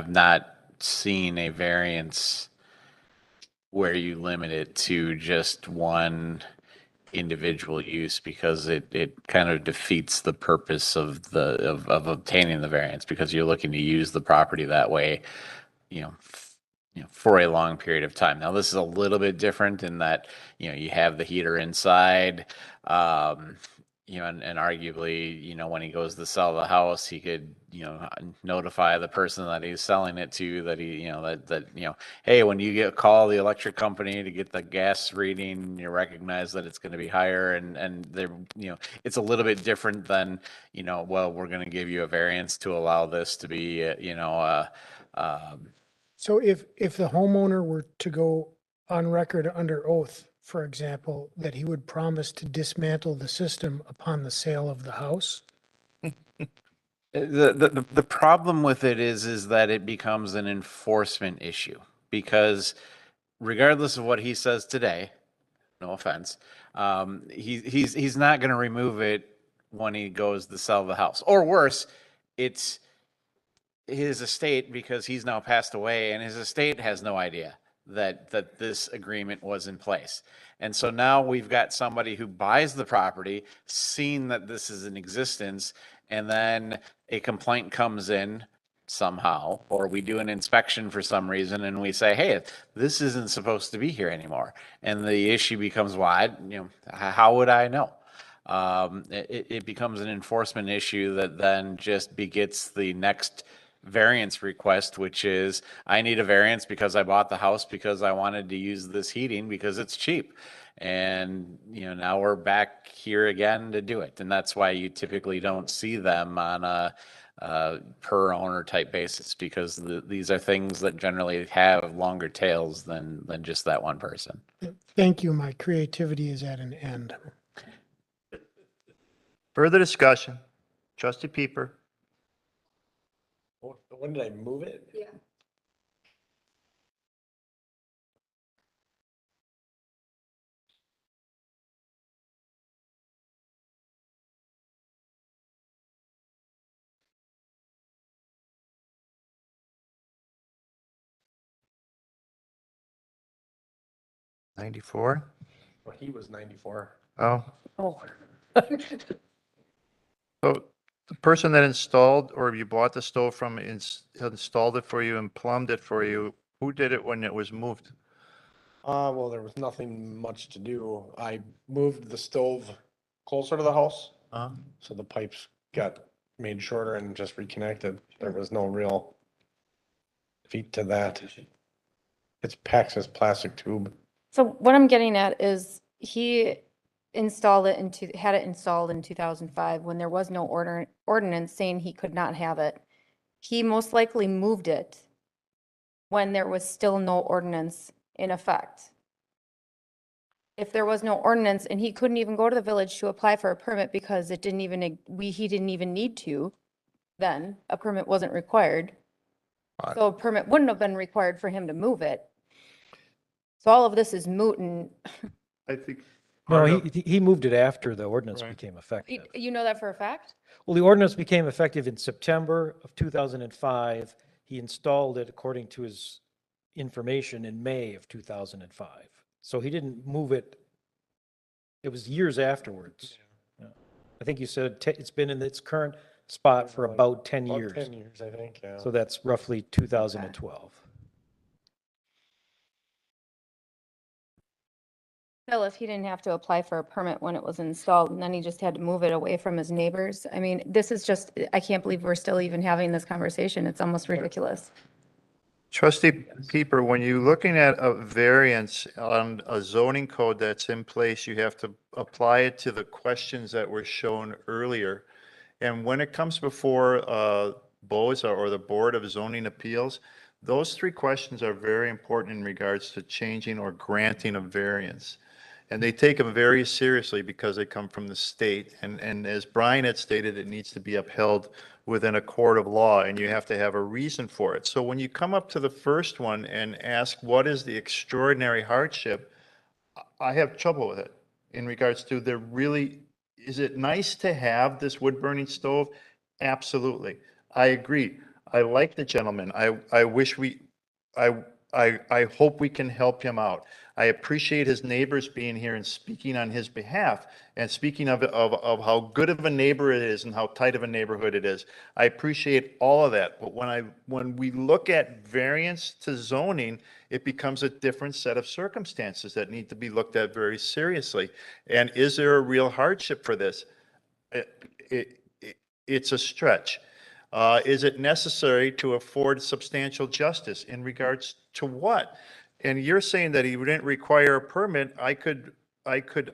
not seen a variance where you limit it to just one individual use because it kind of defeats the purpose of of obtaining the variance because you're looking to use the property that way, for a long period of time. Now, this is a little bit different in that, you have the heater inside, and arguably, when he goes to sell the house, he could, notify the person that he's selling it to that hey, when you call the electric company to get the gas reading, you recognize that it's going to be higher and they're, it's a little bit different than, well, we're going to give you a variance to allow this to be, So if the homeowner were to go on record under oath, for example, that he would promise to dismantle the system upon the sale of the house? The problem with it is that it becomes an enforcement issue because regardless of what he says today, no offense, he's not going to remove it when he goes to sell the house. Or worse, it's his estate because he's now passed away and his estate has no idea that this agreement was in place. And so now we've got somebody who buys the property, seeing that this is in existence, and then a complaint comes in somehow, or we do an inspection for some reason and we say, hey, this isn't supposed to be here anymore. And the issue becomes, why, how would I know? It becomes an enforcement issue that then just begets the next variance request, which is I need a variance because I bought the house because I wanted to use this heating because it's cheap. And, now we're back here again to do it. And that's why you typically don't see them on a per owner type basis because these are things that generally have longer tails than just that one person. Thank you. My creativity is at an end. Further discussion? Trustee Peeper. When did I move it? Yeah. '94? Well, he was 94. Oh, Oh. so the person that installed, or you bought the stove from, installed it for you and plumbed it for you, who did it when it was moved? Well, there was nothing much to do. I moved the stove closer to the house, Uh, so the pipes got made shorter and just reconnected. There was no real feat to that. It's Pax's plastic tube. So what I'm getting at is he had it installed in 2005 when there was no ordinance saying he could not have it. He most likely moved it when there was still no ordinance in effect. If there was no ordinance and he couldn't even go to the village to apply for a permit because he didn't even need to, then a permit wasn't required. So a permit wouldn't have been required for him to move it. So all of this is moot and I think. No, he moved it after the ordinance Right. became effective. you know that for a fact? Well, the ordinance became effective in September of 2005. He installed it according to his information in May of 2005. So he didn't move it. It was years afterwards. Yeah. I think you said it's been in its current spot for about 10 About years. 10 years, I think, yeah. So that's roughly 2012. Still, if he didn't have to apply for a permit when it was installed and then he just had to move it away from his neighbors, I mean, this is just, I can't believe we're still even having this conversation. It's almost ridiculous. Trustee Peeper, when you're looking at a variance on a zoning code that's in place, you have to apply it to the questions that were shown earlier. And when it comes before BOZA or the Board of Zoning Appeals, those three questions are very important in regards to changing or granting a variance. And they take them very seriously because they come from the state. And as Brian had stated, it needs to be upheld within a court of law, and you have to have a reason for it. So when you come up to the first one and ask, what is the extraordinary hardship? I have trouble with it in regards to is it nice to have this wood burning stove? Absolutely. I agree. I like the gentleman. I wish I hope we can help him out. I appreciate his neighbors being here and speaking on his behalf and speaking of how good of a neighbor it is and how tight of a neighborhood it is. I appreciate all of that. But when we look at variance to zoning, it becomes a different set of circumstances that need to be looked at very seriously. And is there a real hardship for this? It's a stretch. Is it necessary to afford substantial justice in regards to what? And you're saying that he wouldn't require a permit. I could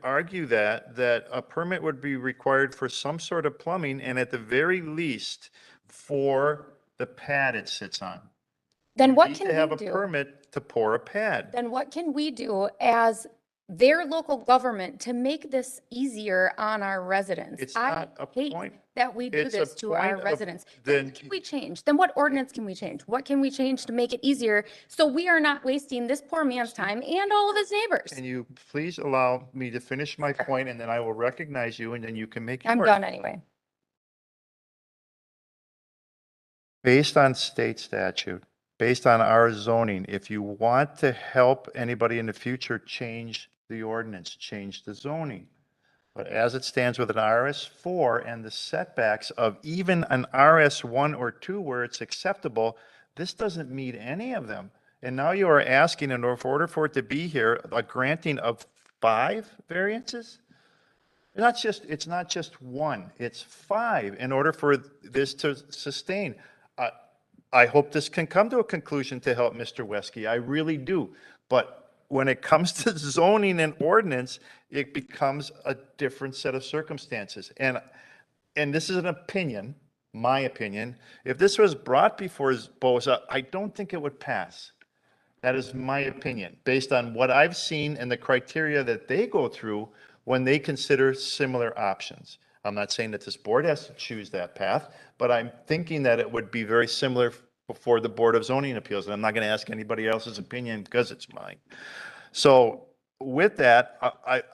argue that a permit would be required for some sort of plumbing and at the very least for the pad it sits on. Then what Need can to have we a do? permit to pour a pad. Then what can we do as their local government to make this easier on our residents? It's I not a hate point. that we do It's a this to our point of- residents. Then then- can we change? Then what ordinance can we change? What can we change to make it easier so we are not wasting this poor man's time and all of his neighbors? Can you please allow me to finish my point and then I will recognize you and then you can make yours. I'm done anyway. Based on state statute, based on our zoning, if you want to help anybody in the future change the ordinance, change the zoning. But as it stands with an RS4 and the setbacks of even an RS1 or 2 where it's acceptable, this doesn't meet any of them. And now you are asking in order for it to be here, a granting of 5 variances? It's not just 1, it's 5 in order for this to sustain. I hope this can come to a conclusion to help Mr. Wesky. I really do. But when it comes to zoning and ordinance, it becomes a different set of circumstances. And this is an opinion, my opinion. If this was brought before BOZA, I don't think it would pass. That is my opinion, based on what I've seen and the criteria that they go through when they consider similar options. I'm not saying that this board has to choose that path, but I'm thinking that it would be very similar before the Board of Zoning Appeals. And I'm not going to ask anybody else's opinion because it's mine. So with that,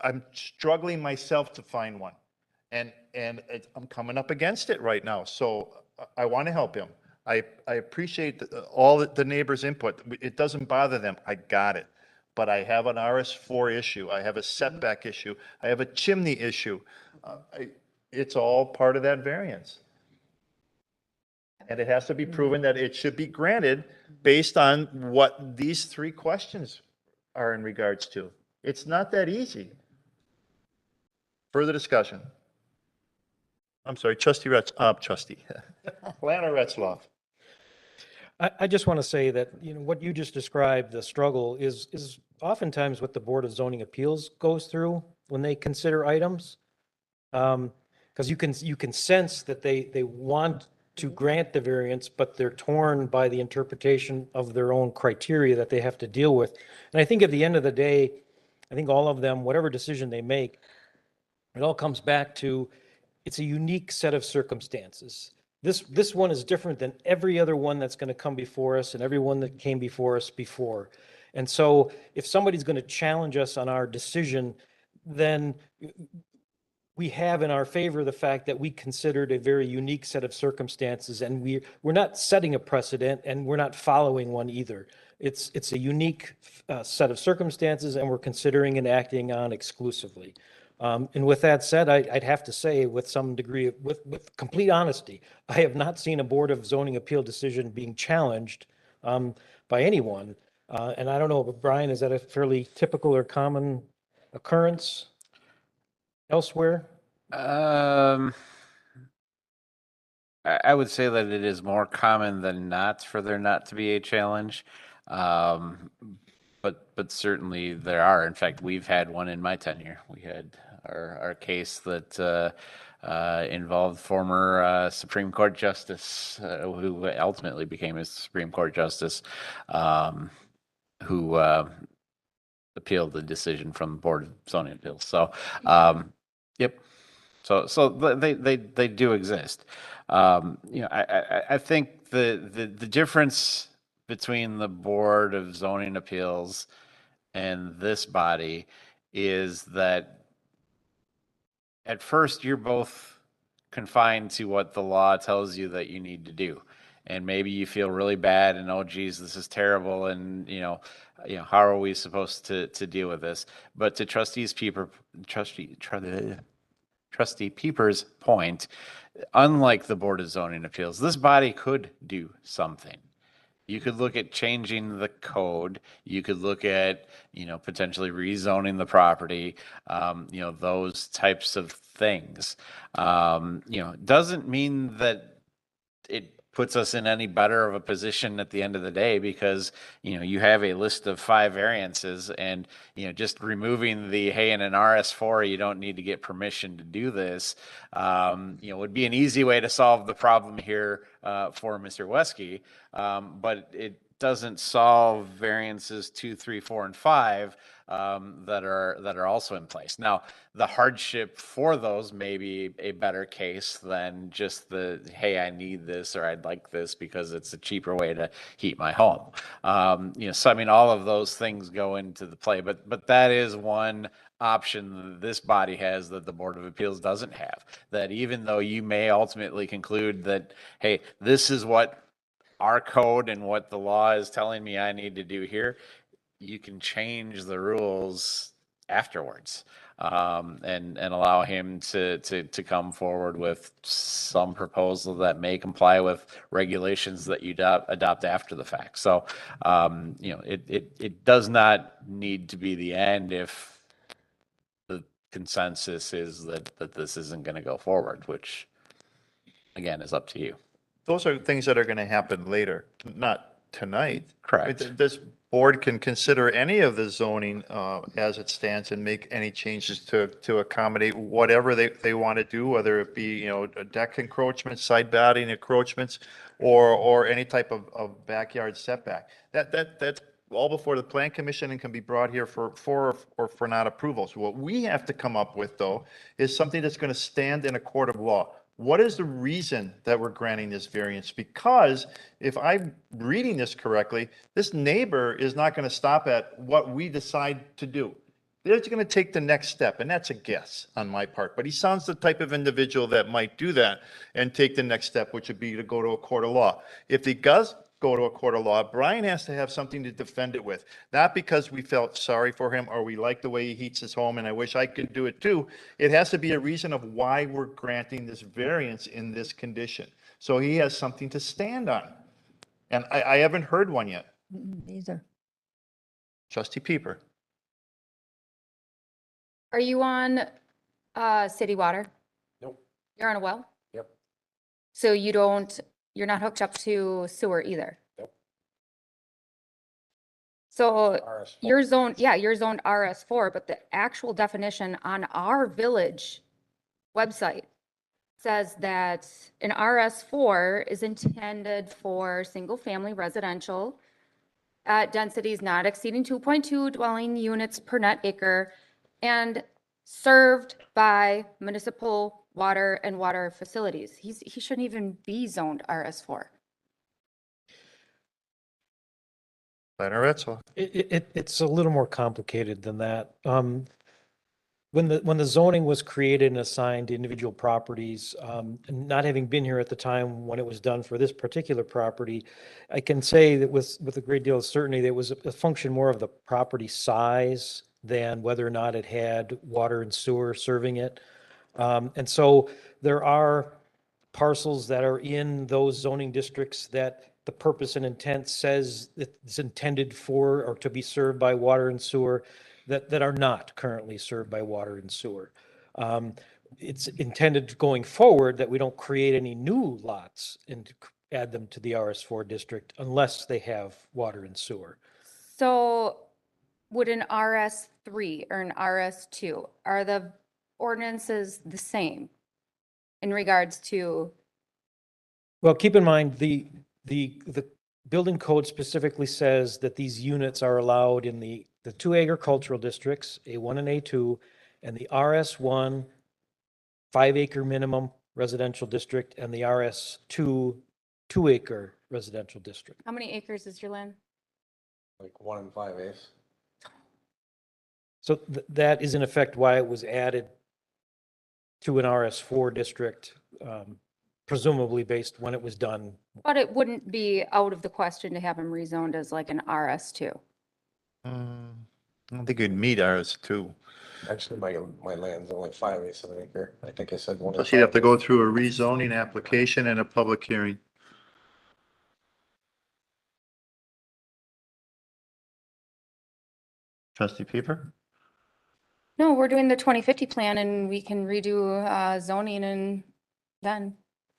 I'm struggling myself to find one. And I'm coming up against it right now. So I want to help him. I appreciate all the neighbors' input. It doesn't bother them. I got it. But I have an RS4 issue. I have a setback issue. I have a chimney issue. It's all part of that variance. And it has to be proven that it should be granted based on what these 3 questions are in regards to. It's not that easy. Further discussion. I'm sorry, trustee Lana Retzloff. I just want to say that, what you just described, the struggle is oftentimes what the Board of Zoning Appeals goes through when they consider items. Because you can sense that they want to grant the variance, but they're torn by the interpretation of their own criteria that they have to deal with. And I think at the end of the day, I think all of them, whatever decision they make, it all comes back to, it's a unique set of circumstances. This one is different than every other one that's going to come before us and everyone that came before us before. And so if somebody's going to challenge us on our decision, then we have in our favor the fact that we considered a very unique set of circumstances, and we're not setting a precedent and we're not following one either. It's a unique set of circumstances, and we're considering and acting on exclusively. And with that said, I'd have to say with some degree, with complete honesty, I have not seen a Board of Zoning Appeal decision being challenged by anyone. And I don't know, but Brian, is that a fairly typical or common occurrence elsewhere? I would say that it is more common than not for there not to be a challenge. But certainly there are. In fact, we've had one in my tenure. We had our case that involved former Supreme Court Justice, who ultimately became a Supreme Court Justice, who appealed the decision from the Board of Zoning Appeals. So, yep. So they do exist. I think the difference between the Board of Zoning Appeals and this body is that at first you're both confined to what the law tells you that you need to do. And maybe you feel really bad and, oh geez, this is terrible. And, how are we supposed to deal with this? But to Trustee Pieper's point, unlike the Board of Zoning Appeals, this body could do something. You could look at changing the code. You could look at, potentially rezoning the property, those types of things. Doesn't mean that it puts us in any better of a position at the end of the day because, you have a list of 5 variances and, just removing the, hey, in an RS4, you don't need to get permission to do this, would be an easy way to solve the problem here for Mr. Weskey. But it doesn't solve variances 2, 3, 4, and 5 that are also in place. Now, the hardship for those may be a better case than just the, hey, I need this or I'd like this because it's a cheaper way to heat my home. So I mean, all of those things go into the play, but that is one option that this body has that the Board of Appeals doesn't have. That even though you may ultimately conclude that, hey, this is what our code and what the law is telling me I need to do here, you can change the rules afterwards, and allow him to come forward with some proposal that may comply with regulations that you adopt after the fact. So, it does not need to be the end if the consensus is that this isn't going to go forward, which again is up to you. Those are things that are going to happen later, not tonight. Correct. This board can consider any of the zoning as it stands and make any changes to accommodate whatever they want to do, whether it be, deck encroachments, side batting encroachments, or any type of backyard setback. That's all before the Plan Commission and can be brought here for or for not approval. So what we have to come up with, though, is something that's going to stand in a court of law. What is the reason that we're granting this variance? Because if I'm reading this correctly, this neighbor is not going to stop at what we decide to do. They're going to take the next step, and that's a guess on my part. But he sounds the type of individual that might do that and take the next step, which would be to go to a court of law. If he does go to a court of law, Brian has to have something to defend it with. Not because we felt sorry for him or we like the way he heats his home and I wish I could do it too. It has to be a reason of why we're granting this variance in this condition. So he has something to stand on. And I haven't heard one yet. Either. Trustee Pieper. Are you on city water? Nope. You're on a well? Yep. So you're not hooked up to sewer either? Nope. So RS4. you're zoned RS4, but the actual definition on our village website says that an RS4 is intended for single-family residential at densities not exceeding 2.2 dwelling units per net acre and served by municipal water and water facilities. He shouldn't even be zoned RS4. Planner Etzel. It's a little more complicated than that. When the zoning was created and assigned to individual properties, and not having been here at the time when it was done for this particular property, I can say that with a great deal of certainty, that it was a function more of the property size than whether or not it had water and sewer serving it. And so there are parcels that are in those zoning districts that the purpose and intent says it's intended for or to be served by water and sewer that are not currently served by water and sewer. It's intended going forward that we don't create any new lots and add them to the RS4 district unless they have water and sewer. So would an RS3 or an RS2, are the ordinances the same in regards to? Well, keep in mind, the building code specifically says that these units are allowed in the 2 agricultural districts, A1 and A2, and the RS1 5-acre minimum residential district and the RS2 2-acre residential district. How many acres is your land? Like 1 5/8. So that is in effect why it was added to an RS4 district, presumably based when it was done. But it wouldn't be out of the question to have them rezoned as like an RS2. I don't think you'd meet ours too. Actually, my land's only 5/8 of an acre. I think I said 1. Plus you'd have to go through a rezoning application and a public hearing. Trustee Peeper? No, we're doing the 2050 plan and we can redo zoning and then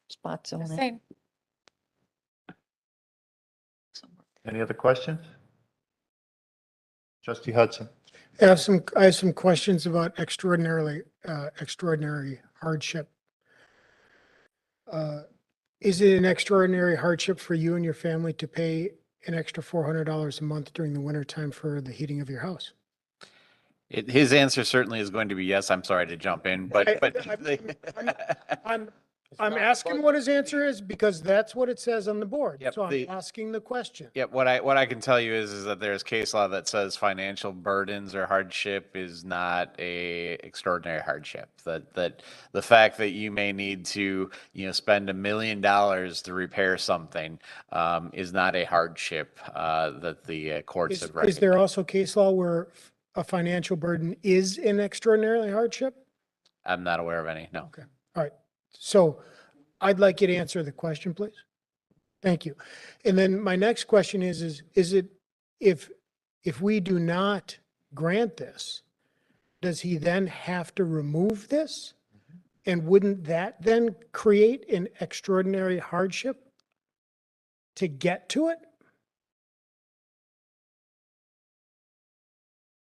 Spot the zoning. same. Any other questions? Trustee Hudson? I have some questions about extraordinary hardship. Is it an extraordinary hardship for you and your family to pay an extra $400 a month during the winter time for the heating of your house? His answer certainly is going to be yes. I'm sorry to jump in, but I'm asking what his answer is because that's what it says on the board. Yep, So I'm asking the question. yeah, what I can tell you is that there's case law that says financial burdens or hardship is not a extraordinary hardship. That the fact that you may need to, spend $1 million to repair something, is not a hardship, that the courts have Is recognized. there also case law where a financial burden is an extraordinary hardship? I'm not aware of any, no. Okay, all right. So I'd like you to answer the question, please. Thank you. And then my next question is it, if we do not grant this, does he then have to remove this? And wouldn't that then create an extraordinary hardship to get to it?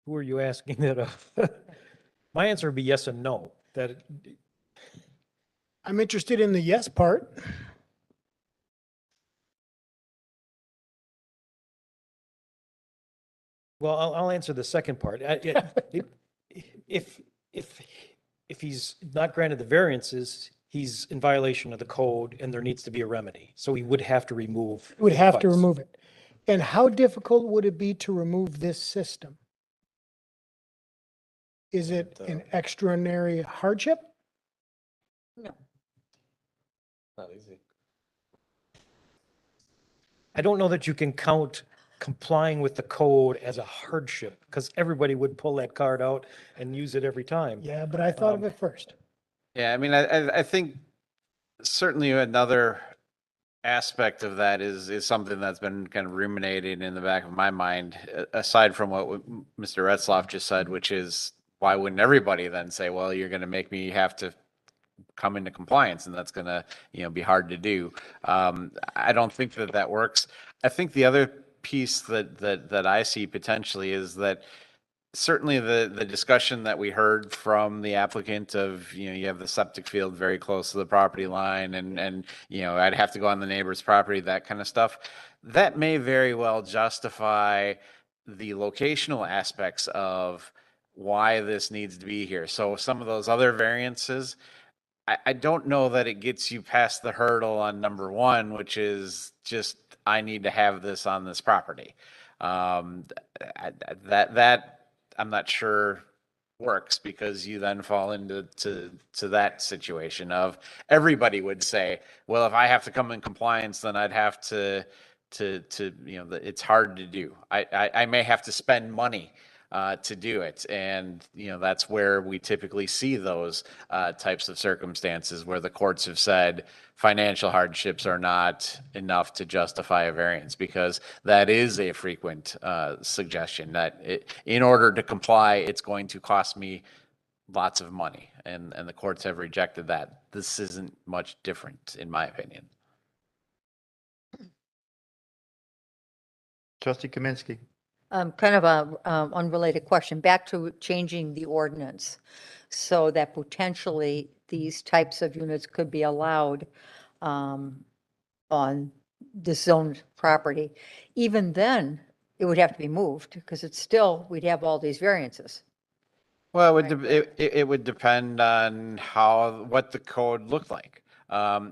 Who are you asking that of? My answer would be yes and no. I'm interested in the yes part. Well, I'll answer the second part. If he's not granted the variances, he's in violation of the code and there needs to be a remedy. So he would have to remove. Would have to device. remove it. And how difficult would it be to remove this system? Is it an extraordinary hardship? No. Not easy. I don't know that you can count complying with the code as a hardship because everybody would pull that card out and use it every time. Yeah, but I thought of it first. Yeah, I mean, I think certainly another aspect of that is something that's been kind of ruminating in the back of my mind, aside from what Mr. Retzloff just said, which is why wouldn't everybody then say, well, you're going to make me have to come into compliance and that's going to, be hard to do. I don't think that works. I think the other piece that I see potentially is that certainly the discussion that we heard from the applicant of, you have the septic field very close to the property line and, I'd have to go on the neighbor's property, that kind of stuff. That may very well justify the locational aspects of why this needs to be here. So some of those other variances, I don't know that it gets you past the hurdle on number one, which is just, I need to have this on this property. That I'm not sure works because you then fall into that situation of everybody would say, well, if I have to come in compliance, then I'd have to it's hard to do. I may have to spend money to do it. And, that's where we typically see those types of circumstances where the courts have said financial hardships are not enough to justify a variance, because that is a frequent suggestion that in order to comply, it's going to cost me lots of money. And the courts have rejected that. This isn't much different, in my opinion. Trustee Kaminsky. Kind of a unrelated question, back to changing the ordinance so that potentially these types of units could be allowed on this zoned property. Even then, it would have to be moved because it's still, we'd have all these variances. Well, it would depend on what the code looked like.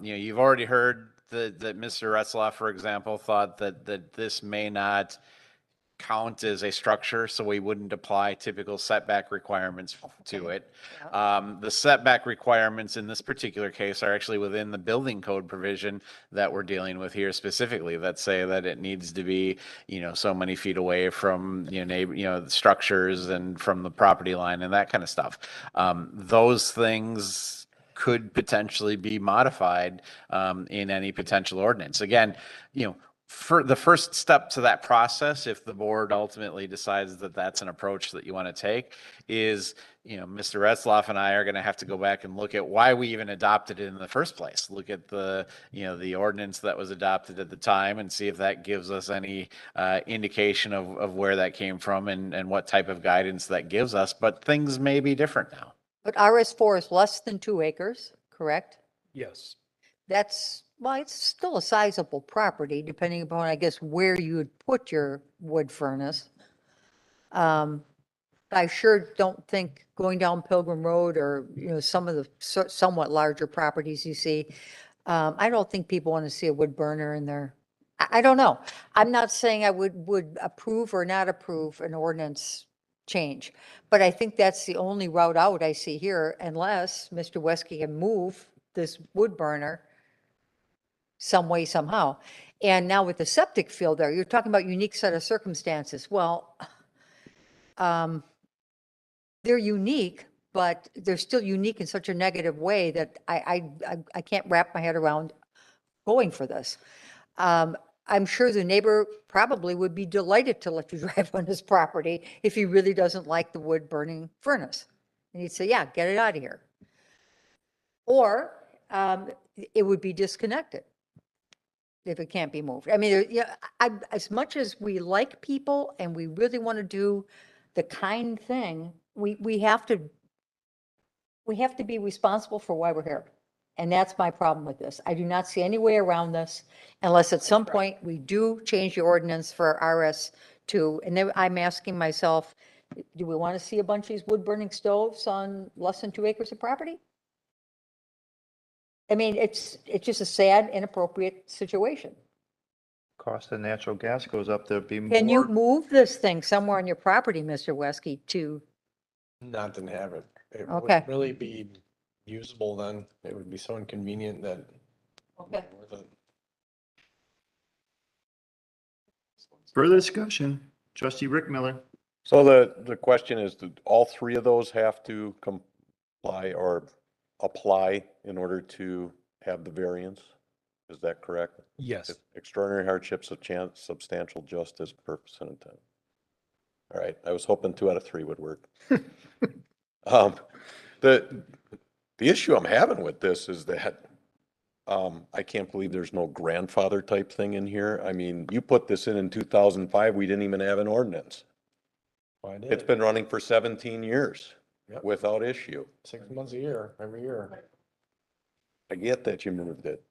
You've already heard that Mr. Retzlaff, for example, thought that this may not count as a structure, so we wouldn't apply typical setback requirements to it. The setback requirements in this particular case are actually within the building code provision that we're dealing with here specifically, that say that it needs to be, so many feet away from, the structures and from the property line and that kind of stuff. Those things could potentially be modified in any potential ordinance. Again, for the first step to that process, if the board ultimately decides that that's an approach that you want to take, is, Mr. Retzlaff and I are going to have to go back and look at why we even adopted it in the first place. Look at the ordinance that was adopted at the time and see if that gives us any indication of where that came from and what type of guidance that gives us. But things may be different now. But RS4 is less than 2 acres, correct? Yes. Well, it's still a sizable property, depending upon, I guess, where you would put your wood furnace. I sure don't think going down Pilgrim Road or, some of the somewhat larger properties you see, I don't think people want to see a wood burner in there. I don't know. I'm not saying I would approve or not approve an ordinance change, but I think that's the only route out I see here, unless Mr. Wesky can move this wood burner some way, somehow. And now with the septic field there, you're talking about unique set of circumstances. Well, they're unique, but they're still unique in such a negative way that I can't wrap my head around going for this. I'm sure the neighbor probably would be delighted to let you drive on his property if he really doesn't like the wood burning furnace. And he'd say, yeah, get it out of here. Or it would be disconnected if it can't be moved. I mean, as much as we like people and we really want to do the kind thing, we have to be responsible for why we're here. And that's my problem with this. I do not see any way around this unless at some point we do change the ordinance for RS2. And then I'm asking myself, do we want to see a bunch of these wood burning stoves on less than 2 acres of property? I mean, it's just a sad, inappropriate situation. Cost of natural gas goes up, there'd be more. Can you move this thing somewhere on your property, Mr. Wesky, to? Not to have it. It Okay. would really be usable then. It would be so inconvenient that. Okay. Further discussion, trustee Rick Miller. So the question is, do all 3 of those have to comply or apply in order to have the variance? Is that correct? Yes. Extraordinary hardships of chance, substantial justice, purpose and intent. All right, I was hoping 2 out of 3 would work. The issue I'm having with this is that I can't believe there's no grandfather type thing in here. I mean, you put this in 2005, we didn't even have an ordinance. Well, I did. It's been running for 17 years Yep. without issue. 6 months a year, every year. I get that you moved it.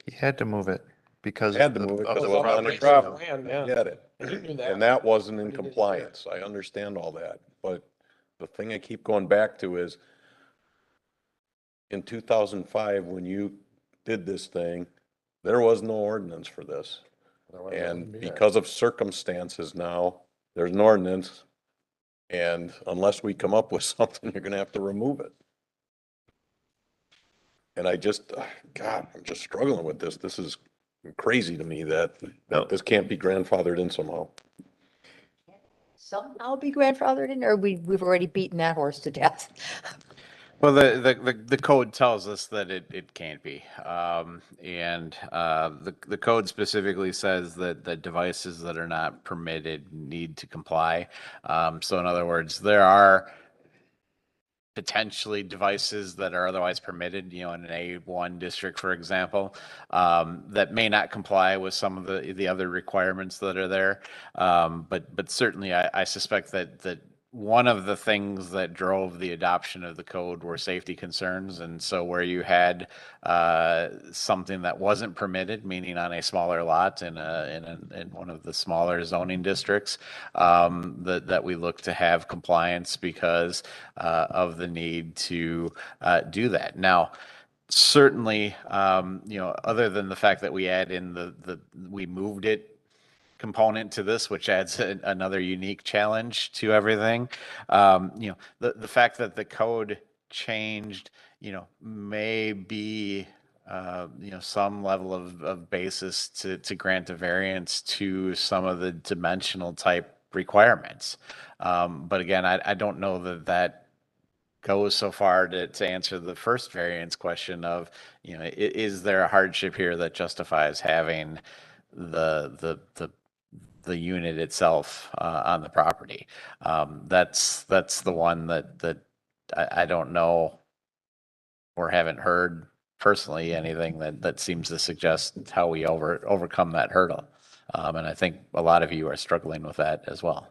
You had to move it because Had to move it of because the it wasn't on the property. property. Land, I yeah. get it. And you knew that. And that wasn't in But he didn't do it. compliance. I understand all that. But the thing I keep going back to is in 2005, when you did this thing, there was no ordinance for this. Otherwise it And wouldn't be there. because of circumstances now, there's an ordinance. And unless we come up with something, you're gonna have to remove it. And I just, God, I'm just struggling with this. This is crazy to me that this can't be grandfathered in somehow. Somehow be grandfathered in, or we've already beaten that horse to death? Well, the code tells us that it can't be. The code specifically says that the devices that are not permitted need to comply. So in other words, there are potentially devices that are otherwise permitted, in an A1 district, for example, that may not comply with some of the other requirements that are there. But certainly I suspect that one of the things that drove the adoption of the code were safety concerns. And so where you had something that wasn't permitted, meaning on a smaller lot in one of the smaller zoning districts, that we look to have compliance because of the need to do that. Now, certainly, other than the fact that we add in we moved it component to this, which adds another unique challenge to everything. The fact that the code changed, may be, some level of basis to grant a variance to some of the dimensional type requirements. But again, I don't know that goes so far to answer the first variance question of, is there a hardship here that justifies having the unit itself on the property? That's the one that I don't know or haven't heard personally anything that seems to suggest how we overcome that hurdle. And I think a lot of you are struggling with that as well.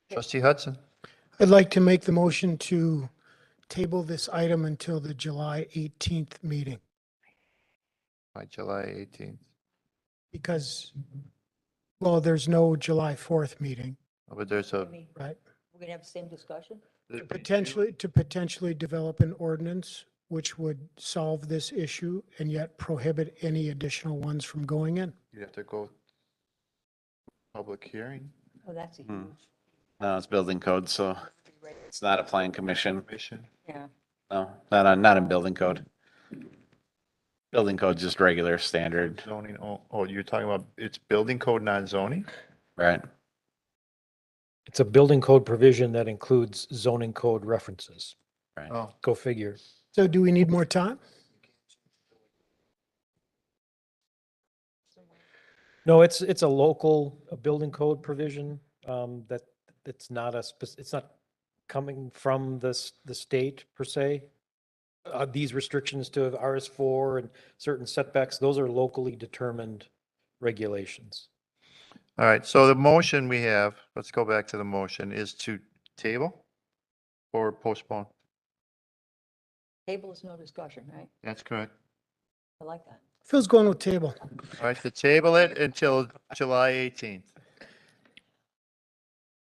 Trustee Hudson. I'd like to make the motion to table this item until the July 18th meeting, By July 18th. because, well, there's no July 4th meeting, But there's a, right? We're going to have the same discussion? To potentially develop an ordinance which would solve this issue and yet prohibit any additional ones from going in. you have to go public hearing. Oh, that's a huge, No, it's building code, so it's not a plan commission. yeah. No, not in building code. Building code, just regular standard. Zoning, oh, you're talking about, it's building code, not zoning? Right. It's a building code provision that includes zoning code references. Right. Oh, Go figure. So do we need more time? No, it's a local building code provision that it's not it's not coming from the state per se. These restrictions to RS4 and certain setbacks, those are locally determined regulations. all right. So the motion we have, let's go back to the motion, is to table or postpone? Table is no discussion, right? That's correct. I like that. Phil's going with table. All right, to table it until July 18th.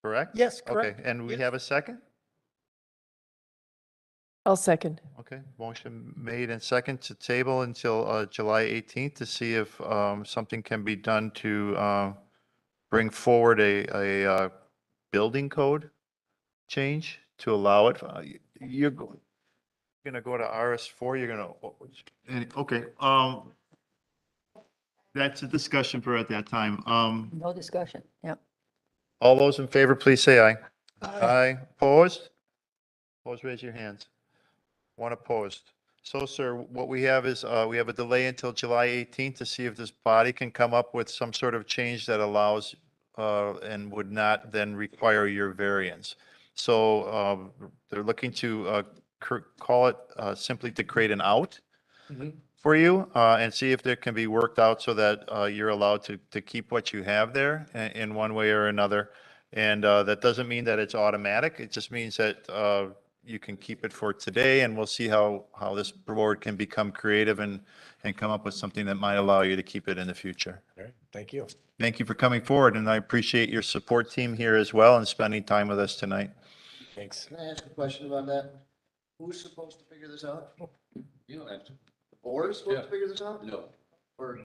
Correct? Yes, correct. Okay, and we have a second? I'll second. Okay, motion made and second to table until July 18th to see if something can be done to bring forward a building code change to allow it. You're going to go to RS4, you're going to, okay. That's a discussion for at that time. No discussion, yep. All those in favor, please say aye. Aye. Opposed? Opposed, raise your hands. One opposed. So, sir, what we have is, we have a delay until July 18th to see if this body can come up with some sort of change that allows, and would not then require your variance. So, they're looking to, call it, simply to create an out for you, and see if there can be worked out so that, you're allowed to keep what you have there in one way or another. And, that doesn't mean that it's automatic. It just means that, you can keep it for today, and we'll see how this board can become creative and come up with something that might allow you to keep it in the future. All right, thank you. Thank you for coming forward, and I appreciate your support team here as well and spending time with us tonight. Thanks. Can I ask a question about that? Who's supposed to figure this out? You don't have to. The board is supposed to figure this out? No. Or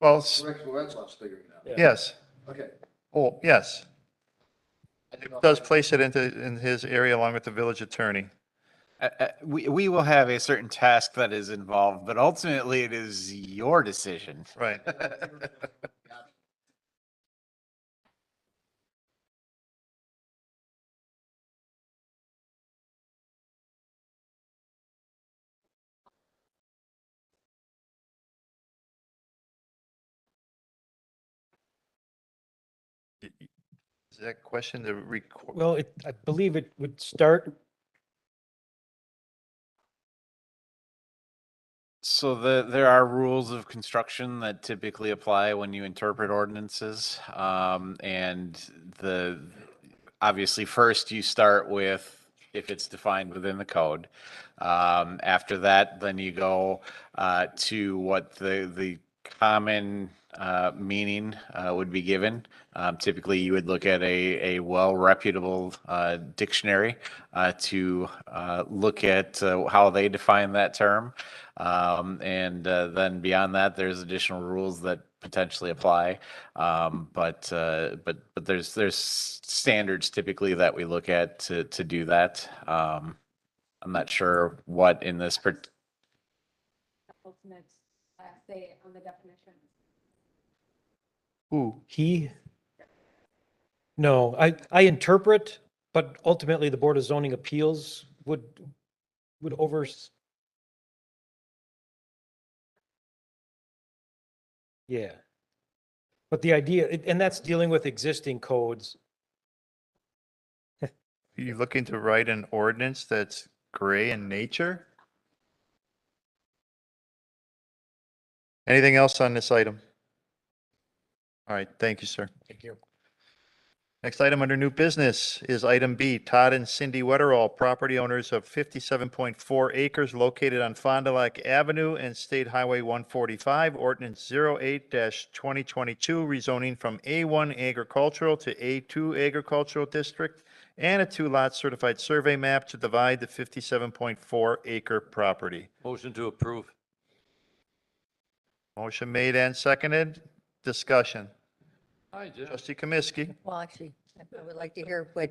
Well, Rex Lorenzo's figuring it out? yes. Okay. Oh, yes. I didn't know It if does place it in his area along with the village attorney. We will have a certain task that is involved, but ultimately it is your decision. Right. Is that question the record? Well, I believe it would start. So there are rules of construction that typically apply when you interpret ordinances. And obviously first you start with if it's defined within the code. After that, then you go to what the common meaning would be given. Typically, you would look at a well-reputable dictionary to look at how they define that term. And then beyond that, there's additional rules that potentially apply. But there's standards typically that we look at to do that. I'm not sure what in this Say on the definition. Who? He? No, I interpret, but ultimately the Board of Zoning Appeals would over. Yeah. But the idea, and that's dealing with existing codes. Are you looking to write an ordinance that's gray in nature? Anything else on this item? All right, thank you, sir. Thank you. Next item under new business is item B, Todd and Cindy Wetterall, property owners of 57.4 acres located on Fond du Lac Avenue and State Highway 145, ordinance 08-2022, rezoning from A1 agricultural to A2 agricultural district, and a 2-lot certified survey map to divide the 57.4 acre property. Motion to approve. Motion made and seconded. Discussion. Hi, Jim. Trustee Komisky. Well, actually, I would like to hear what,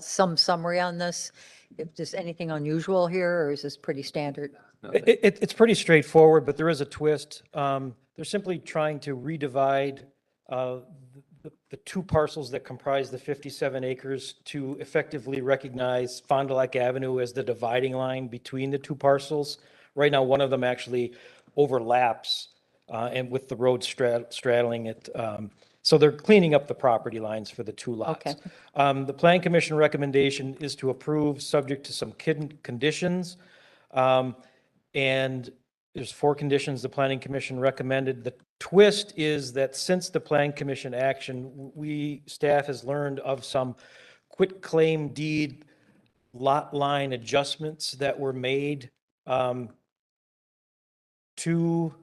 some summary on this. If there's anything unusual here, or is this pretty standard? It's pretty straightforward, but there is a twist. They're simply trying to redivide the two parcels that comprise the 57 acres to effectively recognize Fond du Lac Avenue as the dividing line between the two parcels. Right now, one of them actually overlaps and with the road straddling it. So they're cleaning up the property lines for the two lots. Okay. The Plan Commission recommendation is to approve, subject to some conditions. And there's 4 conditions the Planning Commission recommended. The twist is that since the Plan Commission action, staff has learned of some quitclaim deed lot line adjustments that were made to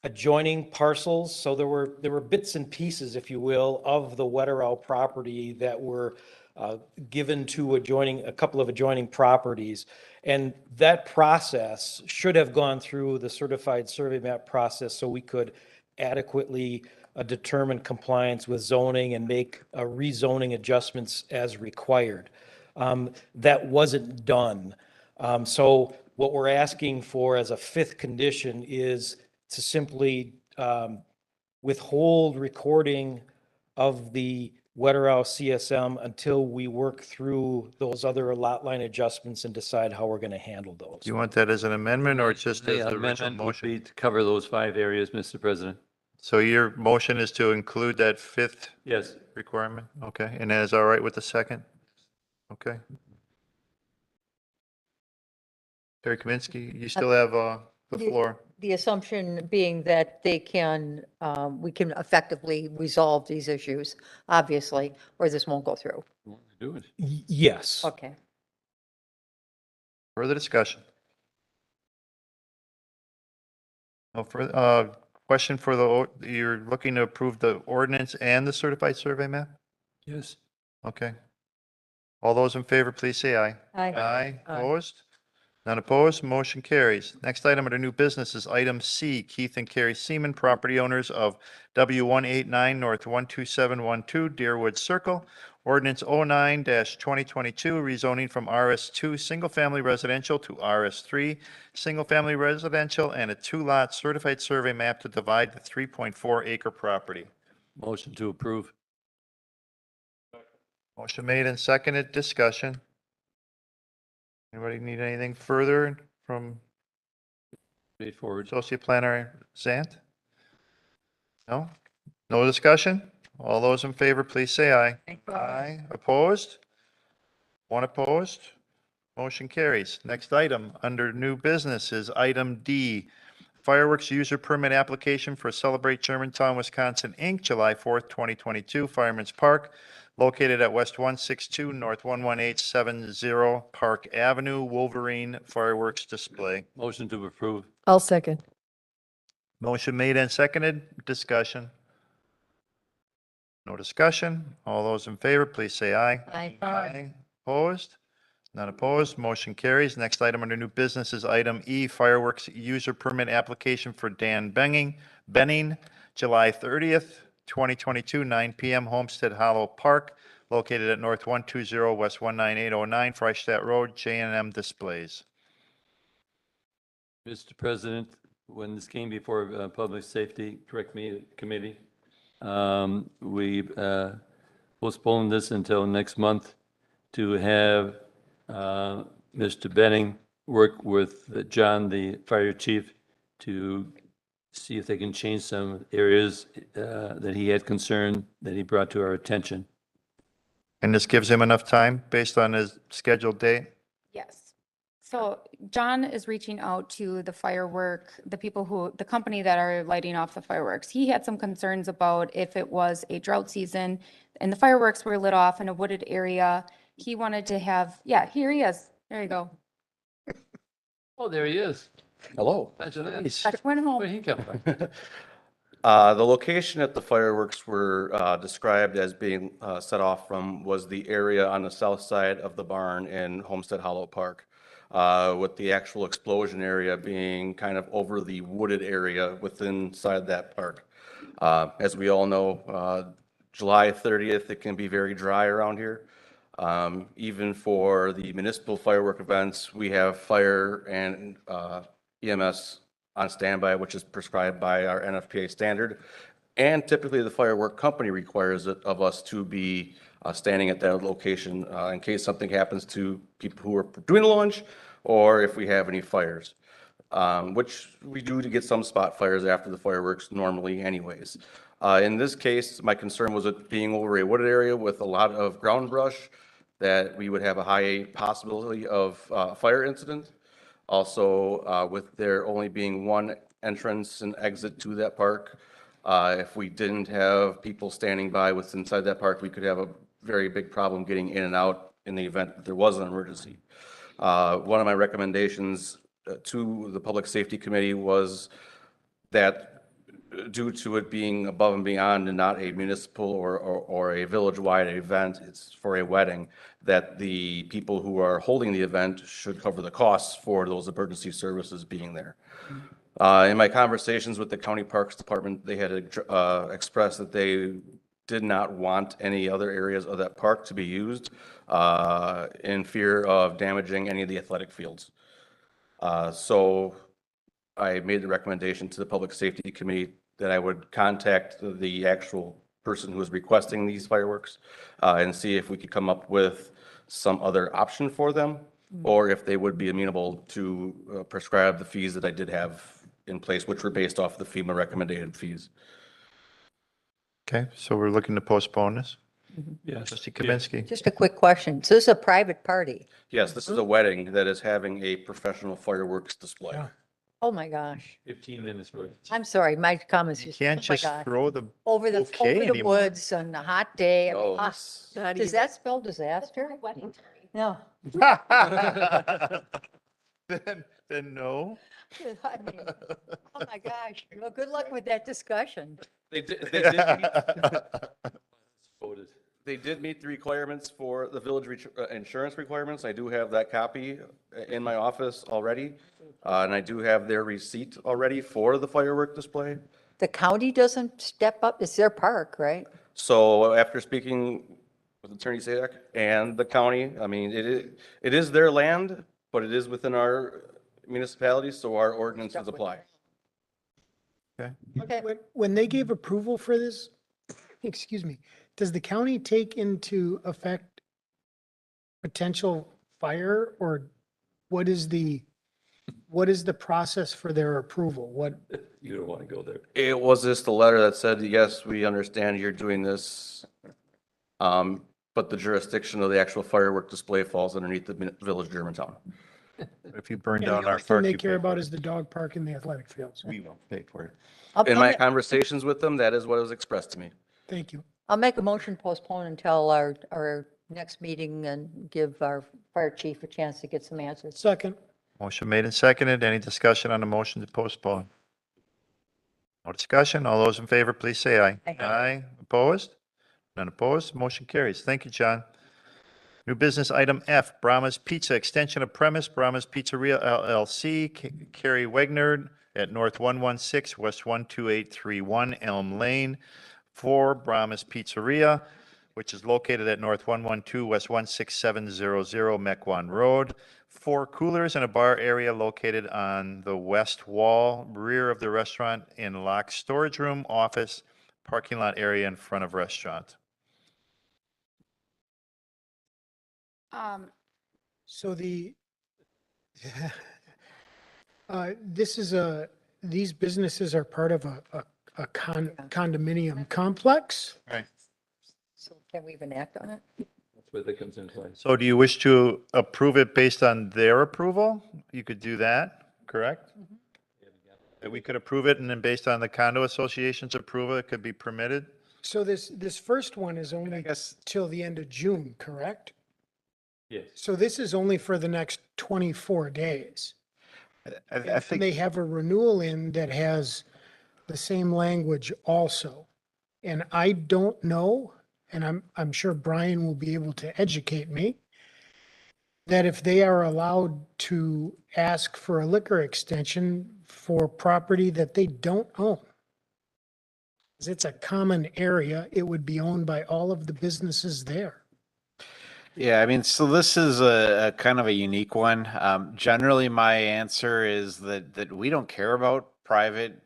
adjoining parcels. So there were bits and pieces, if you will, of the Wetterall property that were given to a couple of adjoining properties. And that process should have gone through the certified survey map process so we could adequately determine compliance with zoning and make rezoning adjustments as required. That wasn't done. So what we're asking for as a 5th condition is to simply withhold recording of the Wetterall CSM until we work through those other lot line adjustments and decide how we're going to handle those. Do you want that as an amendment or just as The the original amendment would motion? be to cover those 5 areas, Mr. President. So your motion is to include that 5th Yes. requirement? Okay, and that is all right with the second? Okay. Terry Kaminsky, you still have the floor. The assumption being that they can, we can effectively resolve these issues, obviously, or this won't go through. Do it. Yes. Okay. Further discussion? No further, question for you're looking to approve the ordinance and the certified survey map? Yes. Okay. All those in favor, please say aye. Aye. Aye. Opposed? None opposed, motion carries. Next item under new business is item C, Keith and Carrie Seaman, property owners of W189 North 12712 Deerwood Circle, ordinance 09-2022, rezoning from RS2 Single Family Residential to RS3 Single Family Residential, and a 2-lot certified survey map to divide the 3.4 acre property. Motion to approve. Motion made and seconded, discussion. Anybody need anything further from Straightforward. Associate Planner Zant? No? No discussion? All those in favor, please say aye. Aye. Opposed? 1 opposed? Motion carries. Next item under new business is item D, Fireworks user permit application for Celebrate Germantown, Wisconsin, Inc., July 4th, 2022, Fireman's Park, located at West 162, North 11870 Park Avenue, Wolverine fireworks display. Motion to approve. I'll second. Motion made and seconded. Discussion. No discussion. All those in favor, please say aye. Aye. Opposed? None opposed. Motion carries. Next item under new business is item E, fireworks user permit application for Dan Benning, July 30th, 2022, 9 PM, Homestead Hollow Park, located at North 120 West 19809 Freistadt Road, J&M Displays. Mr. President, when this came before Public Safety Committee, we postponed this until next month to have Mr. Benning work with John, the fire chief, to see if they can change some areas that he had concern that he brought to our attention. And this gives him enough time based on his scheduled date? Yes. So John is reaching out to the the company that are lighting off the fireworks. He had some concerns about if it was a drought season and the fireworks were lit off in a wooded area. He wanted to have, yeah, here he is. There you go. Oh, there he is. Hello. Imagine that. That went home. Where'd he come from? The location that the fireworks were described as being set off from was the area on the south side of the barn in Homestead Hollow Park, with the actual explosion area being kind of over the wooded area within inside that park. As we all know, July 30th, it can be very dry around here. Even for the municipal firework events, we have fire and EMS on standby, which is prescribed by our NFPA standard. And typically the firework company requires it of us to be standing at that location in case something happens to people who are doing the launch or if we have any fires, which we do to get some spot fires after the fireworks normally anyways. In this case, my concern was it being over a wooded area with a lot of ground brush, that we would have a high possibility of fire incident. Also, with there only being one entrance and exit to that park, if we didn't have people standing by with inside that park, we could have a very big problem getting in and out in the event that there was an emergency. One of my recommendations to the Public Safety Committee was that due to it being above and beyond and not a municipal or a village-wide event, it's for a wedding, that the people who are holding the event should cover the costs for those emergency services being there. In my conversations with the County Parks Department, they had expressed that they did not want any other areas of that park to be used in fear of damaging any of the athletic fields. So I made the recommendation to the Public Safety Committee that I would contact the actual person who is requesting these fireworks and see if we could come up with some other option for them, or if they would be amenable to prescribe the fees that I did have in place, which were based off the FEMA recommended fees. Okay, so we're looking to postpone this? Yes. Trustee Kaminsky? Just a quick question. So this is a private party? Yes, this is a wedding that is having a professional fireworks display. Oh, my gosh. 15 minutes worth. I'm sorry, my comments just, oh Can't my just God. throw the Over the bouquet anymore. woods on a hot day. No, Ah, this- Does that spell disaster? No. Then no. I mean, oh, my gosh. Well, good luck with that discussion. They did meet, they did meet the requirements for the village insurance requirements. I do have that copy in my office already. And I do have their receipt already for the firework display. The county doesn't step up. It's their park, right? So after speaking with Attorney Sadak and the county, I mean, it is their land, but it is within our municipality, so our ordinances apply. Okay. Okay. When they gave approval for this, excuse me, does the county take into effect potential fire, or what is the process for their approval? What? You don't want to go there. It was just a letter that said, yes, we understand you're doing this. But the jurisdiction of the actual firework display falls underneath the Village of Germantown. If you burn And down the our only thing park, they you care pay about for it. is the dog park and the athletic fields. We won't pay for it. In my conversations with them, that is what was expressed to me. Thank you. I'll make a motion to postpone until our next meeting and give our fire chief a chance to get some answers. Second. Motion made and seconded. Any discussion on the motion to postpone? No discussion. All those in favor, please say aye. Aye. Aye. Opposed? None opposed. Motion carries. Thank you, John. New business item F, Brahma's Pizza, extension of premise, Brahma's Pizzeria LLC, Carrie Wegner at North 116, West 12831 Elm Lane, for Brahma's Pizzeria, which is located at North 112, West 16700 Mequon Road. 4 coolers and a bar area located on the west wall, rear of the restaurant, in locked storage room, office, parking lot area in front of restaurant. So these businesses are part of a condominium complex. Right. So can we even act on it? That's where that comes into play. So do you wish to approve it based on their approval? You could do that, correct? That we could approve it, and then based on the condo association's approval, it could be permitted? So this first one is only till the end of June, correct? Yes. So this is only for the next 24 days. I And think, they have a renewal in that has the same language also. And I don't know, and I'm sure Brian will be able to educate me, that if they are allowed to ask for a liquor extension for property that they don't own. 'Cause it's a common area, it would be owned by all of the businesses there. Yeah, I mean, so this is a kind of a unique one. Generally, my answer is that we don't care about private,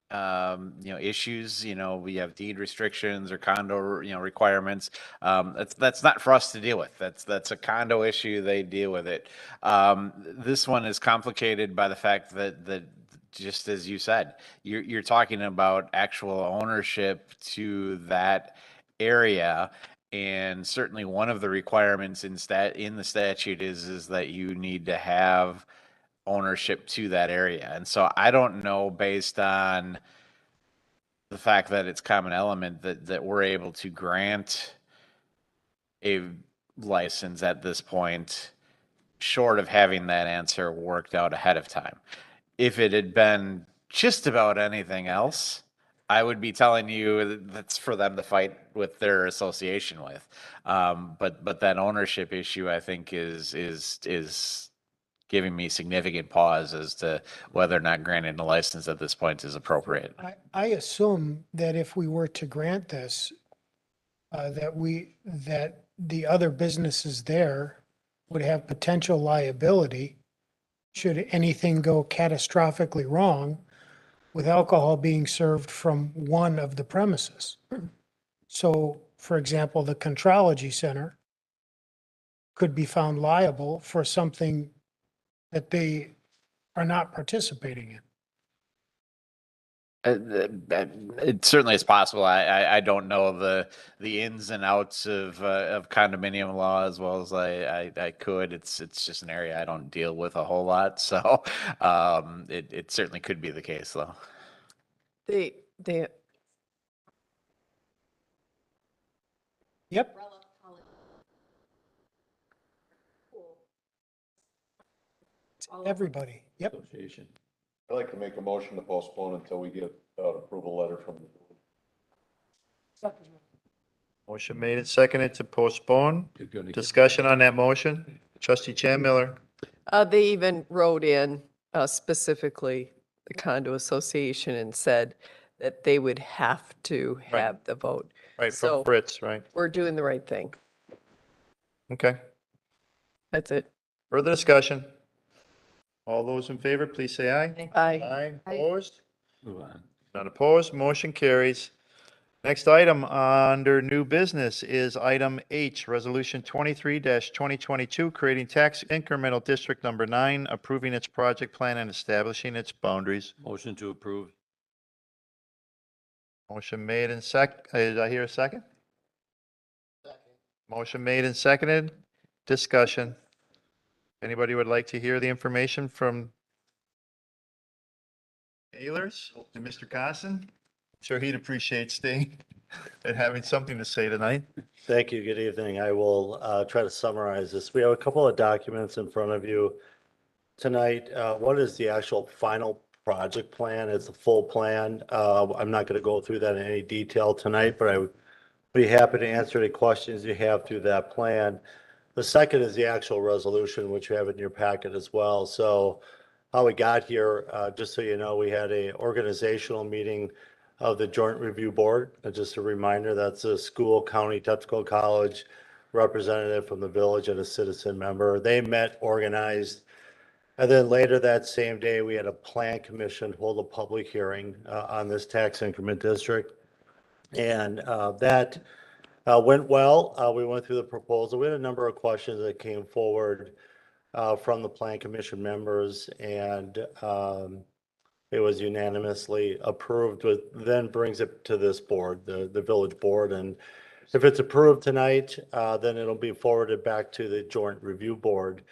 issues. We have deed restrictions or condo, requirements. That's not for us to deal with. That's a condo issue. They deal with it. This one is complicated by the fact that just as you said, you're talking about actual ownership to that area. And certainly one of the requirements in the statute is that you need to have ownership to that area. And so I don't know, based on the fact that it's common element, that we're able to grant a license at this point, short of having that answer worked out ahead of time. If it had been just about anything else, I would be telling you that's for them to fight with their association with. But that ownership issue, I think, is giving me significant pause as to whether or not granting a license at this point is appropriate. I assume that if we were to grant this, that the other businesses there would have potential liability should anything go catastrophically wrong with alcohol being served from one of the premises. So, for example, the Contrology Center could be found liable for something that they are not participating in. It certainly is possible. I don't know the ins and outs of condominium law as well as I could. It's just an area I don't deal with a whole lot. So it certainly could be the case, though. Yep. Everybody. Yep. Association. I'd like to make a motion to postpone until we get an approval letter from the. motion made and seconded to postpone. Discussion on that motion? Trustee Chan Miller? They even wrote in specifically the condo association and said that they would have to Right. have the vote. Right, So from Fritz, right? we're doing the right thing. Okay. That's it. Further discussion? All those in favor, please say aye. Aye. Aye. Opposed? Move on. None opposed, motion carries. Next item under new business is item H, Resolution 23-2022, creating tax incremental District Number 9, approving its project plan and establishing its boundaries. Motion to approve. Motion made and did I hear a second? Motion made and seconded. Discussion. Anybody would like to hear the information from Ehlers and Mr. Carson? Sure, he'd appreciate staying and having something to say tonight. Thank you. Good evening. I will try to summarize this. We have a couple of documents in front of you tonight. One is the actual final project plan. It's a full plan. I'm not going to go through that in any detail tonight, but I would be happy to answer any questions you have through that plan. The second is the actual resolution, which you have in your packet as well. So how we got here, just so you know, we had a organizational meeting of the Joint Review Board. Just a reminder, that's a school, county, technical college, representative from the village and a citizen member. They met, organized, and then later that same day, we had a plan commission hold a public hearing on this tax increment district. And that went well. We went through the proposal. We had a number of questions that came forward from the plan commission members, and it was unanimously approved, which then brings it to this board, the village board. And if it's approved tonight, then it'll be forwarded back to the Joint Review Board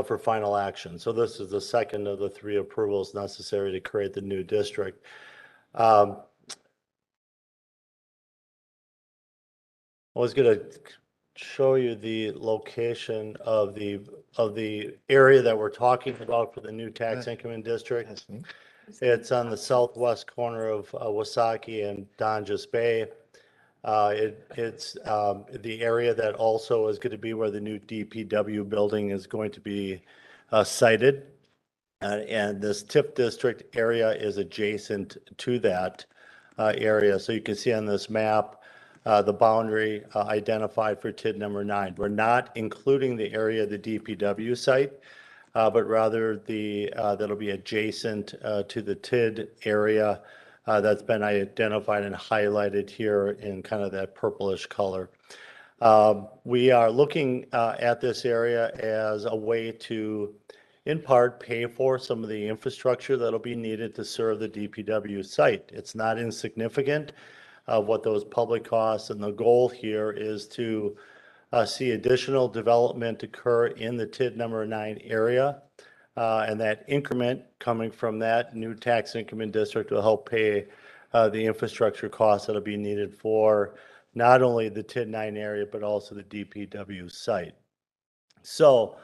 for final action. So this is the second of the 3 approvals necessary to create the new district. I was going to show you the location of the area that we're talking about for the new tax increment district. It's on the southwest corner of Wasaki and Donjas Bay. It's the area that also is going to be where the new DPW building is going to be sited. And this TIF district area is adjacent to that area. So you can see on this map, the boundary identified for TID number 9. We're not including the area of the DPW site, but rather that'll be adjacent to the TID area that's been identified and highlighted here in kind of that purplish color. We are looking at this area as a way to, in part, pay for some of the infrastructure that'll be needed to serve the DPW site. It's not insignificant of what those public costs, and the goal here is to see additional development occur in the TID number 9 area. And that increment coming from that new tax increment district will help pay the infrastructure costs that'll be needed for not only the TID 9 area, but also the DPW site. So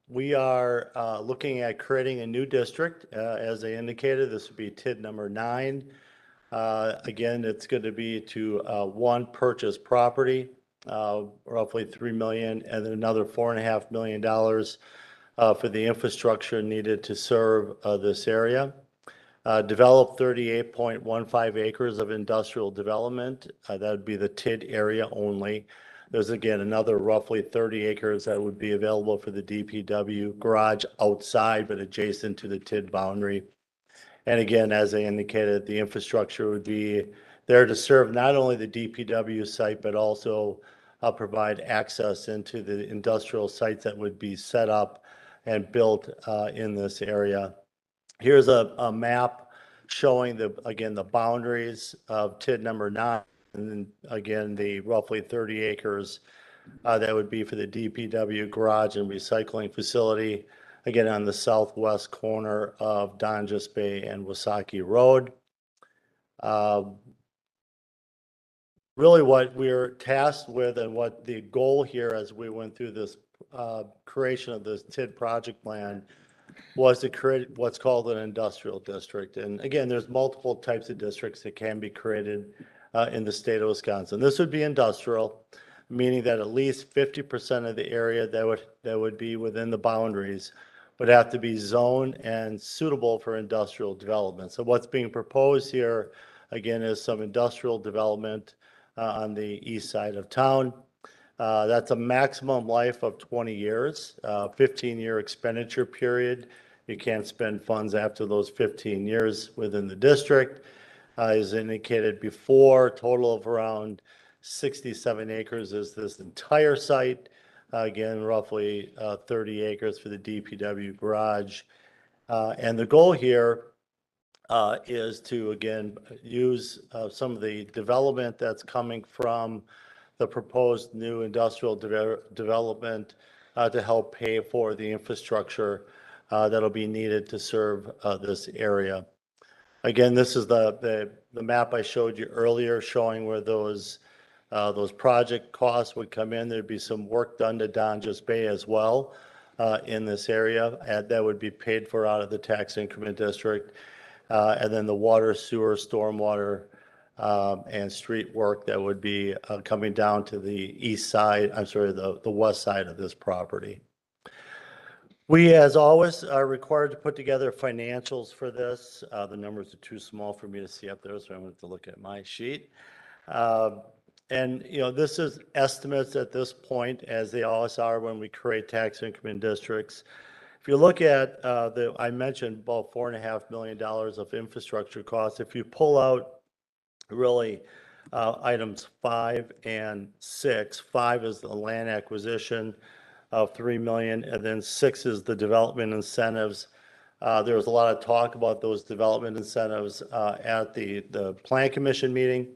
we are looking at creating a new district. As I indicated, this would be TID number 9. Again, it's going to be to one, purchase property, roughly $3 million, and then another $4.5 million for the infrastructure needed to serve this area. Develop 38.15 acres of industrial development. That would be the TID area only. There's again another roughly 30 acres that would be available for the DPW garage outside, but adjacent to the TID boundary. And again, as I indicated, the infrastructure would be there to serve not only the DPW site, but also provide access into the industrial sites that would be set up and built in this area. Here's a map showing the boundaries of TID number 9, and then again, the roughly 30 acres that would be for the DPW garage and recycling facility, again, on the southwest corner of Donjas Bay and Wasaki Road. Really what we're tasked with and what the goal here as we went through this creation of this TID project plan was to create what's called an industrial district. And again, there's multiple types of districts that can be created in the state of Wisconsin. This would be industrial, meaning that at least 50% of the area that would be within the boundaries would have to be zoned and suitable for industrial development. So what's being proposed here, again, is some industrial development on the east side of town. That's a maximum life of 20 years, 15-year expenditure period. You can't spend funds after those 15 years within the district. As indicated before, total of around 67 acres is this entire site. Again, roughly 30 acres for the DPW garage. And the goal here is to, again, use some of the development that's coming from the proposed new industrial development to help pay for the infrastructure that'll be needed to serve this area. Again, this is the map I showed you earlier showing where those project costs would come in. There'd be some work done to Donjas Bay as well in this area, and that would be paid for out of the tax increment district. And then the water, sewer, stormwater, and street work that would be coming down to the east side, I'm sorry, the west side of this property. We, as always, are required to put together financials for this. The numbers are too small for me to see up there, so I'm going to have to look at my sheet. And, you know, this is estimates at this point, as they always are when we create tax increment districts. If you look at I mentioned about $4.5 million of infrastructure costs. If you pull out really items 5 and 6, 5 is the land acquisition of $3 million, and then 6 is the development incentives. There was a lot of talk about those development incentives at the Plan Commission meeting.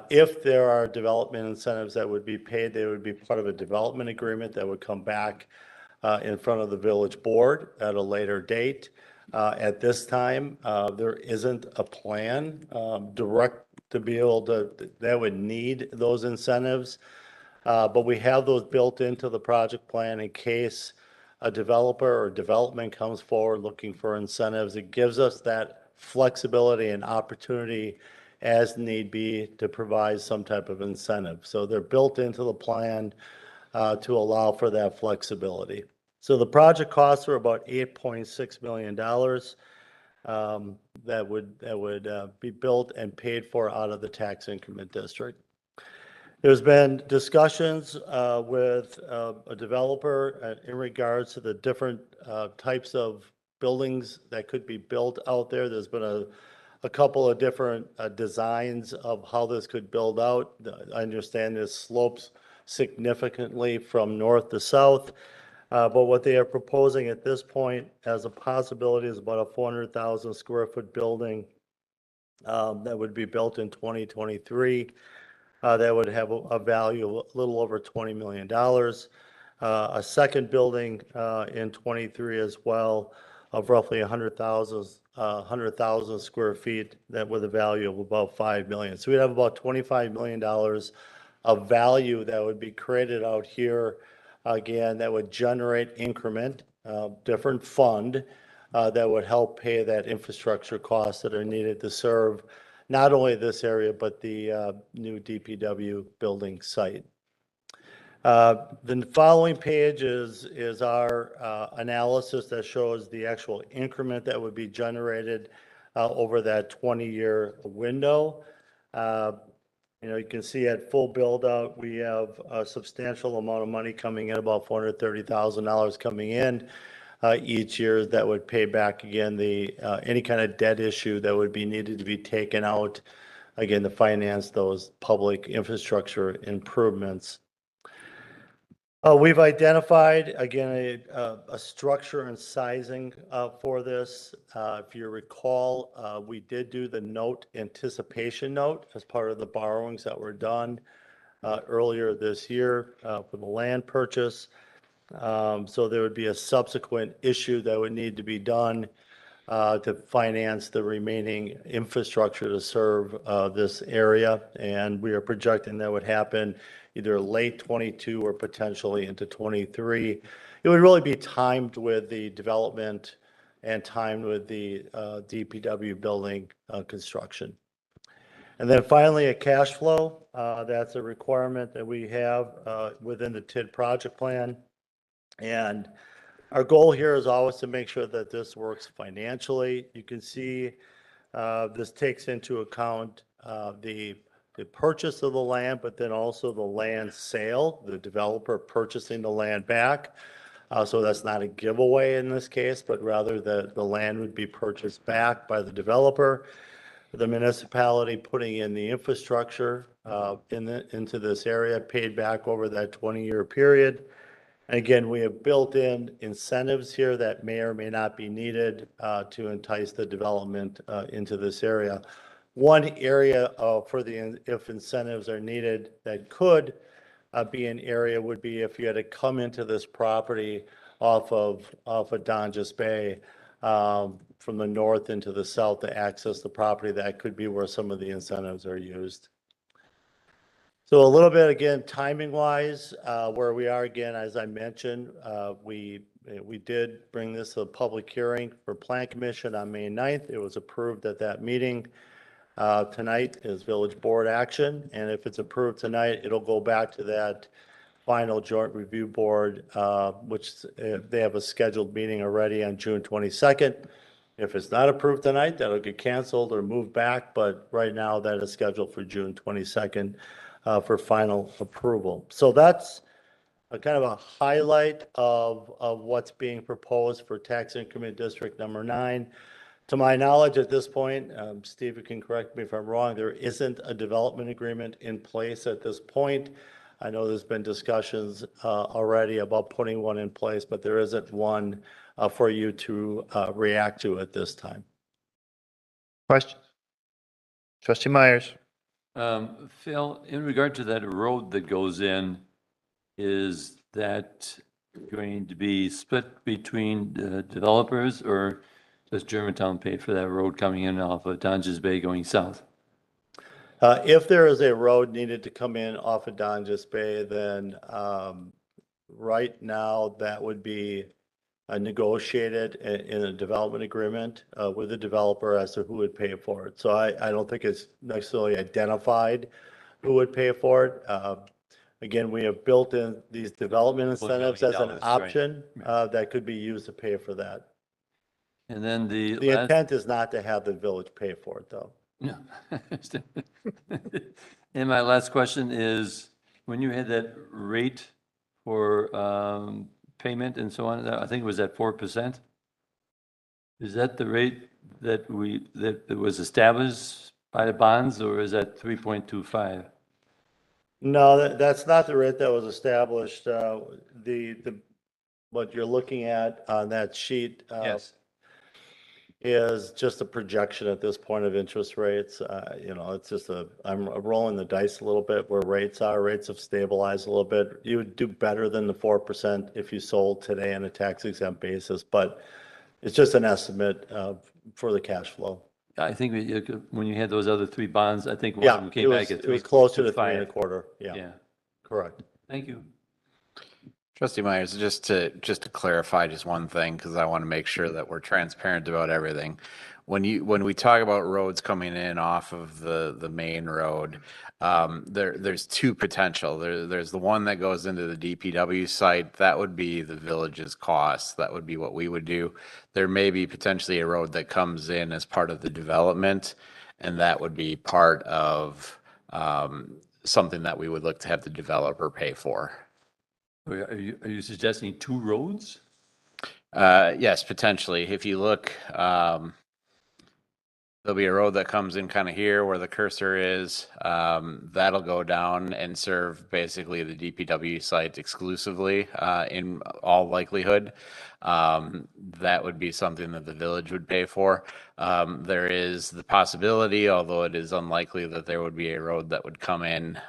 If there are development incentives that would be paid, they would be part of a development agreement that would come back in front of the village board at a later date. At this time, there isn't a plan direct to be able to, that would need those incentives. But we have those built into the project plan in case a developer or development comes forward looking for incentives. It gives us that flexibility and opportunity as need be to provide some type of incentive. So they're built into the plan to allow for that flexibility. So the project costs are about $8.6 million that would be built and paid for out of the tax increment district. There's been discussions with a developer in regards to the different types of buildings that could be built out there. There's been a couple of different designs of how this could build out. I understand this slopes significantly from north to south, but what they are proposing at this point as a possibility is about a 400,000 square foot building that would be built in 2023. That would have a value of a little over $20 million. A second building in 23 as well of roughly 100,000 square feet that with a value of about $5 million. So we'd have about $25 million of value that would be created out here. Again, that would generate increment, different fund that would help pay that infrastructure costs that are needed to serve not only this area, but the new DPW building site. The following page is our analysis that shows the actual increment that would be generated over that 20-year window. You know, you can see at full build out, we have a substantial amount of money coming in, about $430,000 coming in each year that would pay back again the any kind of debt issue that would be needed to be taken out, again, to finance those public infrastructure improvements. We've identified, again, a structure and sizing for this. If you recall, we did do the anticipation note as part of the borrowings that were done earlier this year for the land purchase. So there would be a subsequent issue that would need to be done to finance the remaining infrastructure to serve this area. And we are projecting that would happen either late 22 or potentially into 23. It would really be timed with the development and timed with the DPW building construction. And then finally, a cash flow. That's a requirement that we have within the TID project plan. And our goal here is always to make sure that this works financially. You can see this takes into account the purchase of the land, but then also the land sale, the developer purchasing the land back. So that's not a giveaway in this case, but rather the land would be purchased back by the developer, the municipality putting in the infrastructure into this area, paid back over that 20-year period. Again, we have built in incentives here that may or may not be needed to entice the development into this area. One area if incentives are needed that could be an area would be if you had to come into this property off of Donjas Bay, from the north into the south to access the property. That could be where some of the incentives are used. So a little bit, again, timing wise, where we are again, as I mentioned, we did bring this to a public hearing for Plan Commission on May 9th. It was approved at that meeting. Tonight is village board action. And if it's approved tonight, it'll go back to that final joint review board, which they have a scheduled meeting already on June 22nd. If it's not approved tonight, that'll get canceled or moved back. But right now that is scheduled for June 22nd. For final approval. So that's a kind of a highlight of what's being proposed for tax increment district number 9. To my knowledge at this point, Steve, you can correct me if I'm wrong, there isn't a development agreement in place at this point. I know there's been discussions already about putting one in place, but there isn't one for you to react to at this time. Questions? Trustee Myers. Phil, in regard to that road that goes in, is that going to be split between the developers, or does Germantown pay for that road coming in off of Donjas Bay going south? If there is a road needed to come in off of Donjas Bay, then right now that would be negotiated in a development agreement with the developer as to who would pay for it. So I don't think it's necessarily identified who would pay for it. Again, we have built in these development incentives as an option that could be used to pay for that. And then the intent is not to have the village pay for it, though. No. And my last question is, when you had that rate for payment and so on, I think it was at 4%. Is that the rate that was established by the bonds, or is that 3.25? No, that's not the rate that was established. What you're looking at on that sheet Yes. is just a projection at this point of interest rates. It's just I'm rolling the dice a little bit where rates are. Rates have stabilized a little bit. You would do better than the 4% if you sold today on a tax exempt basis, but it's just an estimate for the cash flow. I think when you had those other 3 bonds, I think one of them came back at 3.25. It was closer to 3.25. Yeah. Correct. Thank you. Trustee Myers, just to clarify just one thing, because I want to make sure that we're transparent about everything. When we talk about roads coming in off of the main road, there's 2 potential. There's the one that goes into the DPW site. That would be the village's cost. That would be what we would do. There may be potentially a road that comes in as part of the development, and that would be part of something that we would look to have the developer pay for. Are you suggesting 2 roads? Yes, potentially. If you look, there'll be a road that comes in kind of here where the cursor is. That'll go down and serve basically the DPW site exclusively, in all likelihood. That would be something that the village would pay for. There is the possibility, although it is unlikely, that there would be a road that would come in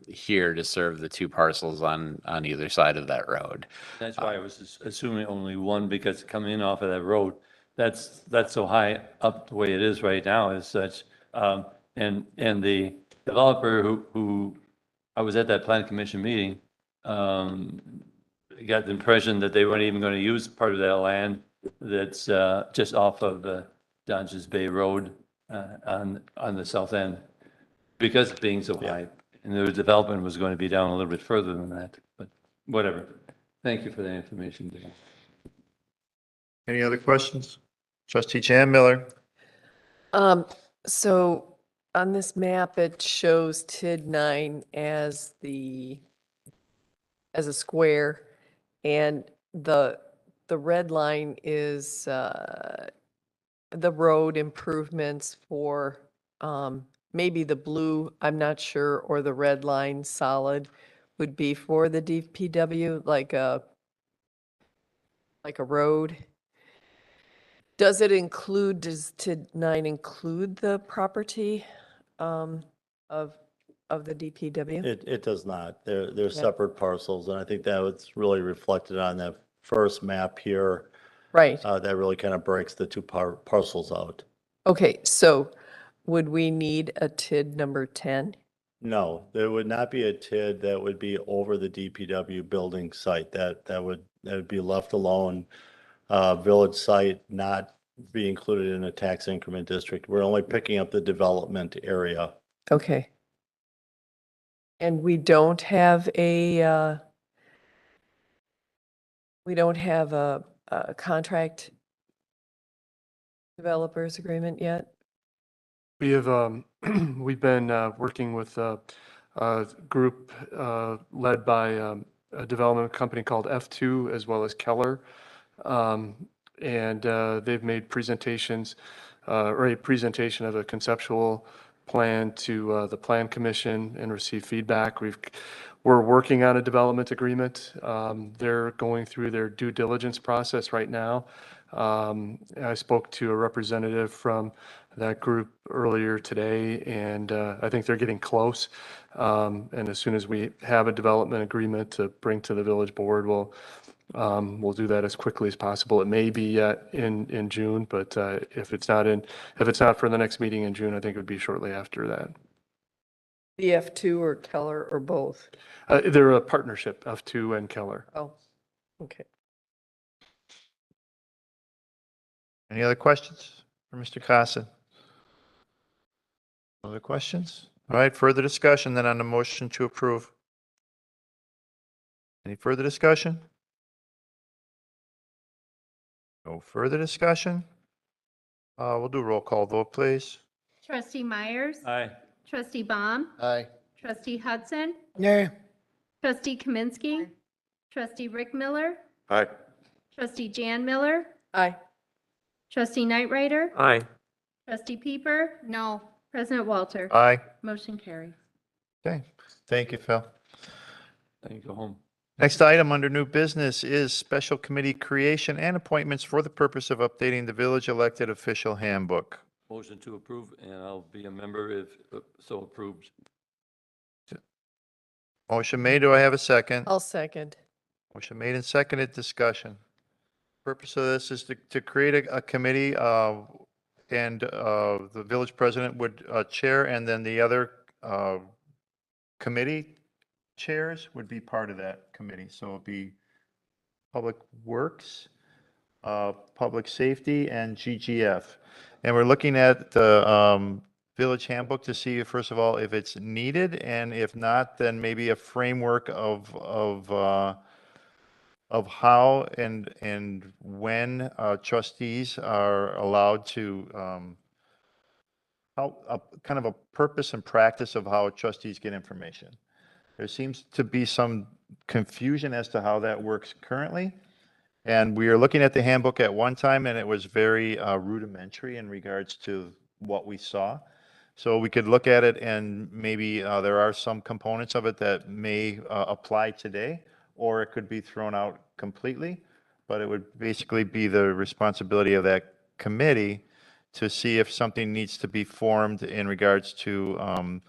here to serve the 2 parcels on either side of that road. That's why I was assuming only one, because coming in off of that road, that's so high up the way it is right now as such. And the developer who I was at that plan commission meeting, got the impression that they weren't even going to use part of that land that's just off of the Donjas Bay Road on the south end, because it's being so high. And the development was going to be down a little bit further than that, but whatever. Thank you for that information, Dan. Any other questions? Trustee Jan Miller. So on this map, it shows TID 9 as a square, and the red line is the road improvements for maybe the blue, I'm not sure, or the red line solid would be for the DPW, like a road. Does TID 9 include the property of of the DPW? It does not. They're Yeah. separate parcels, and I think that was really reflected on that first map here. Right. That really kind of breaks the two parcels out. Okay, so would we need a TID number 10? No, there would not be a TID that would be over the DPW building site. That would be left alone. Village site not be included in a tax increment district. We're only picking up the development area. Okay. And we don't have a contract developers agreement yet? We have, we've been working with a group led by a development company called F2 as well as Keller. And they've made presentations, or a presentation of a conceptual plan to the Plan Commission and received feedback. We're working on a development agreement. They're going through their due diligence process right now. I spoke to a representative from that group earlier today, and I think they're getting close. And as soon as we have a development agreement to bring to the village board, we'll do that as quickly as possible. It may be in June, but if it's not for the next meeting in June, I think it would be shortly after that. The F2 or Keller or both? They're a partnership, F2 and Keller. Oh, okay. Any other questions for Mr. Casson? Other questions? All right, further discussion then on the motion to approve. Any further discussion? No further discussion? We'll do a roll call vote, please. Trustee Myers? Aye. Trustee Baum? Aye. Trustee Hudson? Nay. Trustee Kaminsky? Trustee Rick Miller? Aye. Trustee Jan Miller? Aye. Trustee Nightrider? Aye. Trustee Pieper? No. President Walter? Aye. Motion carries. Okay, thank you, Phil. Then you go home. Next item under new business is special committee creation and appointments for the purpose of updating the village elected official handbook. Motion to approve, and I'll be a member if so approved. Motion made. Do I have a second? I'll second. Motion made and seconded. Discussion. Purpose of this is to create a committee, and the village president would chair, and then the other committee chairs would be part of that committee. So it'd be Public Works, Public Safety, and GGF. And we're looking at the village handbook to see, first of all, if it's needed, and if not, then maybe a framework of how and when trustees are allowed to how kind of a purpose and practice of how trustees get information. There seems to be some confusion as to how that works currently. And we are looking at the handbook at one time, and it was very rudimentary in regards to what we saw. So we could look at it, and maybe there are some components of it that may apply today, or it could be thrown out completely. But it would basically be the responsibility of that committee to see if something needs to be formed in regards to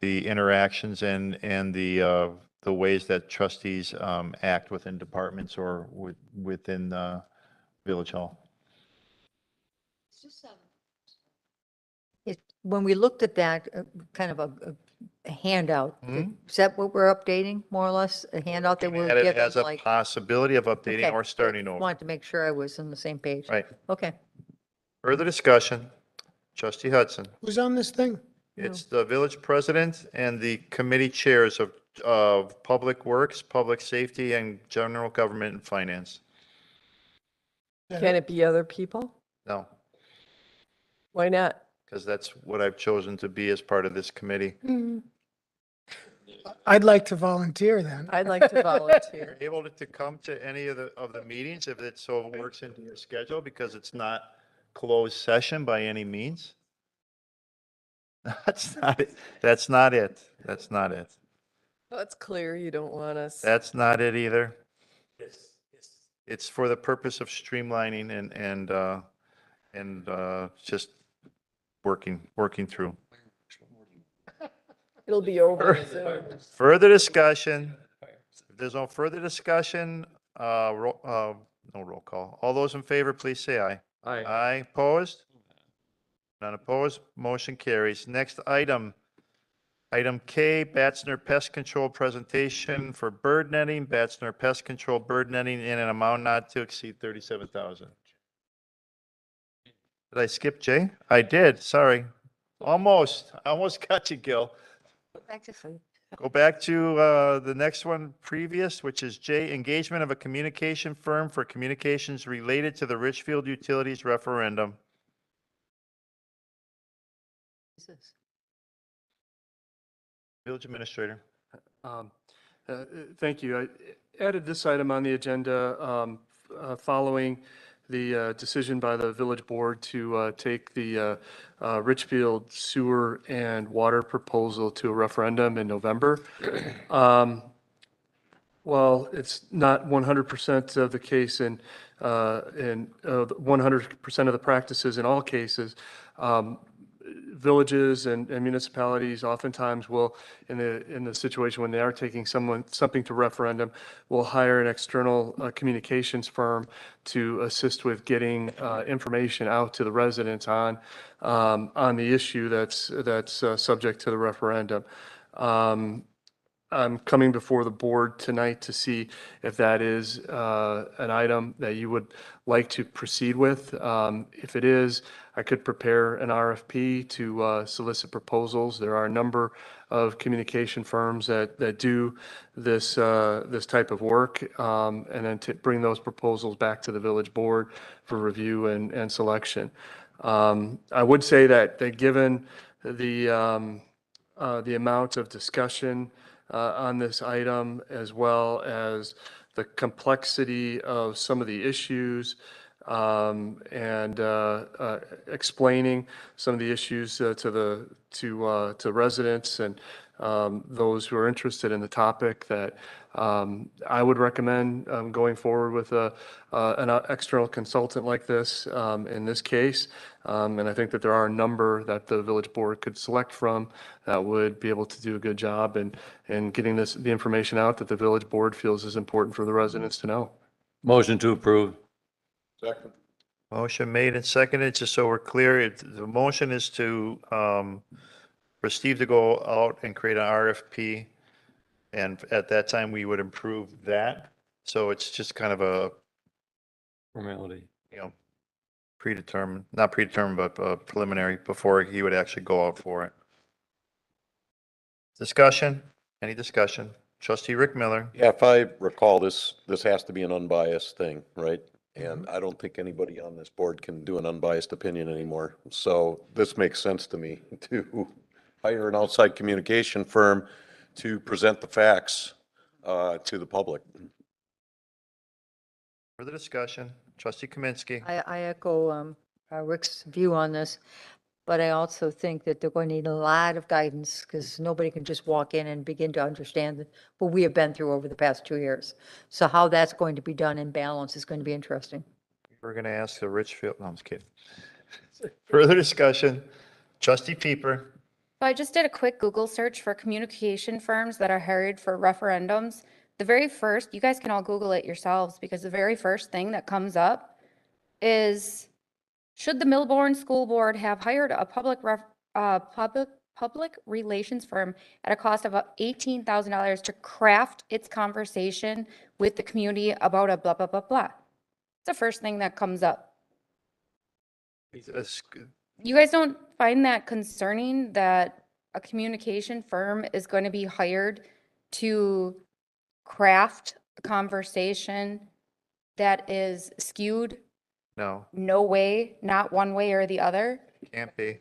the interactions and the ways that trustees act within departments or within Village Hall. When we looked at that, kind of a handout, is that what we're updating, more or less? A handout that we're And it given, has a like? possibility of updating Okay. or starting over. Wanted to make sure I was on the same page. Right. Okay. Further discussion. Trustee Hudson. Who's on this thing? It's the village president and the committee chairs of Public Works, Public Safety, and General Government and Finance. Can it be other people? No, Why not? because that's what I've chosen to be as part of this committee. I'd like to volunteer then. I'd like to volunteer. Able to come to any of the meetings if it so works into your schedule, because it's not closed session by any means. That's not it. That's not it. That's not it. Well, it's clear you don't want us. That's not it either. It's for the purpose of streamlining and just working through. It'll be over soon. Further discussion? If there's no further discussion, no roll call. All those in favor, please say aye. Aye. Aye, opposed? None opposed, motion carries. Next item, item K, Batzner Pest Control presentation for bird netting, Batzner Pest Control bird netting in an amount not to exceed 37,000. Did I skip J? I did, sorry. Almost, I almost got you, Gil. Back to sleep. Go back to the next one previous, which is J, engagement of a communication firm for communications related to the Richfield Utilities referendum. Village Administrator. Thank you. I added this item on the agenda following the decision by the village board to take the Richfield sewer and water proposal to a referendum in November. Well, it's not 100% of the case in 100% of the practices in all cases. Villages and municipalities oftentimes will, in the situation when they are taking something to referendum, will hire an external communications firm to assist with getting information out to the residents on the issue that's subject to the referendum. I'm coming before the board tonight to see if that is an item that you would like to proceed with. If it is, I could prepare an RFP to solicit proposals. There are a number of communication firms that do this type of work, and then to bring those proposals back to the village board for review and selection. I would say that given the amount of discussion on this item, as well as the complexity of some of the issues, and explaining some of the issues to residents and those who are interested in the topic, that I would recommend going forward with an external consultant like this in this case. And I think that there are a number that the village board could select from that would be able to do a good job in getting the information out that the village board feels is important for the residents to know. Motion to approve. Second. Motion made and seconded, just so we're clear, the motion is to for Steve to go out and create an RFP, and at that time, we would improve that. So it's just kind of a, Formality. predetermined, not predetermined, but preliminary before he would actually go out for it. Discussion? Any discussion? Trustee Rick Miller. Yeah, if I recall, this has to be an unbiased thing, right? And I don't think anybody on this board can do an unbiased opinion anymore. So this makes sense to me, to hire an outside communication firm to present the facts to the public. Further discussion? Trustee Kaminsky. I echo Rick's view on this, but I also think that they're going to need a lot of guidance, because nobody can just walk in and begin to understand what we have been through over the past 2 years. So how that's going to be done in balance is going to be interesting. We're going to ask the Richfield, no, I'm just kidding. Further discussion? Trustee Pieper. So I just did a quick Google search for communication firms that are hired for referendums. The very first, you guys can all Google it yourselves, because the very first thing that comes up is, should the Millbourne School Board have hired a public relations firm at a cost of $18,000 to craft its conversation with the community about a blah, blah, blah, blah? It's the first thing that comes up. You guys don't find that concerning, that a communication firm is going to be hired to craft a conversation that is skewed? No, No way, not one way or the other? can't be.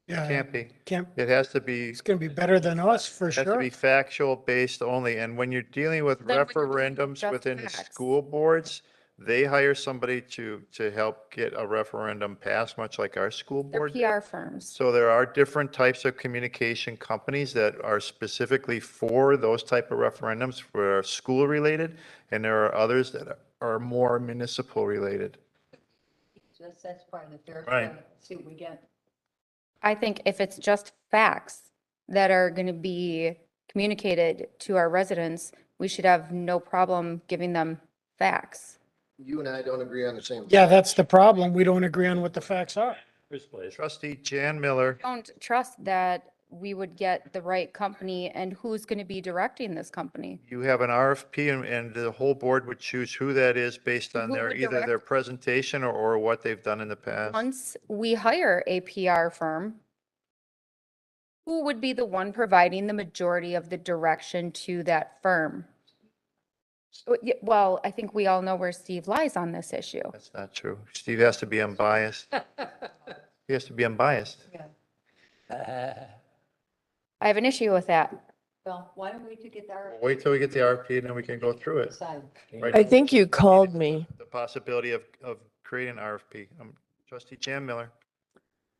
Yeah, Can't be. Can't, It has to be, it's going to be better than us for has to sure. be factual based only. And when you're dealing with Then when you're dealing with referendums just within the facts. school boards, they hire somebody to help get a referendum passed, much like our school They're board. PR firms. So there are different types of communication companies that are specifically for those type of referendums for are school related, and there are others that are more municipal related. That's part of the fair. Right. See what we get. I think if it's just facts, that are going to be communicated to our residents, we should have no problem giving them facts. You and I don't agree on the same. Yeah, that's the problem. We don't agree on what the facts are. Trustee Jan Miller. Don't trust that we would get the right company and who's going to be directing this company. You have an RFP and the whole board would choose who that is based on Who their, would either their direct? presentation or what they've done in the past. Once we hire a PR firm, who would be the one providing the majority of the direction to that firm? Well, I think we all know where Steve lies on this issue. That's not true. Steve has to be unbiased. He has to be unbiased. I have an issue with that. Well, why don't we get our. Wait till we get the RFP and then we can go through it. Right. I think you called me. The possibility of creating an RFP. Trustee Jan Miller.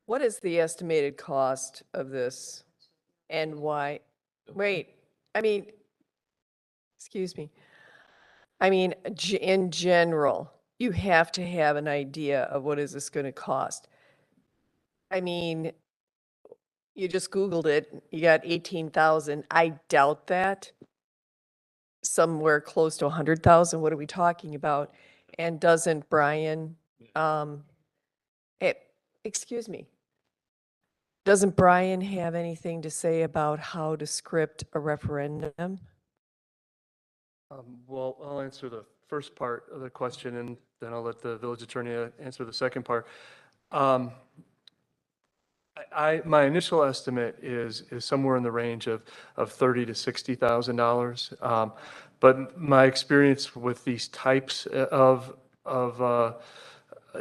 What is the estimated cost of this and why? Wait, I mean, excuse me. I mean, in general, you have to have an idea of what is this going to cost. I mean, you just Googled it, you got 18,000. I doubt that. Somewhere close to 100,000. What are we talking about? And doesn't Brian, excuse me, doesn't Brian have anything to say about how to script a referendum? Well, I'll answer the first part of the question, and then I'll let the village attorney answer the second part. My initial estimate is somewhere in the range of $30,000 to $60,000. But my experience with these types of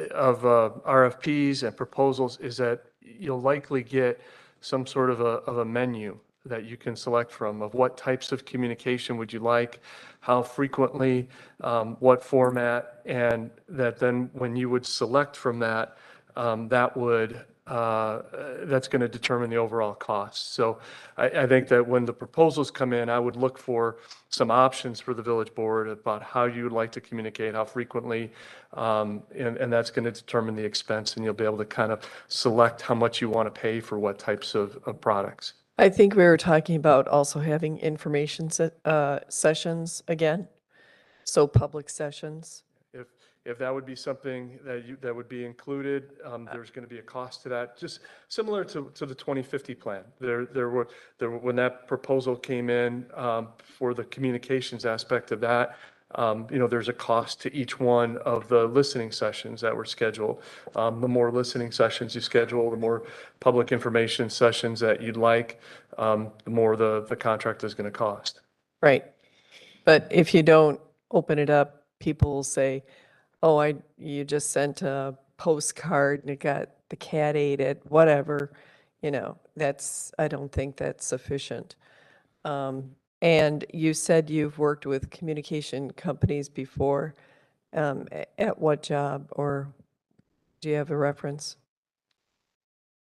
RFPs and proposals is that you'll likely get some sort of a menu that you can select from of what types of communication would you like, how frequently, what format, and that then when you would select from that, that's going to determine the overall cost. So I think that when the proposals come in, I would look for some options for the village board about how you would like to communicate, how frequently, and that's going to determine the expense, and you'll be able to kind of select how much you want to pay for what types of products. I think we were talking about also having information sessions again, so public sessions. If that would be something that would be included, there's going to be a cost to that, just similar to the 2050 plan. When that proposal came in for the communications aspect of that, there's a cost to each one of the listening sessions that were scheduled. The more listening sessions you schedule, the more public information sessions that you'd like, the more the contract is going to cost. Right. But if you don't open it up, people will say, oh, you just sent a postcard and the cat ate it, whatever. I don't think that's sufficient. And you said you've worked with communication companies before. At what job, or do you have a reference?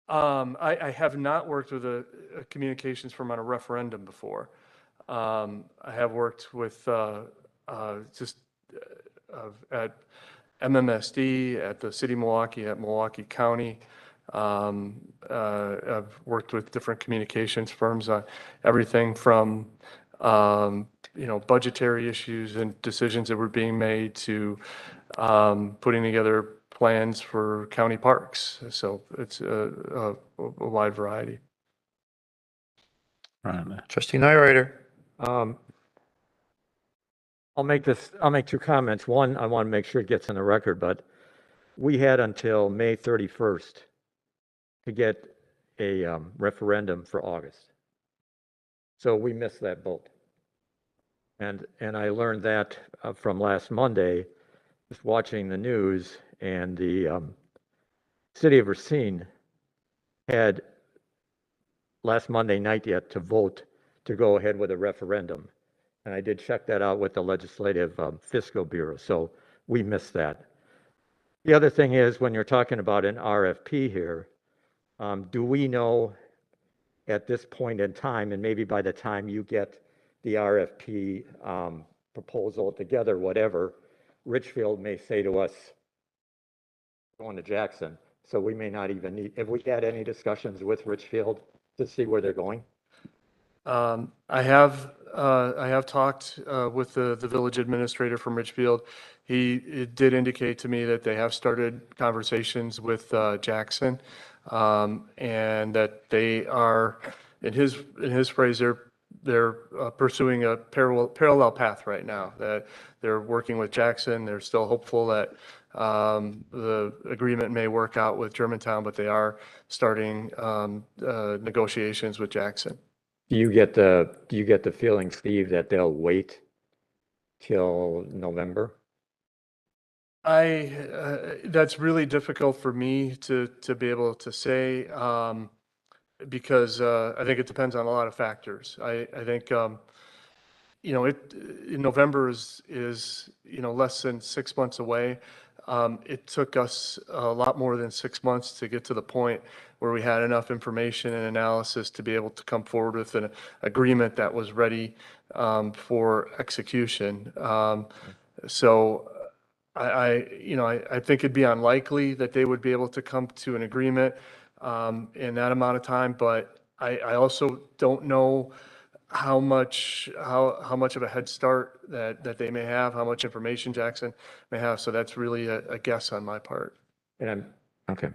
I have not worked with a communications firm on a referendum before. I have worked with at MMSD, at the city of Milwaukee, at Milwaukee County. I've worked with different communications firms on everything from, budgetary issues and decisions that were being made to putting together plans for county parks. So it's a wide variety. Trustee Nyrider. I'll make two comments. One, I want to make sure it gets in the record, but we had until May 31st to get a referendum for August. So we missed that boat. And I learned that from last Monday, just watching the news, and the city of Racine had last Monday night yet to vote to go ahead with a referendum. And I did check that out with the Legislative Fiscal Bureau, so we missed that. The other thing is, when you're talking about an RFP here, do we know at this point in time, and maybe by the time you get the RFP proposal together, whatever, Richfield may say to us, going to Jackson, so we may not even need, have we had any discussions with Richfield to see where they're going? I have talked with the village administrator from Richfield. It did indicate to me that they have started conversations with Jackson, and that they are, in his phrase, they're pursuing a parallel path right now, that they're working with Jackson. They're still hopeful that the agreement may work out with Germantown, but they are starting negotiations with Jackson. Do you get the feeling, Steve, that they'll wait till November? That's really difficult for me to be able to say, because I think it depends on a lot of factors. I think, November is less than 6 months away. It took us a lot more than 6 months to get to the point where we had enough information and analysis to be able to come forward with an agreement that was ready for execution. So I think it'd be unlikely that they would be able to come to an agreement in that amount of time, but I also don't know how much of a head start that they may have, how much information Jackson may have. So that's really a guess on my part. Okay.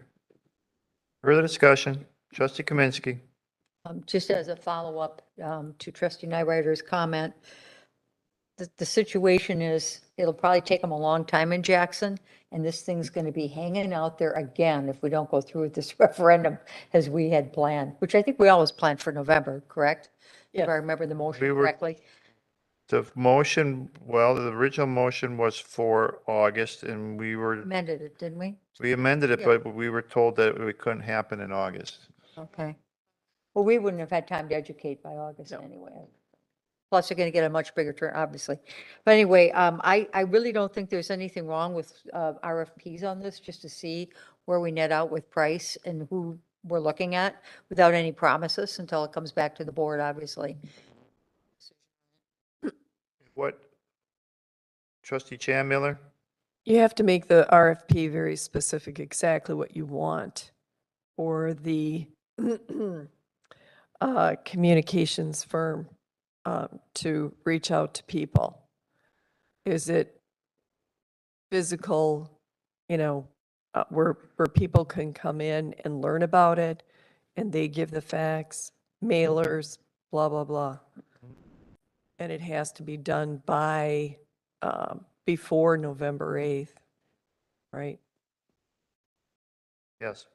Further discussion? Trustee Kaminsky. Just as a follow-up to trustee Nyrider's comment, the situation is, it'll probably take them a long time in Jackson, and this thing's going to be hanging out there again if we don't go through with this referendum as we had planned, which I think we always planned for November, correct? If I remember the motion correctly. The motion, well, the original motion was for August, and Amended it, didn't we? we amended it, Yeah. but we were told that it couldn't happen in August. Okay. Well, we wouldn't have had time to educate by August anyway. Plus, you're going to get a much bigger turn, obviously. But anyway, I really don't think there's anything wrong with RFPs on this, just to see where we net out with price and who we're looking at without any promises until it comes back to the board, obviously. What? Trustee Chan Miller? You have to make the RFP very specific, exactly what you want, or the communications firm to reach out to people. Is it physical, where people can come in and learn about it, and they give the facts, mailers, blah, blah, blah. And it has to be done by, before November 8th, right? Yes.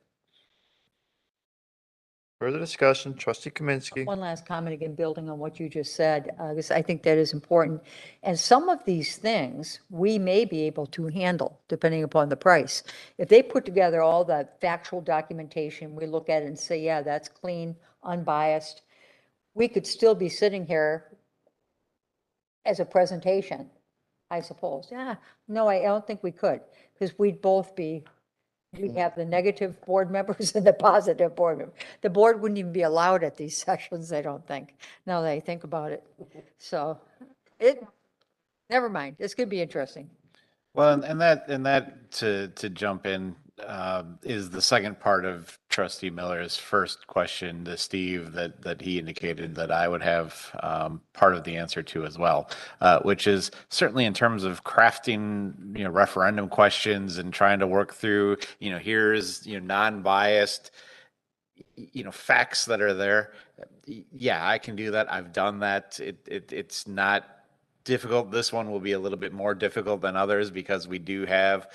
Further discussion? Trustee Kaminsky. One last comment, again, building on what you just said, because I think that is important. And some of these things we may be able to handle depending upon the price. If they put together all the factual documentation, we look at it and say, yeah, that's clean, unbiased, we could still be sitting here as a presentation, I suppose. Yeah, no, I don't think we could, because we'd have the negative board members and the positive board members. The board wouldn't even be allowed at these sessions, I don't think, now that I think about it. So never mind, this could be interesting. Well, and that to jump in is the second part of Trustee Miller's first question to Steve that he indicated that I would have part of the answer to as well, which is certainly in terms of crafting referendum questions and trying to work through here's non-biased facts that are there. Yeah, I can do that. I've done that. It's not difficult. This one will be a little bit more difficult than others because we do have,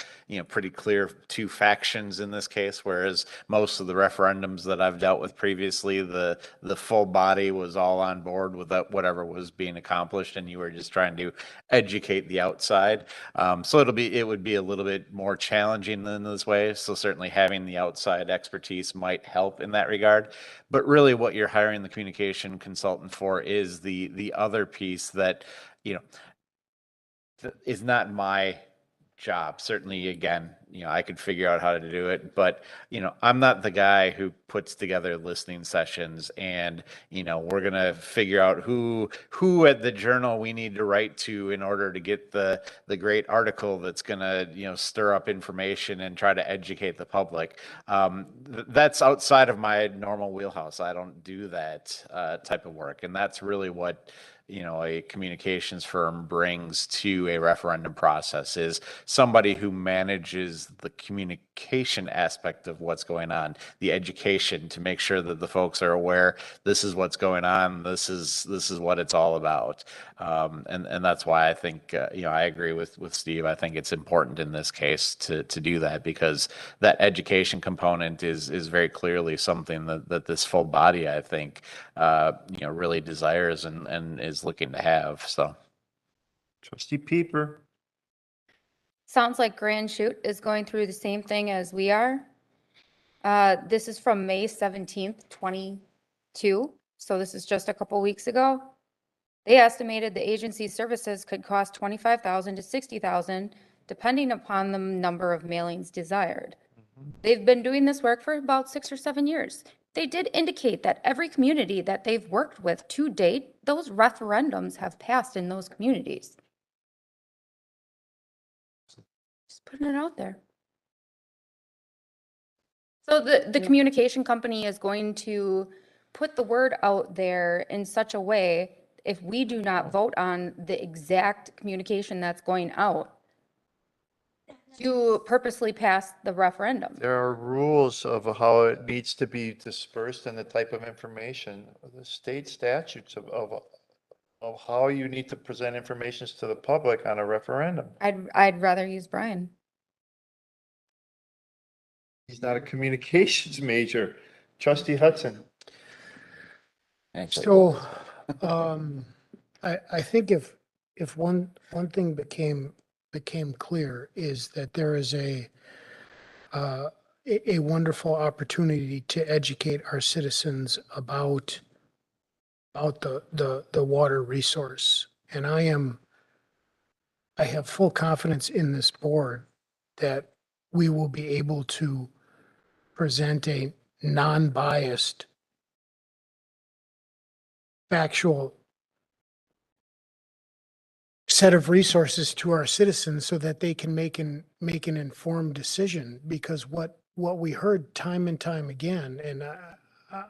pretty clear two factions in this case, whereas most of the referendums that I've dealt with previously, the full body was all on board with whatever was being accomplished, and you were just trying to educate the outside. So it would be a little bit more challenging in this way. So certainly having the outside expertise might help in that regard. But really what you're hiring the communication consultant for is the other piece that, is not my job. Certainly, again, I could figure out how to do it, but, I'm not the guy who puts together listening sessions and, we're going to figure out who at the Journal we need to write to in order to get the great article that's going to, stir up information and try to educate the public. That's outside of my normal wheelhouse. I don't do that type of work. And that's really what a communications firm brings to a referendum process, is somebody who manages the communication aspect of what's going on, the education to make sure that the folks are aware this is what's going on, this is what it's all about. And that's why I think I agree with Steve. I think it's important in this case to do that, because that education component is very clearly something that this full body, I think, really desires and is looking to have. So, Trustee Peeper. Sounds like Grand Chute is going through the same thing as we are. This is from May 17th, 22. So this is just a couple weeks ago. They estimated the agency's services could cost $25,000 to $60,000, depending upon the number of mailings desired. They've been doing this work for about 6 or 7 years. They did indicate that every community that they've worked with to date, those referendums have passed in those communities. Just putting it out there. So the communication company is going to put the word out there in such a way, if we do not vote on the exact communication that's going out, to purposely pass the referendum. There are rules of how it needs to be dispersed and the type of information, the state statutes of how you need to present information to the public on a referendum. I'd rather use Brian. He's not a communications major. Trustee Hudson. So, I think if one thing became clear is that there is a wonderful opportunity to educate our citizens about the water resource. And I have full confidence in this board that we will be able to present a non-biased, factual set of resources to our citizens so that they can make an informed decision. Because what we heard time and time again, and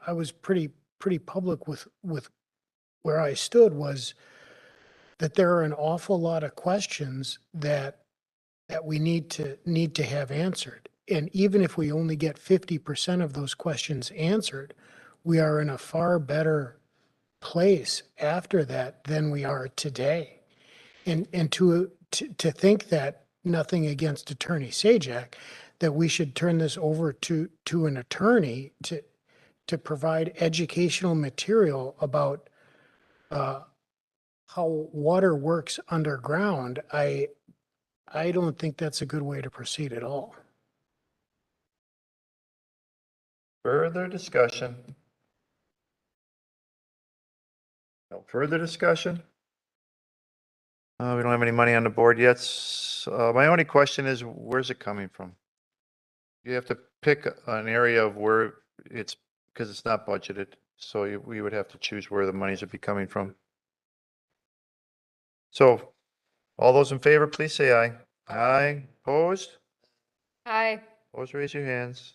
I was pretty public with where I stood, was that there are an awful lot of questions that we need to have answered. And even if we only get 50% of those questions answered, we are in a far better place after that than we are today. And to think that, nothing against Attorney Sajak, that we should turn this over to an attorney to provide educational material about how water works underground, I don't think that's a good way to proceed at all. Further discussion? No further discussion? We don't have any money on the board yet. My only question is, where's it coming from? You have to pick an area of where it's, because it's not budgeted. So we would have to choose where the monies would be coming from. So all those in favor, please say aye. Aye. Opposed? Aye. Opposed, raise your hands.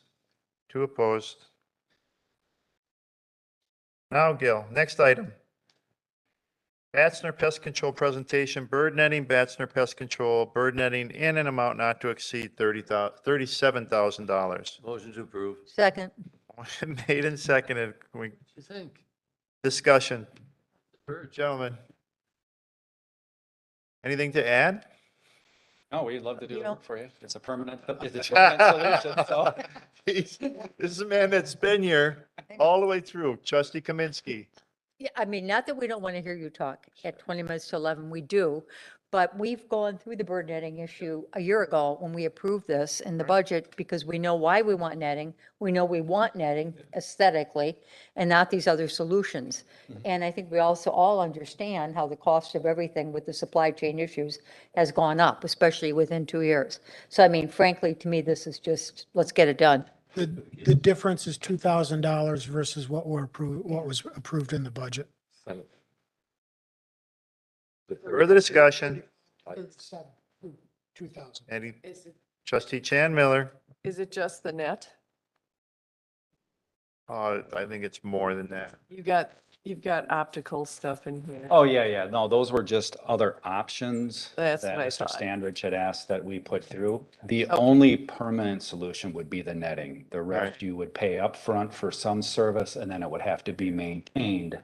2 opposed. Now, Gil, next item. Batzner Pest Control presentation, bird netting, Batzner Pest Control, bird netting in an amount not to exceed $37,000. Motion to approve. Second. Motion made and seconded. Can we, What do you think? discussion? Bird. Gentlemen. Anything to add? No, we'd love to do You the know- work for you. It's a permanent solution, so. This is a man that's been here all the way through. Trustee Kaminsky. Yeah, I mean, not that we don't want to hear you talk at 20 minutes to 11, we do. But we've gone through the bird netting issue a year ago when we approved this in the budget because we know why we want netting. We know we want netting aesthetically and not these other solutions. And I think we also all understand how the cost of everything with the supply chain issues has gone up, especially within 2 years. So I mean, frankly, to me, this is just, let's get it done. The difference is $2,000 versus what was approved in the budget. Further discussion? It's 2,000. Any, Is it, trustee Chan Miller? is it just the net? I think it's more than that. You've got optical stuff in here. Oh, yeah, yeah. No, those were just other options That's that what I Mr. thought. Standridge had asked that we put through. The Okay. only permanent solution would be the netting. The Right. rest you would pay upfront for some service and then it would have to be maintained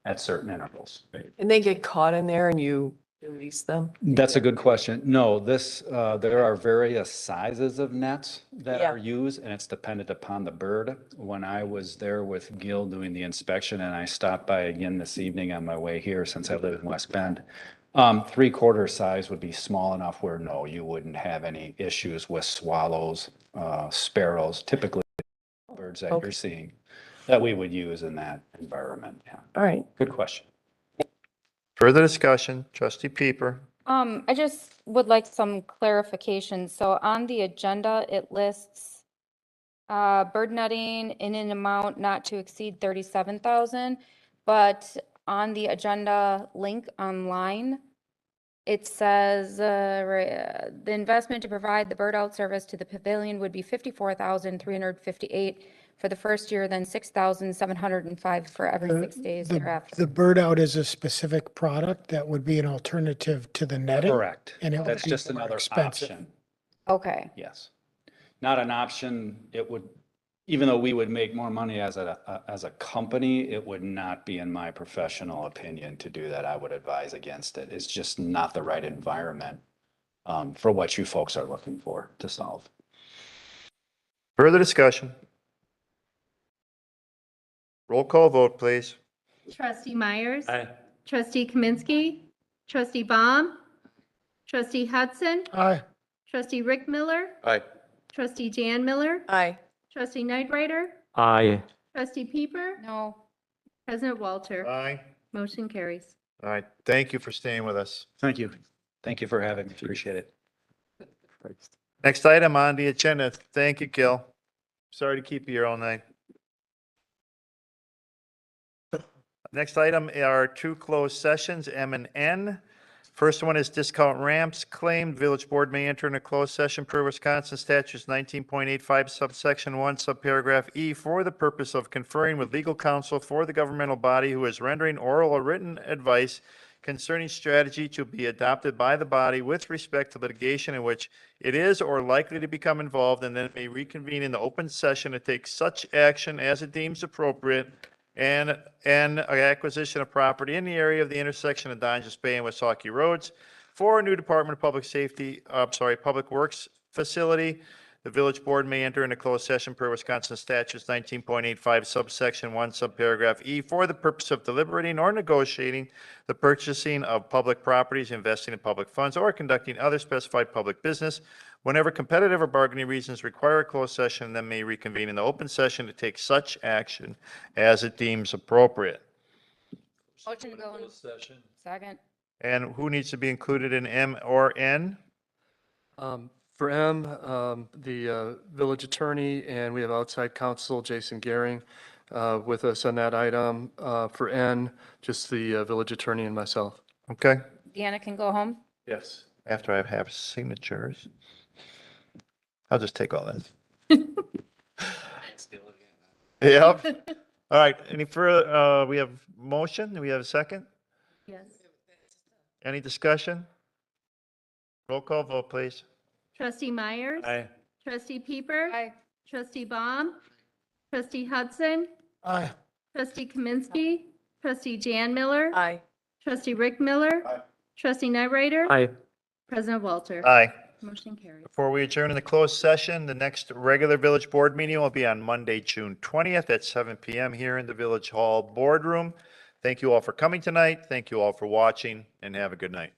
at certain intervals. And they get caught in there and you release them? That's a good question. No, there are various sizes of nets that Yeah. are used and it's dependent upon the bird. When I was there with Gil doing the inspection and I stopped by again this evening on my way here since I live in West Bend, 3/4 size would be small enough where no, you wouldn't have any issues with swallows, sparrows, typically birds that Okay. you're seeing that we would use in that environment. Yeah, All right. good question. Further discussion, trustee Peeper. I just would like some clarification. So on the agenda, it lists bird netting in an amount not to exceed 37,000, but on the agenda link online, it says the investment to provide the bird out service to the pavilion would be 54,358 for the first year, then 6,705 for every 6 days thereafter. The bird out is a specific product that would be an alternative to the netting. Correct. And it would That's be just more another expensive. option. Okay. Yes. Not an option. It would, even though we would make more money as a company, it would not be in my professional opinion to do that. I would advise against it. It's just not the right environment for what you folks are looking for to solve. Further discussion? Roll call vote, please. Trustee Myers? Aye. Trustee Kaminsky? Trustee Baum? Trustee Hudson? Aye. Trustee Rick Miller? Aye. Trustee Jan Miller? Aye. Trustee Nightrider? Aye. Trustee Peeper? No. President Walter? Aye. Motion carries. All right, thank you for staying with us. Thank you. Thank you for having me. Appreciate it. Next item on the agenda. Thank you, Gil. Sorry to keep you here all night. Next item are two closed sessions, M and N. First one is discount ramps claimed. Village Board may enter in a closed session per Wisconsin statutes 19.85 subsection 1 subparagraph E for the purpose of conferring with legal counsel for the governmental body who is rendering oral or written advice concerning strategy to be adopted by the body with respect to litigation in which it is or likely to become involved, and then may reconvene in the open session to take such action as it deems appropriate and acquisition of property in the area of the intersection of Donges Bay and Woosauke Roads for a new Department of Public Works facility. The village board may enter into closed session per Wisconsin statutes 19.85 subsection 1 subparagraph E for the purpose of deliberating or negotiating the purchasing of public properties, investing in public funds, or conducting other specified public business whenever competitive or bargaining reasons require a closed session, then may reconvene in the open session to take such action as it deems appropriate. Motion to go in session. Second. And who needs to be included in M or N? For M, the village attorney, and we have outside counsel, Jason Gehring, with us on that item. For N, just the village attorney and myself. Okay, Deanna can go home. Yes. after I have signatures. I'll just take all this. Yep. All right, any further, we have motion, do we have a second? Yes. Any discussion? Roll call vote, please. Trustee Myers? Aye. Trustee Peeper? Aye. Trustee Baum? Trustee Hudson? Aye. Trustee Kaminsky? Trustee Jan Miller? Aye. Trustee Rick Miller? Aye. Trustee Nightrider? Aye. President Walter? Aye. Motion carries. Before we adjourn in the closed session, the next regular village board meeting will be on Monday, June 20th at 7 PM here in the Village Hall Boardroom. Thank you all for coming tonight. Thank you all for watching, and have a good night.